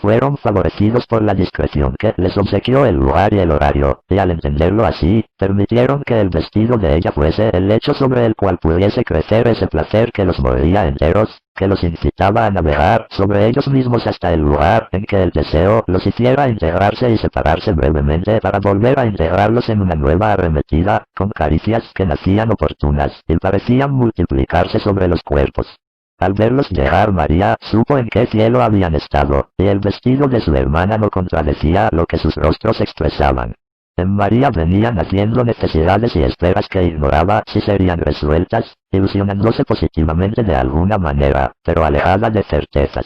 Fueron favorecidos por la discreción que les obsequió el lugar y el horario, y al entenderlo así, permitieron que el vestido de ella fuese el lecho sobre el cual pudiese crecer ese placer que los mordía enteros, que los incitaba a navegar sobre ellos mismos hasta el lugar en que el deseo los hiciera integrarse y separarse brevemente para volver a integrarlos en una nueva arremetida, con caricias que nacían oportunas y parecían multiplicarse sobre los cuerpos. Al verlos llegar María supo en qué cielo habían estado, y el vestido de su hermana no contradecía lo que sus rostros expresaban. En María venían haciendo necesidades y esperas que ignoraba si serían resueltas, ilusionándose positivamente de alguna manera, pero alejada de certezas.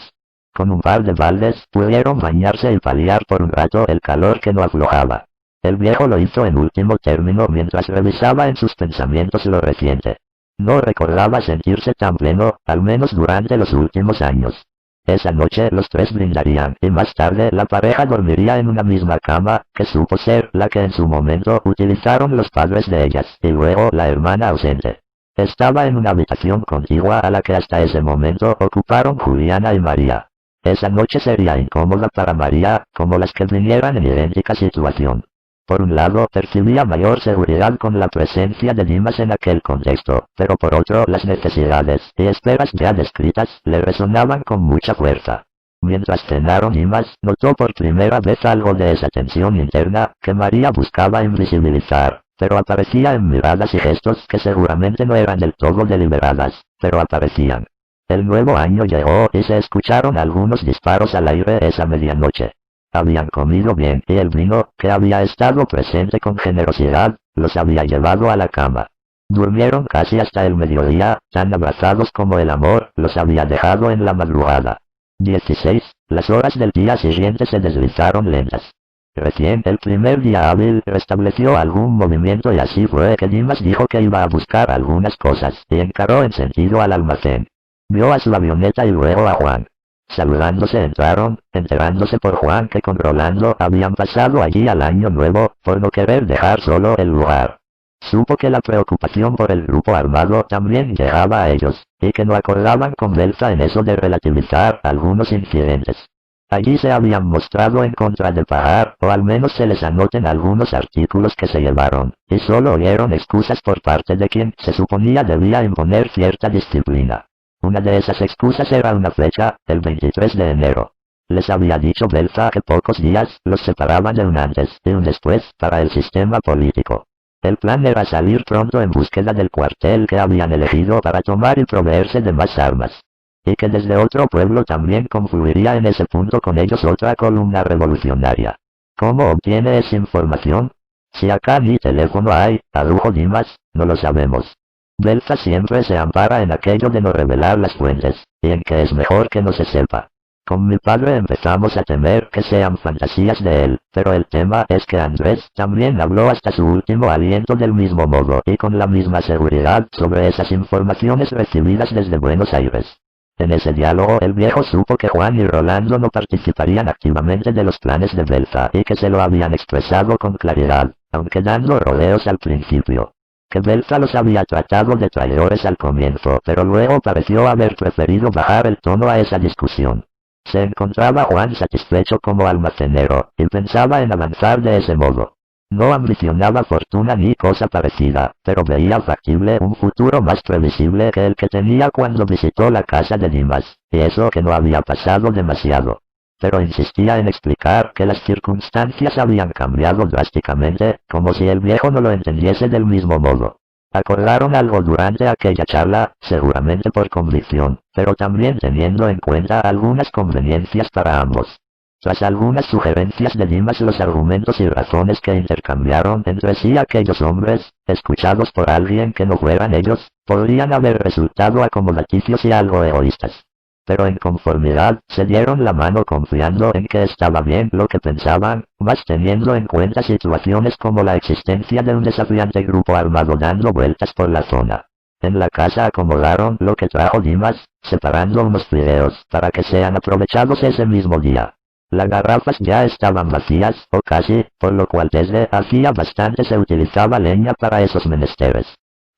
Con un par de baldes pudieron bañarse y paliar por un rato el calor que no aflojaba. El viejo lo hizo en último término mientras revisaba en sus pensamientos lo reciente. No recordaba sentirse tan pleno, al menos durante los últimos años. Esa noche los tres brindarían, y más tarde la pareja dormiría en una misma cama, que supo ser la que en su momento utilizaron los padres de ellas, y luego la hermana ausente. Estaba en una habitación contigua a la que hasta ese momento ocuparon Juliana y María. Esa noche sería incómoda para María, como las que vinieran en idéntica situación. Por un lado, percibía mayor seguridad con la presencia de Dimas en aquel contexto, pero por otro, las necesidades y esperas ya descritas le resonaban con mucha fuerza. Mientras cenaron, Dimas notó por primera vez algo de esa tensión interna que María buscaba invisibilizar, pero aparecía en miradas y gestos que seguramente no eran del todo deliberadas, pero aparecían. El nuevo año llegó y se escucharon algunos disparos al aire esa medianoche. Habían comido bien y el vino, que había estado presente con generosidad, los había llevado a la cama. Durmieron casi hasta el mediodía, tan abrazados como el amor los había dejado en la madrugada. 16. Las horas del día siguiente se deslizaron lentas. Recién el primer día hábil restableció algún movimiento y así fue que Dimas dijo que iba a buscar algunas cosas y encaró en sentido al almacén. Vio a su avioneta y luego a Juan. Saludándose entraron, enterándose por Juan que con Rolando habían pasado allí al año nuevo, por no querer dejar solo el lugar. Supo que la preocupación por el grupo armado también llegaba a ellos, y que no acordaban con Belza en eso de relativizar algunos incidentes. Allí se habían mostrado en contra de pagar, o al menos se les anoten algunos artículos que se llevaron, y solo oyeron excusas por parte de quien se suponía debía imponer cierta disciplina. Una de esas excusas era una fecha, el 23 de enero. Les había dicho Belza que pocos días los separaban de un antes y un después para el sistema político. El plan era salir pronto en búsqueda del cuartel que habían elegido para tomar y proveerse de más armas. Y que desde otro pueblo también confluiría en ese punto con ellos otra columna revolucionaria. ¿Cómo obtiene esa información? Si acá ni teléfono hay, adujo Dimas, no lo sabemos. Belza siempre se ampara en aquello de no revelar las fuentes, y en que es mejor que no se sepa. Con mi padre empezamos a temer que sean fantasías de él, pero el tema es que Andrés también habló hasta su último aliento del mismo modo y con la misma seguridad sobre esas informaciones recibidas desde Buenos Aires. En ese diálogo el viejo supo que Juan y Rolando no participarían activamente de los planes de Belza y que se lo habían expresado con claridad, aunque dando rodeos al principio. Que Belza los había tratado de traidores al comienzo, pero luego pareció haber preferido bajar el tono a esa discusión. Se encontraba Juan satisfecho como almacenero, y pensaba en avanzar de ese modo. No ambicionaba fortuna ni cosa parecida, pero veía factible un futuro más previsible que el que tenía cuando visitó la casa de Dimas, y eso que no había pasado demasiado. Pero insistía en explicar que las circunstancias habían cambiado drásticamente, como si el viejo no lo entendiese del mismo modo. Acordaron algo durante aquella charla, seguramente por convicción, pero también teniendo en cuenta algunas conveniencias para ambos. Tras algunas sugerencias de Dimas, los argumentos y razones que intercambiaron entre sí aquellos hombres, escuchados por alguien que no fueran ellos, podrían haber resultado acomodaticios y algo egoístas. Pero en conformidad, se dieron la mano confiando en que estaba bien lo que pensaban, más teniendo en cuenta situaciones como la existencia de un desafiante grupo armado dando vueltas por la zona. En la casa acomodaron lo que trajo Dimas, separando unos fideos para que sean aprovechados ese mismo día. Las garrafas ya estaban vacías, o casi, por lo cual desde hacía bastante se utilizaba leña para esos menesteres.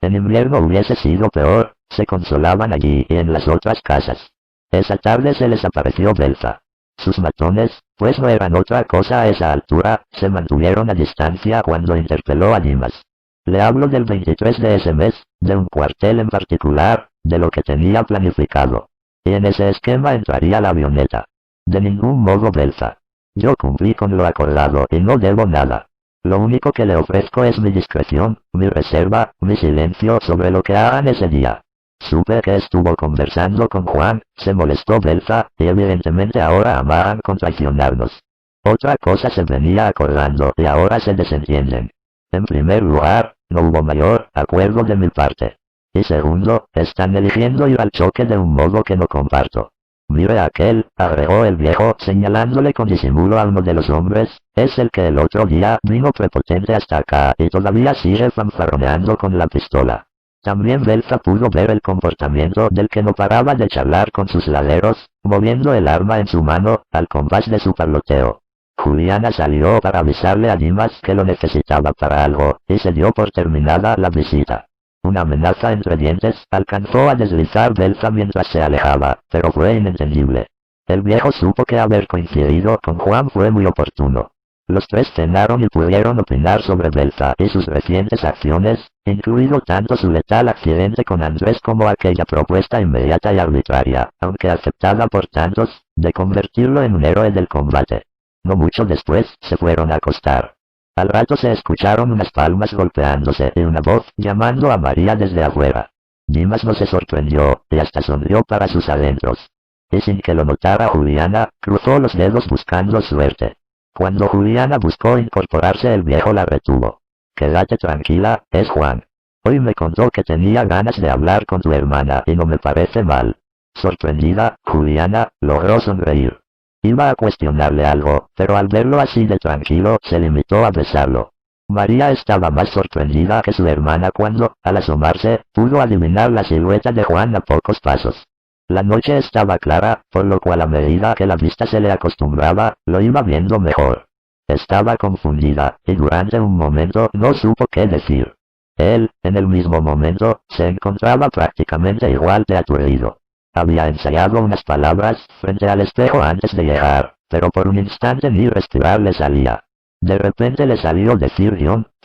En invierno hubiese sido peor, se consolaban allí y en las otras casas. Esa tarde se les apareció Belza. Sus matones, pues no eran otra cosa a esa altura, se mantuvieron a distancia cuando interpeló a Dimas. Le hablo del 23 de ese mes, de un cuartel en particular, de lo que tenía planificado. Y en ese esquema entraría la avioneta. De ningún modo Belza. Yo cumplí con lo acordado y no debo nada. Lo único que le ofrezco es mi discreción, mi reserva, mi silencio sobre lo que hagan ese día. Supe que estuvo conversando con Juan, se molestó Belza, y evidentemente ahora amaban con traicionarnos. Otra cosa se venía acordando y ahora se desentienden. En primer lugar, no hubo mayor acuerdo de mi parte. Y segundo, están eligiendo ir al choque de un modo que no comparto. Mire aquel, agregó el viejo, señalándole con disimulo a uno de los hombres, es el que el otro día vino prepotente hasta acá y todavía sigue fanfarroneando con la pistola. También Belza pudo ver el comportamiento del que no paraba de charlar con sus laderos, moviendo el arma en su mano, al compás de su parloteo. Juliana salió para avisarle a Dimas que lo necesitaba para algo, y se dio por terminada la visita. Una amenaza entre dientes alcanzó a deslizar Belza mientras se alejaba, pero fue inentendible. El viejo supo que haber coincidido con Juan fue muy oportuno. Los tres cenaron y pudieron opinar sobre Belza y sus recientes acciones, incluido tanto su letal accidente con Andrés como aquella propuesta inmediata y arbitraria, aunque aceptada por tantos, de convertirlo en un héroe del combate. No mucho después, se fueron a acostar. Al rato se escucharon unas palmas golpeándose y una voz llamando a María desde afuera. Dimas no se sorprendió, y hasta sonrió para sus adentros. Y sin que lo notara Juliana, cruzó los dedos buscando suerte. Cuando Juliana buscó incorporarse el viejo la retuvo. Quédate tranquila, es Juan. Hoy me contó que tenía ganas de hablar con tu hermana y no me parece mal. Sorprendida, Juliana logró sonreír. Iba a cuestionarle algo, pero al verlo así de tranquilo, se limitó a besarlo. María estaba más sorprendida que su hermana cuando, al asomarse, pudo adivinar la silueta de Juan a pocos pasos. La noche estaba clara, por lo cual a medida que la vista se le acostumbraba, lo iba viendo mejor. Estaba confundida, y durante un momento no supo qué decir. Él, en el mismo momento, se encontraba prácticamente igual de aturdido. Había ensayado unas palabras frente al espejo antes de llegar, pero por un instante ni respirar le salía. De repente le salió decir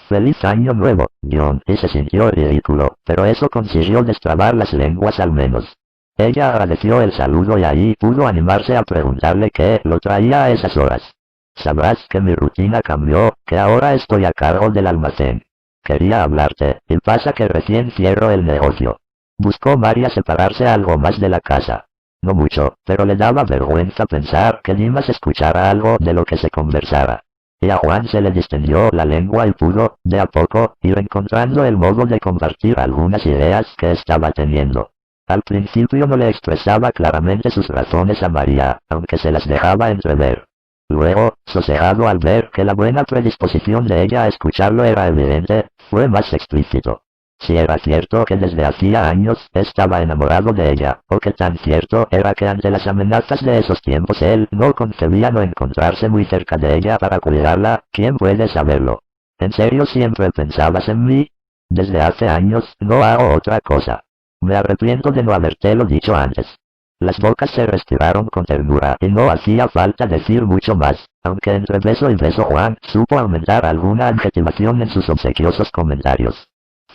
«Feliz año nuevo», y se sintió ridículo, pero eso consiguió destrabar las lenguas al menos. Ella agradeció el saludo y ahí pudo animarse a preguntarle qué lo traía a esas horas. Sabrás que mi rutina cambió, que ahora estoy a cargo del almacén. Quería hablarte, y pasa que recién cierro el negocio. Buscó María separarse algo más de la casa. No mucho, pero le daba vergüenza pensar que Dimas escuchara algo de lo que se conversara. Y a Juan se le distendió la lengua y pudo, de a poco, ir encontrando el modo de compartir algunas ideas que estaba teniendo. Al principio no le expresaba claramente sus razones a María, aunque se las dejaba entrever. Luego, sosegado al ver que la buena predisposición de ella a escucharlo era evidente, fue más explícito. Si era cierto que desde hacía años estaba enamorado de ella, o que tan cierto era que ante las amenazas de esos tiempos él no concebía no encontrarse muy cerca de ella para cuidarla, ¿quién puede saberlo? ¿En serio siempre pensabas en mí? Desde hace años no hago otra cosa. Me arrepiento de no habértelo dicho antes. Las bocas se respiraron con ternura y no hacía falta decir mucho más, aunque entre beso y beso Juan supo aumentar alguna adjetivación en sus obsequiosos comentarios.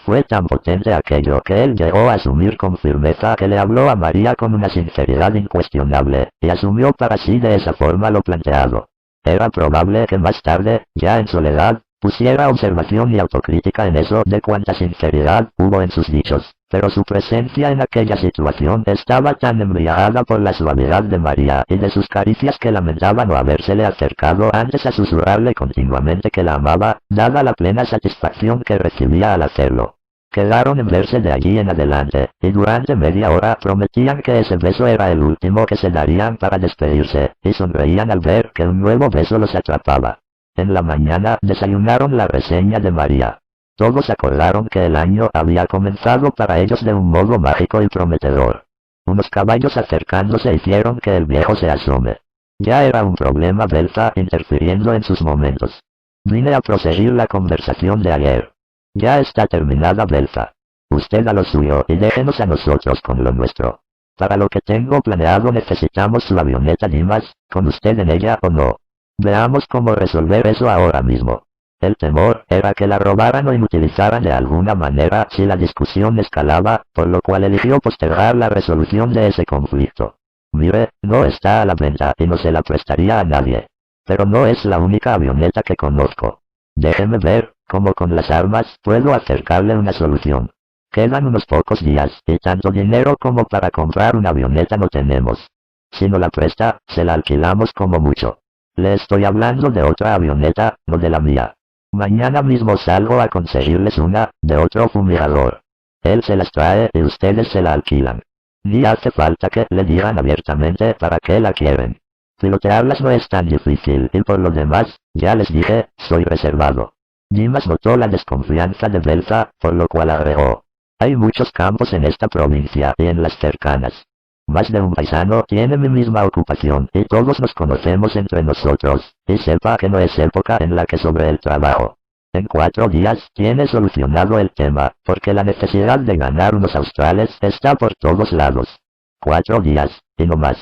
Fue tan potente aquello que él llegó a asumir con firmeza que le habló a María con una sinceridad incuestionable, y asumió para sí de esa forma lo planteado. Era probable que más tarde, ya en soledad, pusiera observación y autocrítica en eso de cuánta sinceridad hubo en sus dichos, pero su presencia en aquella situación estaba tan embriagada por la suavidad de María y de sus caricias que lamentaba no habérsele acercado antes a susurrarle continuamente que la amaba, dada la plena satisfacción que recibía al hacerlo. Quedaron en verse de allí en adelante, y durante media hora prometían que ese beso era el último que se darían para despedirse, y sonreían al ver que un nuevo beso los atrapaba. En la mañana desayunaron la reseña de María. Todos acordaron que el año había comenzado para ellos de un modo mágico y prometedor. Unos caballos acercándose hicieron que el viejo se asome. Ya era un problema Belza interfiriendo en sus momentos. Vine a proseguir la conversación de ayer. Ya está terminada Belza. Usted a lo suyo y déjenos a nosotros con lo nuestro. Para lo que tengo planeado necesitamos su avioneta Dimas, con usted en ella o no. Veamos cómo resolver eso ahora mismo. El temor era que la robaran o inutilizaran de alguna manera si la discusión escalaba, por lo cual eligió postergar la resolución de ese conflicto. Mire, no está a la venta y no se la prestaría a nadie. Pero no es la única avioneta que conozco. Déjeme ver cómo con las armas puedo acercarle una solución. Quedan unos pocos días y tanto dinero como para comprar una avioneta no tenemos. Si no la presta, se la alquilamos como mucho. Le estoy hablando de otra avioneta, no de la mía. Mañana mismo salgo a conseguirles una, de otro fumigador. Él se las trae y ustedes se la alquilan. Ni hace falta que le digan abiertamente para qué la quieren. Pilotearlas no es tan difícil y por lo demás, ya les dije, soy reservado. Dimas notó la desconfianza de Belza, por lo cual agregó. Hay muchos campos en esta provincia y en las cercanas. Más de un paisano tiene mi misma ocupación y todos nos conocemos entre nosotros, y sepa que no es época en la que sobre el trabajo. En 4 días tiene solucionado el tema, porque la necesidad de ganar unos australes está por todos lados. 4 días, y no más.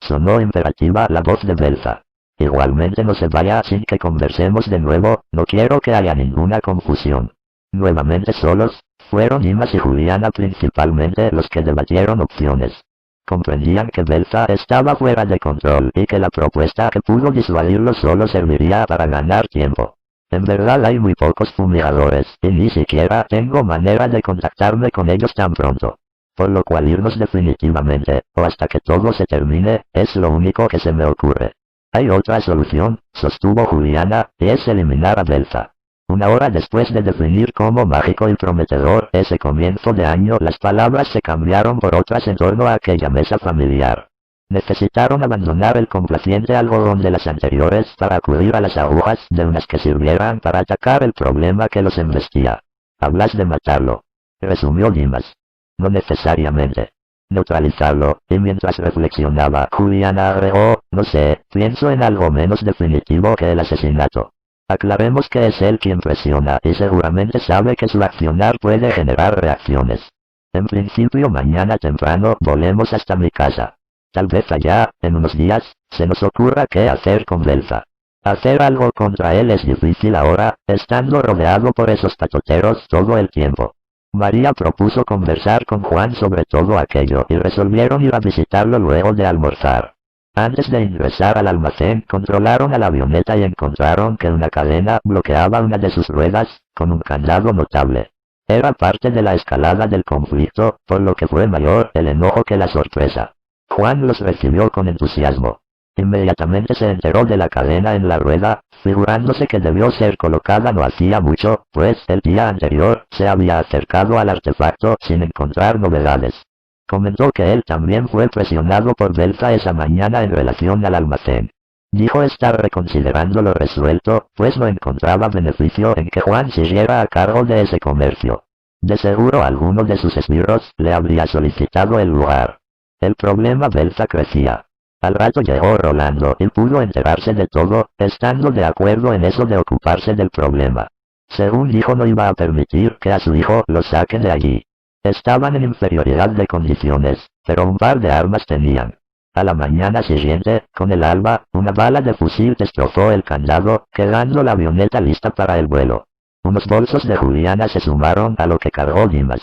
Sonó imperativa la voz de Belza. Igualmente no se vaya sin que conversemos de nuevo, no quiero que haya ninguna confusión. Nuevamente solos, fueron Dimas y Juliana principalmente los que debatieron opciones. Comprendían que Belza estaba fuera de control y que la propuesta que pudo disuadirlo solo serviría para ganar tiempo. En verdad hay muy pocos fumigadores y ni siquiera tengo manera de contactarme con ellos tan pronto. Por lo cual irnos definitivamente, o hasta que todo se termine, es lo único que se me ocurre. Hay otra solución, sostuvo Juliana, y es eliminar a Belza. 1 hora después de definir como mágico y prometedor ese comienzo de año, las palabras se cambiaron por otras en torno a aquella mesa familiar. Necesitaron abandonar el complaciente algodón de las anteriores para acudir a las agujas de unas que sirvieran para atacar el problema que los embestía. Hablas de matarlo, resumió Dimas. No necesariamente. Neutralizarlo, y mientras reflexionaba, Juliana agregó, no sé, pienso en algo menos definitivo que el asesinato. Aclaremos que es él quien presiona y seguramente sabe que su accionar puede generar reacciones. En principio mañana temprano volemos hasta mi casa. Tal vez allá, en unos días, se nos ocurra qué hacer con Belza. Hacer algo contra él es difícil ahora, estando rodeado por esos patoteros todo el tiempo. María propuso conversar con Juan sobre todo aquello y resolvieron ir a visitarlo luego de almorzar. Antes de ingresar al almacén controlaron a la avioneta y encontraron que una cadena bloqueaba una de sus ruedas, con un candado notable. Era parte de la escalada del conflicto, por lo que fue mayor el enojo que la sorpresa. Juan los recibió con entusiasmo. Inmediatamente se enteró de la cadena en la rueda, figurándose que debió ser colocada no hacía mucho, pues el día anterior se había acercado al artefacto sin encontrar novedades. Comentó que él también fue presionado por Belza esa mañana en relación al almacén. Dijo estar reconsiderando lo resuelto, pues no encontraba beneficio en que Juan siguiera a cargo de ese comercio. De seguro alguno de sus esbirros le habría solicitado el lugar. El problema Belza crecía. Al rato llegó Rolando y pudo enterarse de todo, estando de acuerdo en eso de ocuparse del problema. Según dijo, no iba a permitir que a su hijo lo saquen de allí. Estaban en inferioridad de condiciones, pero un par de armas tenían. A la mañana siguiente, con el alba, una bala de fusil destrozó el candado, quedando la avioneta lista para el vuelo. Unos bolsos de Juliana se sumaron a lo que cargó Dimas.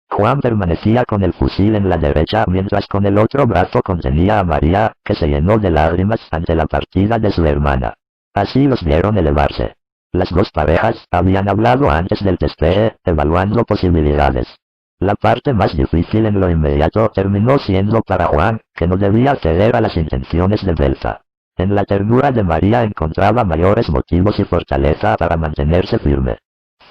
Juan permanecía con el fusil en la derecha mientras con el otro brazo contenía a María, que se llenó de lágrimas ante la partida de su hermana. Así los vieron elevarse. Las dos parejas habían hablado antes del despegue, evaluando posibilidades. La parte más difícil en lo inmediato terminó siendo para Juan, que no debía ceder a las intenciones de Belza. En la ternura de María encontraba mayores motivos y fortaleza para mantenerse firme.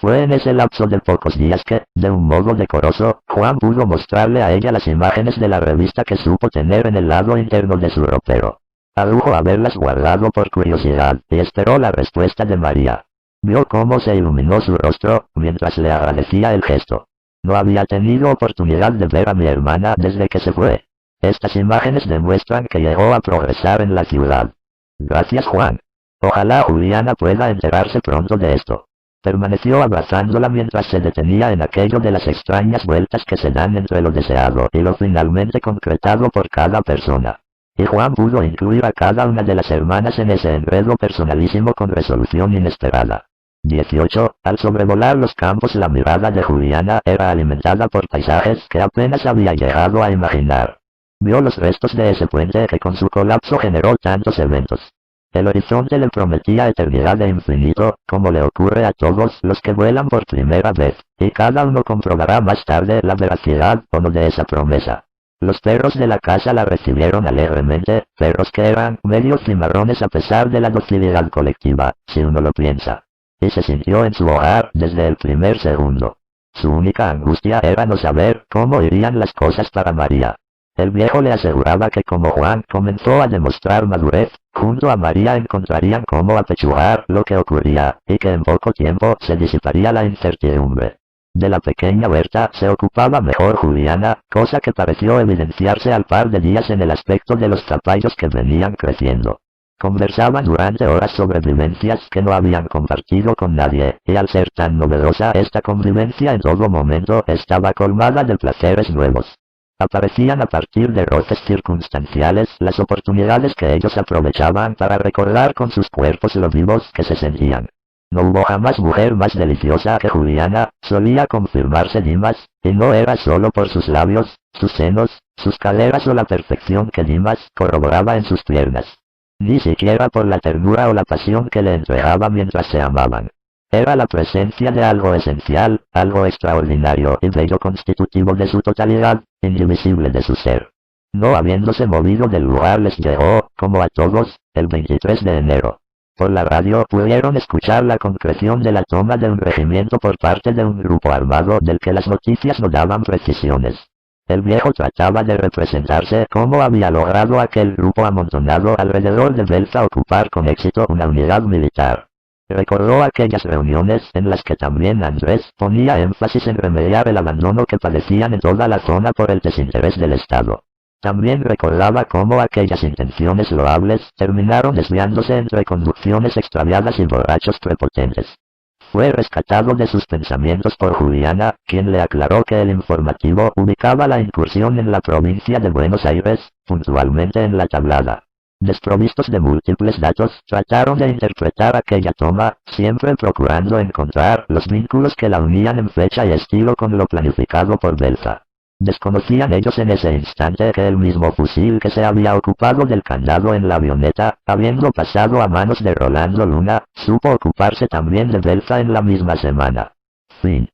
Fue en ese lapso de pocos días que, de un modo decoroso, Juan pudo mostrarle a ella las imágenes de la revista que supo tener en el lado interno de su ropero. Adujo haberlas guardado por curiosidad, y esperó la respuesta de María. Vio cómo se iluminó su rostro, mientras le agradecía el gesto. No había tenido oportunidad de ver a mi hermana desde que se fue. Estas imágenes demuestran que llegó a progresar en la ciudad. Gracias, Juan. Ojalá Juliana pueda enterarse pronto de esto. Permaneció abrazándola mientras se detenía en aquello de las extrañas vueltas que se dan entre lo deseado y lo finalmente concretado por cada persona. Y Juan pudo incluir a cada una de las hermanas en ese enredo personalísimo con resolución inesperada. 18. Al sobrevolar los campos la mirada de Juliana era alimentada por paisajes que apenas había llegado a imaginar. Vio los restos de ese puente que con su colapso generó tantos eventos. El horizonte le prometía eternidad e infinito, como le ocurre a todos los que vuelan por primera vez, y cada uno comprobará más tarde la veracidad o no de esa promesa. Los perros de la casa la recibieron alegremente, perros que eran medio cimarrones a pesar de la docilidad colectiva, si uno lo piensa. Y se sintió en su hogar desde el primer segundo. Su única angustia era no saber cómo irían las cosas para María. El viejo le aseguraba que como Juan comenzó a demostrar madurez, junto a María encontrarían cómo apechugar lo que ocurría, y que en poco tiempo se disiparía la incertidumbre. De la pequeña Berta se ocupaba mejor Juliana, cosa que pareció evidenciarse al par de días en el aspecto de los zapallos que venían creciendo. Conversaban durante horas sobre vivencias que no habían compartido con nadie, y al ser tan novedosa esta convivencia en todo momento estaba colmada de placeres nuevos. Aparecían a partir de roces circunstanciales las oportunidades que ellos aprovechaban para recordar con sus cuerpos lo vivos que se sentían. No hubo jamás mujer más deliciosa que Juliana, solía confirmarse Dimas, y no era solo por sus labios, sus senos, sus caderas o la perfección que Dimas corroboraba en sus piernas. Ni siquiera por la ternura o la pasión que le entregaba mientras se amaban. Era la presencia de algo esencial, algo extraordinario y bello constitutivo de su totalidad, indivisible de su ser. No habiéndose movido del lugar les llegó, como a todos, el 23 de enero. Por la radio pudieron escuchar la concreción de la toma de un regimiento por parte de un grupo armado del que las noticias no daban precisiones. El viejo trataba de representarse cómo había logrado aquel grupo amontonado alrededor de Belza ocupar con éxito una unidad militar. Recordó aquellas reuniones en las que también Andrés ponía énfasis en remediar el abandono que padecían en toda la zona por el desinterés del Estado. También recordaba cómo aquellas intenciones loables terminaron desviándose entre conducciones extraviadas y borrachos prepotentes. Fue rescatado de sus pensamientos por Juliana, quien le aclaró que el informativo ubicaba la incursión en la provincia de Buenos Aires, puntualmente en La Tablada. Desprovistos de múltiples datos, trataron de interpretar aquella toma, siempre procurando encontrar los vínculos que la unían en fecha y estilo con lo planificado por Belza. Desconocían ellos en ese instante que el mismo fusil que se había ocupado del candado en la avioneta, habiendo pasado a manos de Rolando Luna, supo ocuparse también de Belza en la misma semana. Fin.